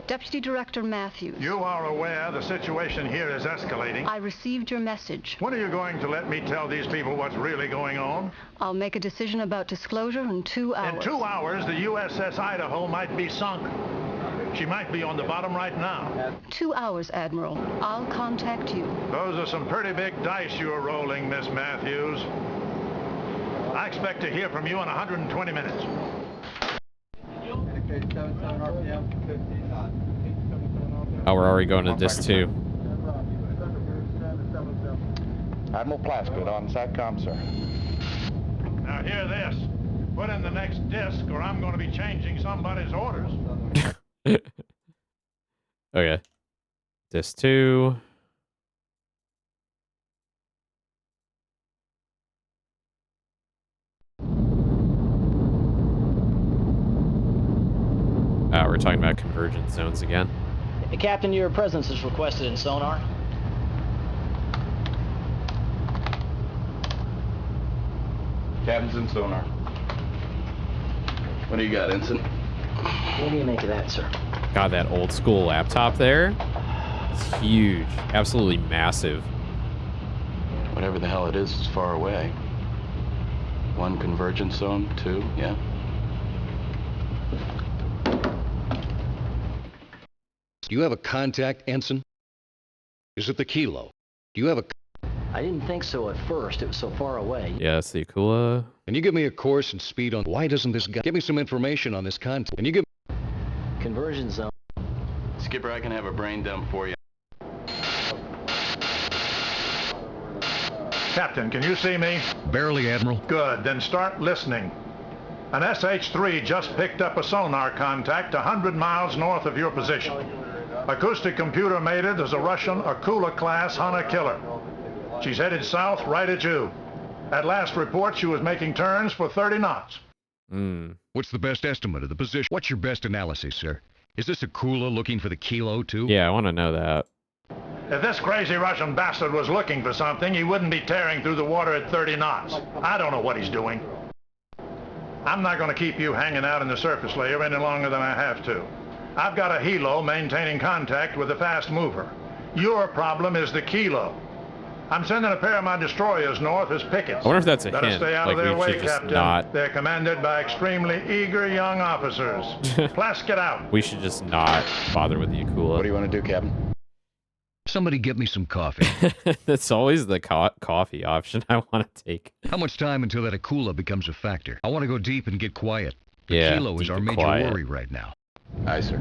Deputy Director Matthews. You are aware the situation here is escalating. I received your message. When are you going to let me tell these people what's really going on? I'll make a decision about disclosure in 2 hours. In 2 hours, the USS Idaho might be sunk. She might be on the bottom right now. 2 hours, Admiral. I'll contact you. Those are some pretty big dice you're rolling, Miss Matthews. I expect to hear from you in 120 minutes. Oh, we're already going to this too. Admiral Plaskett on SATCOM, sir. Now hear this. Put in the next disc or I'm going to be changing somebody's orders. Okay. This 2. We're talking about convergence zones again. Hey, Captain, your presence is requested in sonar. Captain's in sonar. What do you got, Ensign? What do you make of that, sir? God, that old school laptop there. It's huge. Absolutely massive. Whatever the hell it is far away. 1 convergence zone, 2, yeah. Do you have a contact, Ensign? Is it the Kilo? Do you have a... I didn't think so at first. It was so far away. Yeah, it's the Akula. Can you give me a course and speed on... Why doesn't this guy... Give me some information on this contact. Can you give... Conversion zone. Skipper, I can have a brain dump for you. Captain, can you see me? Barely, Admiral. Good, then start listening. An SH-3 just picked up a sonar contact 100 miles north of your position. Acoustic computer made it as a Russian Akula-class hunter killer. She's headed south right at you. At last report, she was making turns for 30 knots. What's the best estimate of the position? What's your best analysis, sir? Is this Akula looking for the Kilo, too? Yeah, I want to know that. If this crazy Russian bastard was looking for something, he wouldn't be tearing through the water at 30 knots. I don't know what he's doing. I'm not going to keep you hanging out in the surface layer any longer than I have to. I've got a helo maintaining contact with a fast mover. Your problem is the Kilo. I'm sending a pair of my destroyers north as pickets. I wonder if that's a Better hint. stay out Like, of their we way, should just Captain. not... They're commanded by extremely eager young officers. Plaskett out. We should just not bother with the Akula. What do you want to do, Captain? Somebody get me some coffee. That's always the coffee option I want to take. How much time until that Akula becomes a factor? I want to go deep and get quiet. The Yeah, Kilo is deep our and major quiet. worry right now. Aye, sir.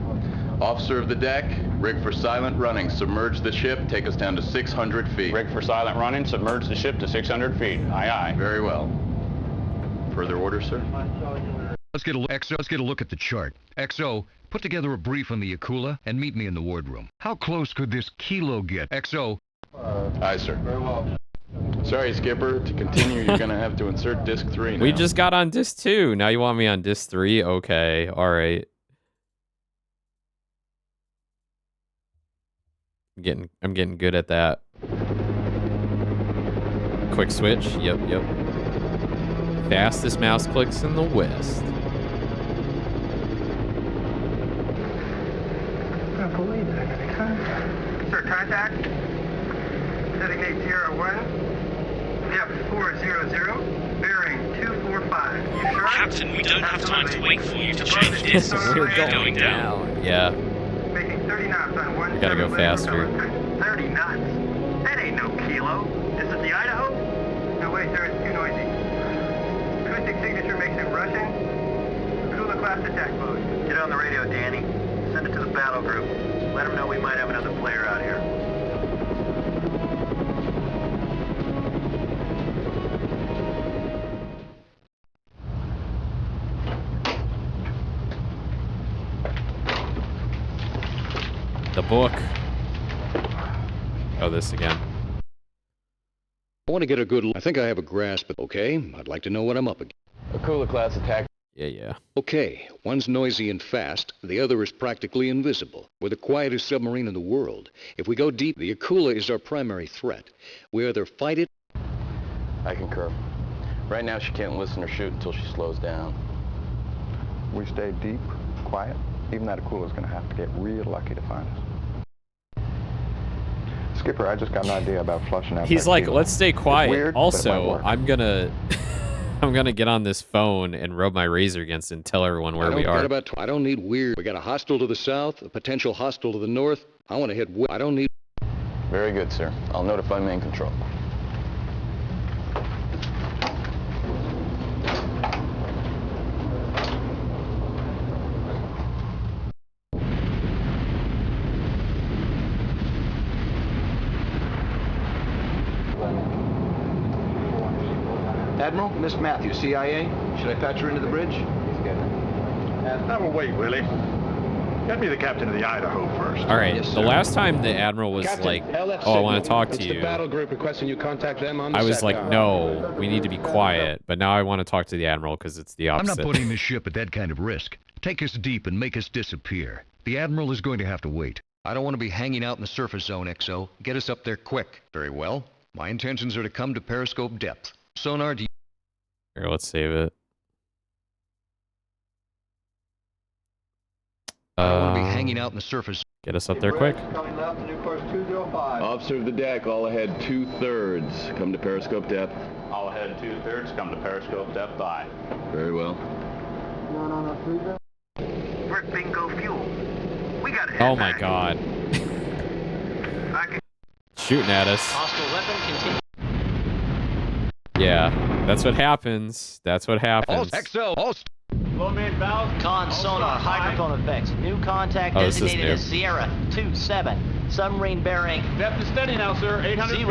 Officer of the deck, rig for silent running. Submerge the ship, take us down to 600 feet. Rig for silent running, submerge the ship to 600 feet. Aye, aye. Very well. Further orders, sir? Let's get a look. XO, let's get a look at the chart. XO, put together a brief on the Akula and meet me in the wardroom. How close could this Kilo get? XO. Aye, sir. Very well. Sorry, Skipper. To continue, you're going to have to insert disc 3 now. We just got on disc 2. Now you want me on disc 3? Okay, all right. I'm getting good at that. Quick switch. Yep. Fastest mouse clicks in the West. I can't believe it. Sir, contact. Designate Sierra 1. Yep, 400. Bearing 245. You sure? Captain, we don't have time to wait for you to change this. We're going down. Yeah. Making 30 knots on one. We gotta go faster. 30 knots? That ain't no kilo. This is the Idaho? No, wait, sir, it's too noisy. Acoustic signature makes it Russian. Kula class attack mode. Get on the radio, Danny. Send it to the battle group. Let them know we might have another player out here. The book. Oh, this again. I want to get a good... I think I have a grasp, but okay, I'd like to know what I'm up against. Akula class attack. Yeah. Okay, one's noisy and fast, the other is practically invisible. We're the quietest submarine in the world. If we go deep, the Akula is our primary threat. We either fight it... I concur. Right now, she can't listen or shoot until she slows down. We stay deep, quiet. Even that Akula's going to have to get real lucky to find us. Skipper, I just got an idea about flushing out. He's like, kilo. let's stay quiet. Weird, also, I'm gonna get on this phone and rub my razor against it and tell everyone where we are. I don't need weird. We got a hostile to the south, a potential hostile to the north. I want to hit... I don't need... Very good, sir. I'll notify main control. Admiral, Miss Matthews, CIA. Should I patch her into the bridge? Now, wait, Willie. Get me the captain of the Idaho first. All right. The last time the admiral was Captain, like, LF "Oh, I want to signal. talk to It's you," the battle group requesting you contact them on the I was SATCOM. like, "No, we need to be quiet." But now I want to talk to the admiral because it's the I'm opposite. not putting this ship at that kind of risk. Take us deep and make us disappear. The Admiral is going to have to wait. I don't want to be hanging out in the surface zone, XO. Get us up there quick. Very well. My intentions are to come to periscope depth. Sonar, do you... Here, let's save it. I don't want to be hanging out in the surface. Get us up there quick. Coming left, new course 205. Officer of the deck, all ahead 2/3. Come to periscope depth. All ahead 2/3, come to periscope depth I. Very well. We're at bingo fuel. We gotta head Oh my back. God. I can... Shooting at us. Hostile weapon continue. Yeah, that's what happens. That's what happens. Low main valve. Con sonar, hydrophone effects. New contact Oh, this is designated new. as Sierra 27. Submarine bearing Depth is steady now, sir. 800 feet.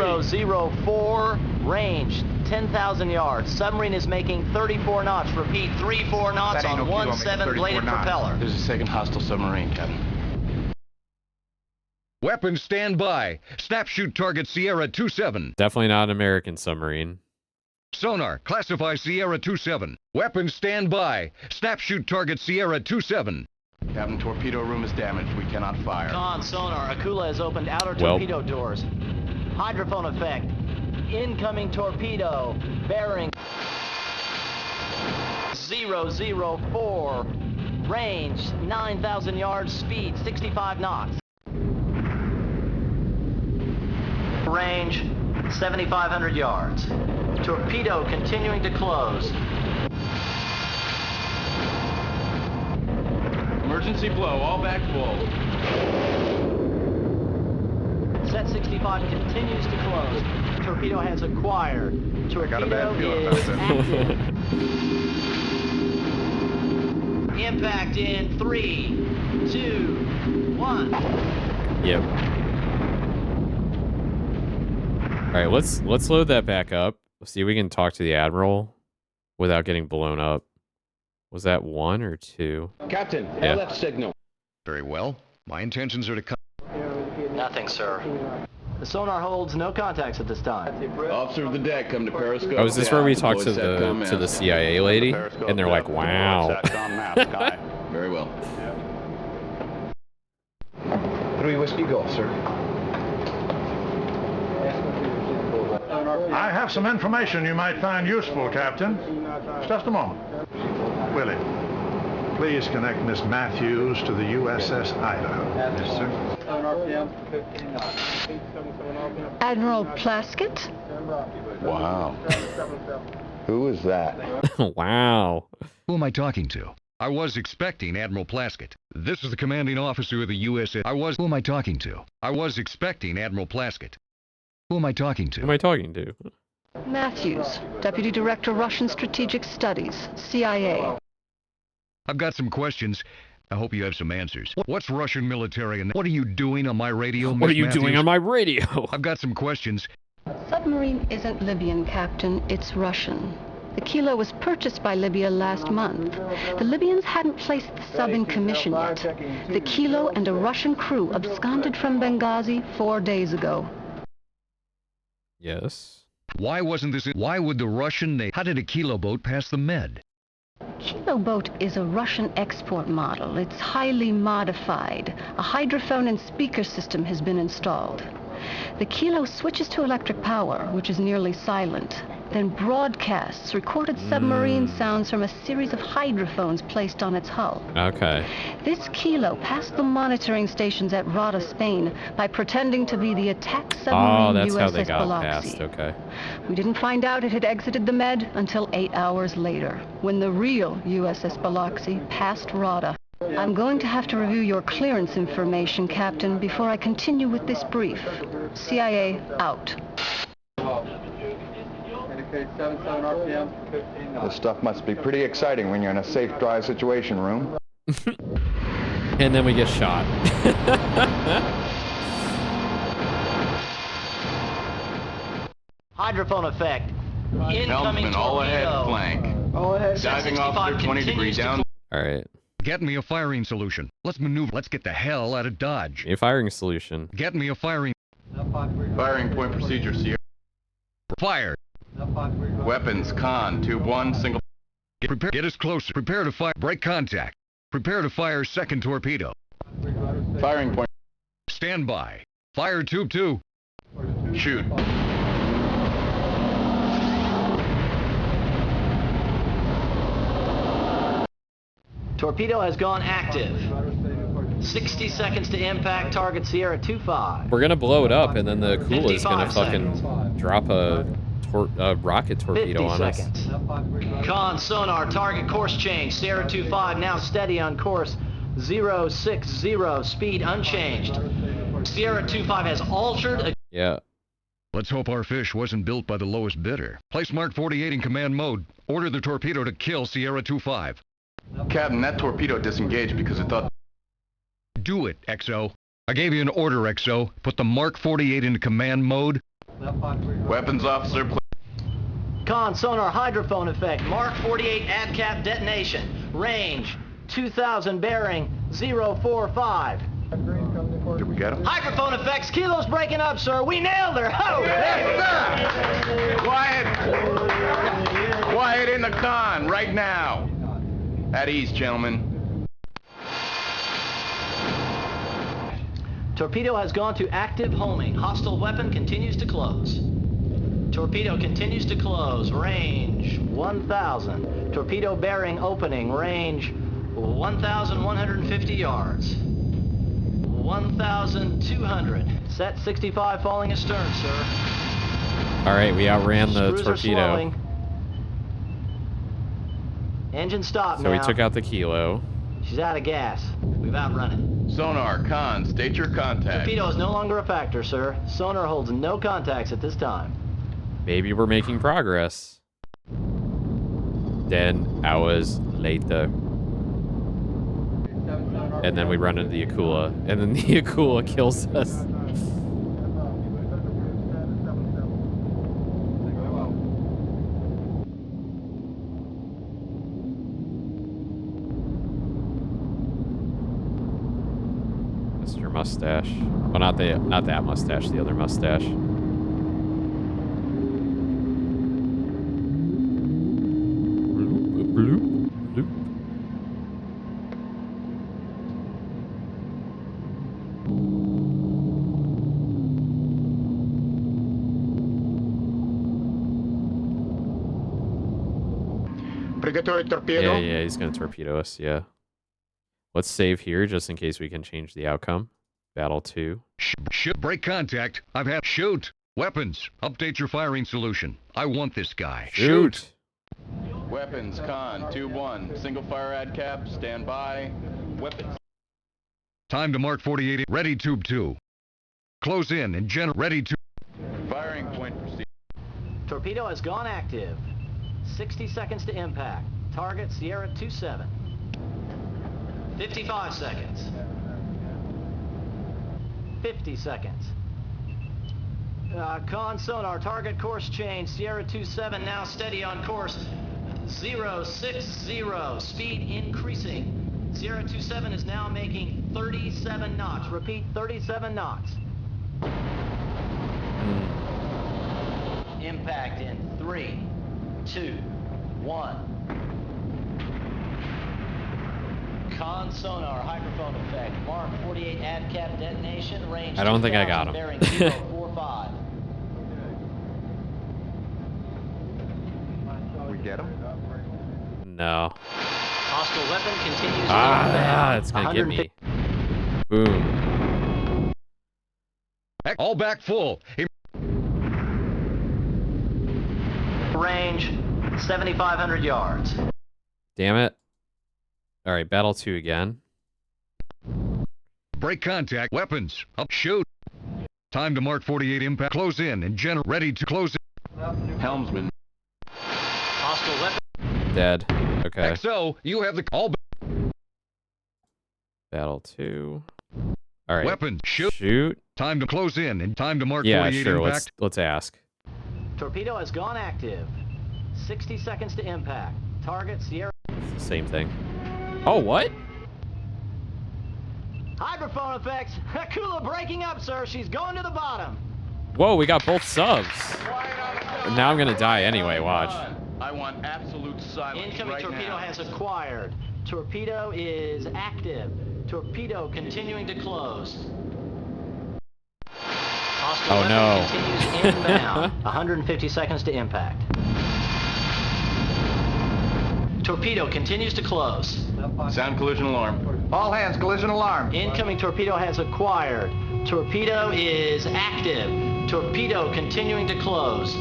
004. Range 10,000 yards. Submarine is making 34 knots. Repeat, 34 knots on 1/7 bladed propeller. There's a second hostile submarine, Captain. Weapons stand by. Snap shoot target Sierra 27. Definitely not an American submarine. Sonar, classify Sierra 27. Weapons stand by. Snap shoot target Sierra 27. Captain, torpedo room is damaged. We cannot fire. Con sonar, Akula has opened outer Well. torpedo doors. Hydrophone effect. Incoming torpedo. Bearing 004. Range 9,000 yards. Speed 65 knots. Range 7,500 yards. Torpedo continuing to close. Emergency blow. All back full. Set 65 continues to close. Torpedo has acquired. Torpedo is active. Impact in 3, 2, 1. Yep. All right, let's load that back up. Let's see if we can talk to the admiral without getting blown up. Was that 1 or 2? Captain, Yeah. LF signal. Very well. My intentions are to come... Nothing, sir. The sonar holds no contacts at this time. Officer of the deck, come to periscope. Oh, is this where we depth. talk Deploy to SATCOM the mask. CIA lady? Periscope And they're like, depth. wow. SATCOM map, sky. Very well. 3 Whiskey Golf, sir. I have some information you might find useful, Captain. Just a moment. Willie, please connect Miss Matthews to the USS Idaho. Yes, sir. 7 RPM, 15 knots. 877 RPM. Admiral Plaskett? Wow. Who is that? Wow. Who am I talking to? I was expecting Admiral Plaskett. This is the commanding officer of the USS. Who am I talking to? I was expecting Admiral Plaskett. Who am I talking to? Who am I talking to? Matthews, Deputy Director, Russian Strategic Studies, CIA. I've got some questions. I hope you have some answers. What's Russian military and what are you doing on my radio, Miss What are you Matthews? doing on my radio? I've got some questions. Submarine isn't Libyan, Captain. It's Russian. The Kilo was purchased by Libya last month. The Libyans hadn't placed the sub in commission yet. The Kilo and a Russian crew absconded from Benghazi 4 days ago. Yes. Why wasn't this? Why would the Russian Navy? How did a Kilo boat pass the Med? Kilo boat is a Russian export model. It's highly modified. A hydrophone and speaker system has been installed. The Kilo switches to electric power, which is nearly silent, then broadcasts recorded submarine sounds from a series of hydrophones placed on its hull. Okay. This Kilo passed the monitoring stations at Rota, Spain, by pretending to be the attack submarine Oh, that's USS how they got Biloxi. past. Okay. We didn't find out it had exited the Med until 8 hours later, when the real USS Biloxi passed Rota. I'm going to have to review your clearance information, Captain, before I continue with this brief. CIA out. Indicate 77 RPM, 15 knots. This stuff must be pretty exciting when you're in a safe, dry situation room. And then we get shot. Hydrophone effect. Incoming Helmsman, all ahead torpedo. flank. All ahead. Diving 65 officer, 20 degrees continues to down. All right. Get me a firing solution. Let's maneuver. Let's get the hell out of Dodge. A firing solution. Get me a firing. Firing point procedure, Sierra. Fire. Weapons, con, tube 1, single. Prepare. Get us closer. Prepare to fire. Break contact. Prepare to fire second torpedo. Firing point. Stand by. Fire tube 2. Shoot. Torpedo has gone active. 60 seconds to impact. Target Sierra 25. We're gonna blow it up, and then the Kula is gonna 55 fucking drop a rocket torpedo 50 on seconds. us. Con sonar, target course change. Sierra 25 now steady on course 060, speed unchanged. Sierra 25 has altered. Yeah. Let's hope our fish wasn't built by the lowest bidder. Place Mark 48 in command mode. Order the torpedo to kill Sierra 25. Captain, that torpedo disengaged because it thought... Do it, XO. I gave you an order, XO. Put the Mark 48 into command mode. Weapons officer... Con sonar, hydrophone effect. Mark 48 ADCAP detonation. Range 2000, bearing 045. Did we get him? Hydrophone effects. Kilo's breaking up, sir. We nailed her. Oh, Yes, sir! Quiet! Quiet in the con, right now. At ease, gentlemen. Torpedo has gone to active homing. Hostile weapon continues to close. Torpedo continues to close. Range 1,000. Torpedo bearing opening. Range 1,150 yards. 1,200. Set 65 falling astern, sir. All right, we outran the Screws are torpedo. slowing. Engine stop So now. we took out the Kilo. She's out of gas. We've outrun it. Sonar, con, state your contact. Torpedo is no longer a factor, sir. Sonar holds no contacts at this time. Maybe we're making progress. 10 hours later. And then we run into the Akula. And then the Akula kills us. Mr. Mustache. Well, not that mustache, the other mustache. Bloop, bloop, bloop. Obligatory torpedo. Yeah, he's gonna torpedo us, yeah. Let's save here just in case we can change the outcome. Battle 2. Shoot, break contact. I've had shoot. Weapons, update your firing solution. I want this guy. Shoot. Weapons, con, tube 1. Single fire ad cap, stand by. Weapons. Time to mark 48. Ready, tube 2. Close in and ready to... Firing point proceed. Torpedo has gone active. 60 seconds to impact. Target Sierra 27. 55 seconds. 50 seconds. Con sonar, target course change. Sierra 27 now steady on course. 060. Speed increasing. Sierra 27 is now making 37 knots. Repeat, 37 knots. Impact in 3, 2, 1. Con sonar, hydrophone effect. Mark 48 ad cap detonation. Range. I don't think I got him. Bearing 045. We get him? No. Hostile weapon continues to inbound. It's gonna get me. Boom. All back full. Range 7,500 yards. Damn it. All right, battle 2 again. Break contact. Weapons. Up. Shoot. Time to mark 48 impact. Close in and ready to close in. Helmsman. Hostile weapon. Dead. Okay. XO, you have the call. Battle 2. All right. Weapons. Shoot. Shoot. Time to close in and time to mark 48 Yeah, sure. impact. Let's ask. Torpedo has gone active. 60 seconds to impact. Target Sierra. It's the same thing. Oh, what? Hydrophone effects. Akula breaking up, sir. She's going to the bottom. Whoa, we got both subs. Now I'm gonna die anyway, watch. I want absolute silence. Incoming right torpedo now. has acquired. Torpedo is active. Torpedo continuing to close. Hostile Oh no. continues inbound. 150 seconds to impact. Torpedo continues to close. Sound collision alarm. All hands, collision alarm. Incoming torpedo has acquired. Torpedo is active. Torpedo continuing to close.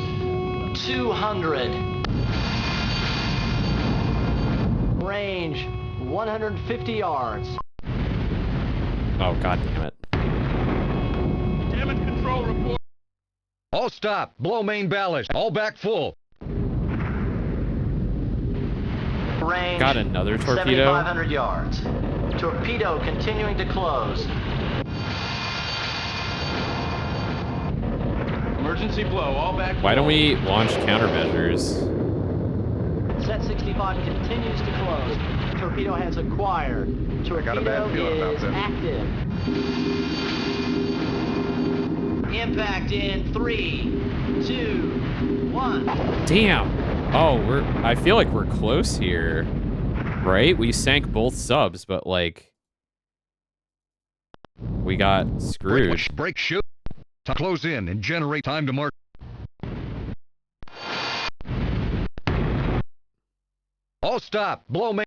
200. Range 150 yards. Oh, god damn it. Damage control report. All stop. Blow main ballast. All back full. Range Got another torpedo. 7,500 yards. Torpedo continuing to close. Emergency blow. All back. Why don't we launch countermeasures? Set 65 continues to close. Torpedo has acquired. I got a bad Torpedo feeling about is this. active. Impact in 3, 2, 1. Damn. Oh, I feel like we're close here. Right? We sank both subs, but like we got screwed. Break shoot. To close in and generate time to mark. All stop. Blow main.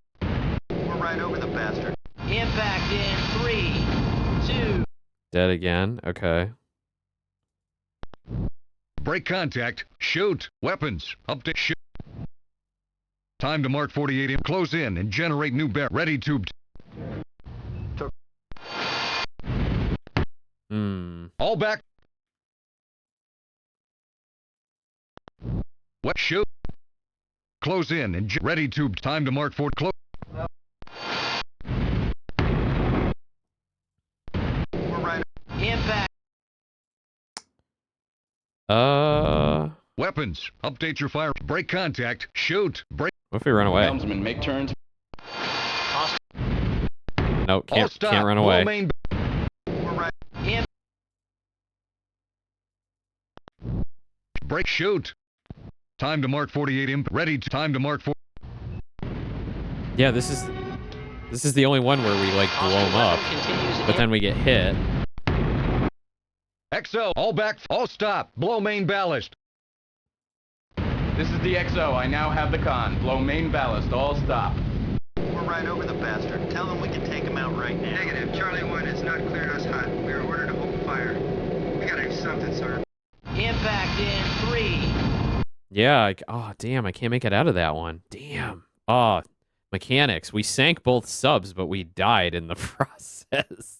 We're right over the bastard. Impact in 3, 2. Dead again. Okay. Break contact. Shoot. Weapons. Update. Shoot. Time to mark 48 in. Close in and generate new bear. Ready tube. All back. What? Shoot. Close in and ready tube. Time to mark 4. Close. We're right. Impact. Weapons. Update your fire. Break contact. Shoot. Break. What if we run away? Helmsman, make turns. Nope, All stop. can't run Blow away. main. We're right. Break. Shoot. Time to mark 48 imp. Ready. Time to mark 4. Yeah, this is the only one where we like blow them up, but then we get hit. XO. All back. All stop. Blow main ballast. This is the XO. I now have the con. Blow main ballast. All stop. We're right over the bastard. Tell them we can take him out right now. Negative. Charlie 1 has not cleared us hot. We are ordered to hold fire. We gotta do something, sir. Impact in 3. Yeah, oh, damn, I can't make it out of that one. Damn. Oh, mechanics. We sank both subs, but we died in the process.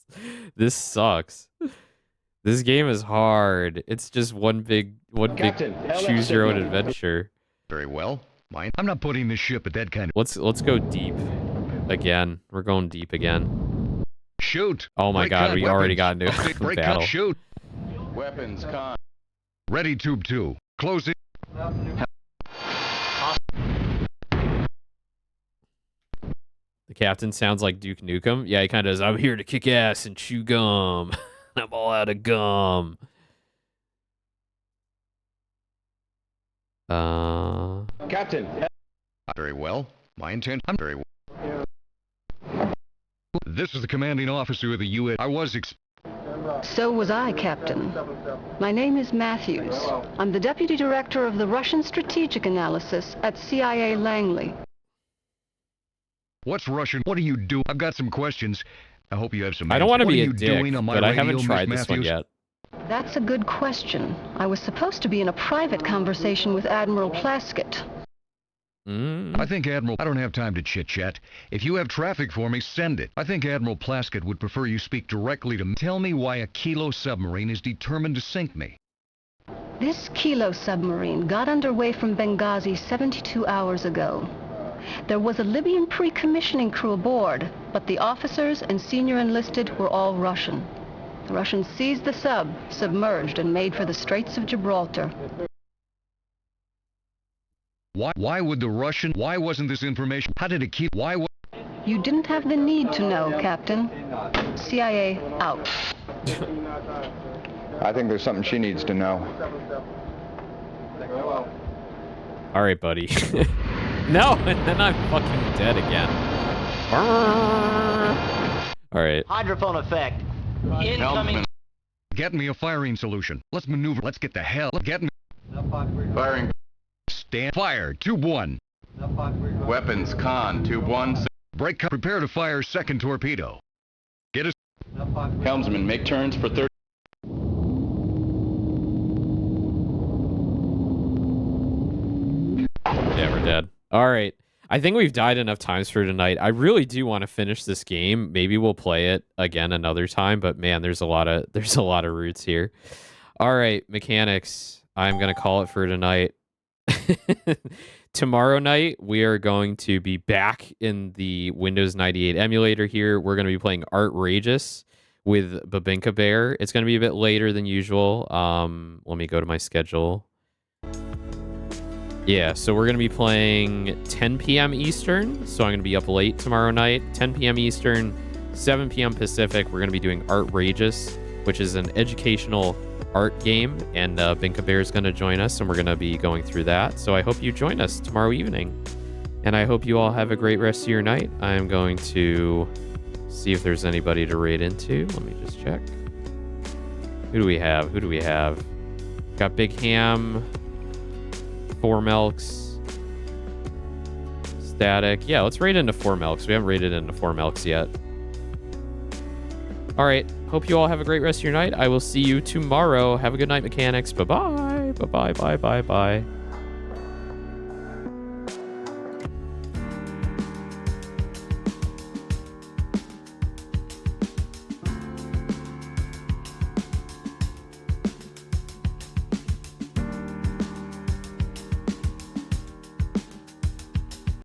This sucks. This game is hard. It's just one big choose your own adventure. Very well. I'm not putting this ship at that kind of... Let's go deep again. We're going deep again. Shoot. Oh my god, we already got into a break battle. cut, shoot. Weapons, con. Ready, tube 2. Closing. The captain sounds like Duke Nukem. Yeah, he kind of is. I'm here to kick ass and chew gum. I'm all out of gum. Captain. Very well. My intent. I'm very well. This is the commanding officer of the U.S. I was So was I, Captain. My name is Matthews. I'm the Deputy Director of the Russian Strategic Analysis at CIA Langley. What's Russian? What do you do? I've got some questions. I hope you have some I don't want to What be are a you dick, doing on my but I radio, haven't tried Miss this one Matthews? yet. That's a good question. I was supposed to be in a private conversation with Admiral Plaskett. I think Admiral... I don't have time to chit-chat. If you have traffic for me, send it. I think Admiral Plaskett would prefer you speak directly to me. Tell me why a Kilo submarine is determined to sink me. This Kilo submarine got underway from Benghazi 72 hours ago. There was a Libyan pre-commissioning crew aboard, but the officers and senior enlisted were all Russian. The Russians seized the sub, submerged, and made for the Straits of Gibraltar. Why would the Russian... Why wasn't this information... How did it keep... Why... You didn't have the need to know, Captain. CIA out. I think there's something she needs to know. All right, buddy. No, and then I'm fucking dead again. All right. Hydrophone effect. Incoming. Get me a firing solution. Let's maneuver. Let's get the hell... Get me... Firing. Stand... Fire. Tube 1. Weapons, con. Tube 1. Break... Prepare to fire second torpedo. Get us... Helmsman, make turns for 30... Yeah, we're dead. All right. I think we've died enough times for tonight. I really do want to finish this game. Maybe we'll play it again another time, but man, there's a lot of routes here. All right, mechanics. I'm going to call it for tonight. Tomorrow night, we are going to be back in the Windows 98 emulator here. We're going to be playing Artrageous with Babinka Bear. It's going to be a bit later than usual. Let me go to my schedule. Yeah, so we're going to be playing 10 p.m. Eastern, so I'm going to be up late tomorrow night. 10 p.m. Eastern, 7 p.m. Pacific, we're going to be doing Artrageous, which is an educational art game, and Binka Bear is going to join us, and we're going to be going through that. So I hope you join us tomorrow evening, and I hope you all have a great rest of your night. I am going to see if there's anybody to raid into. Let me just check. Who do we have? Got Big Ham... Four Melks, Static. Yeah, let's raid into Four Melks. We haven't raided into Four Melks yet. All right. Hope you all have a great rest of your night. I will see you tomorrow. Have a good night, mechanics. Bye-bye. Bye-bye. Bye-bye. Bye.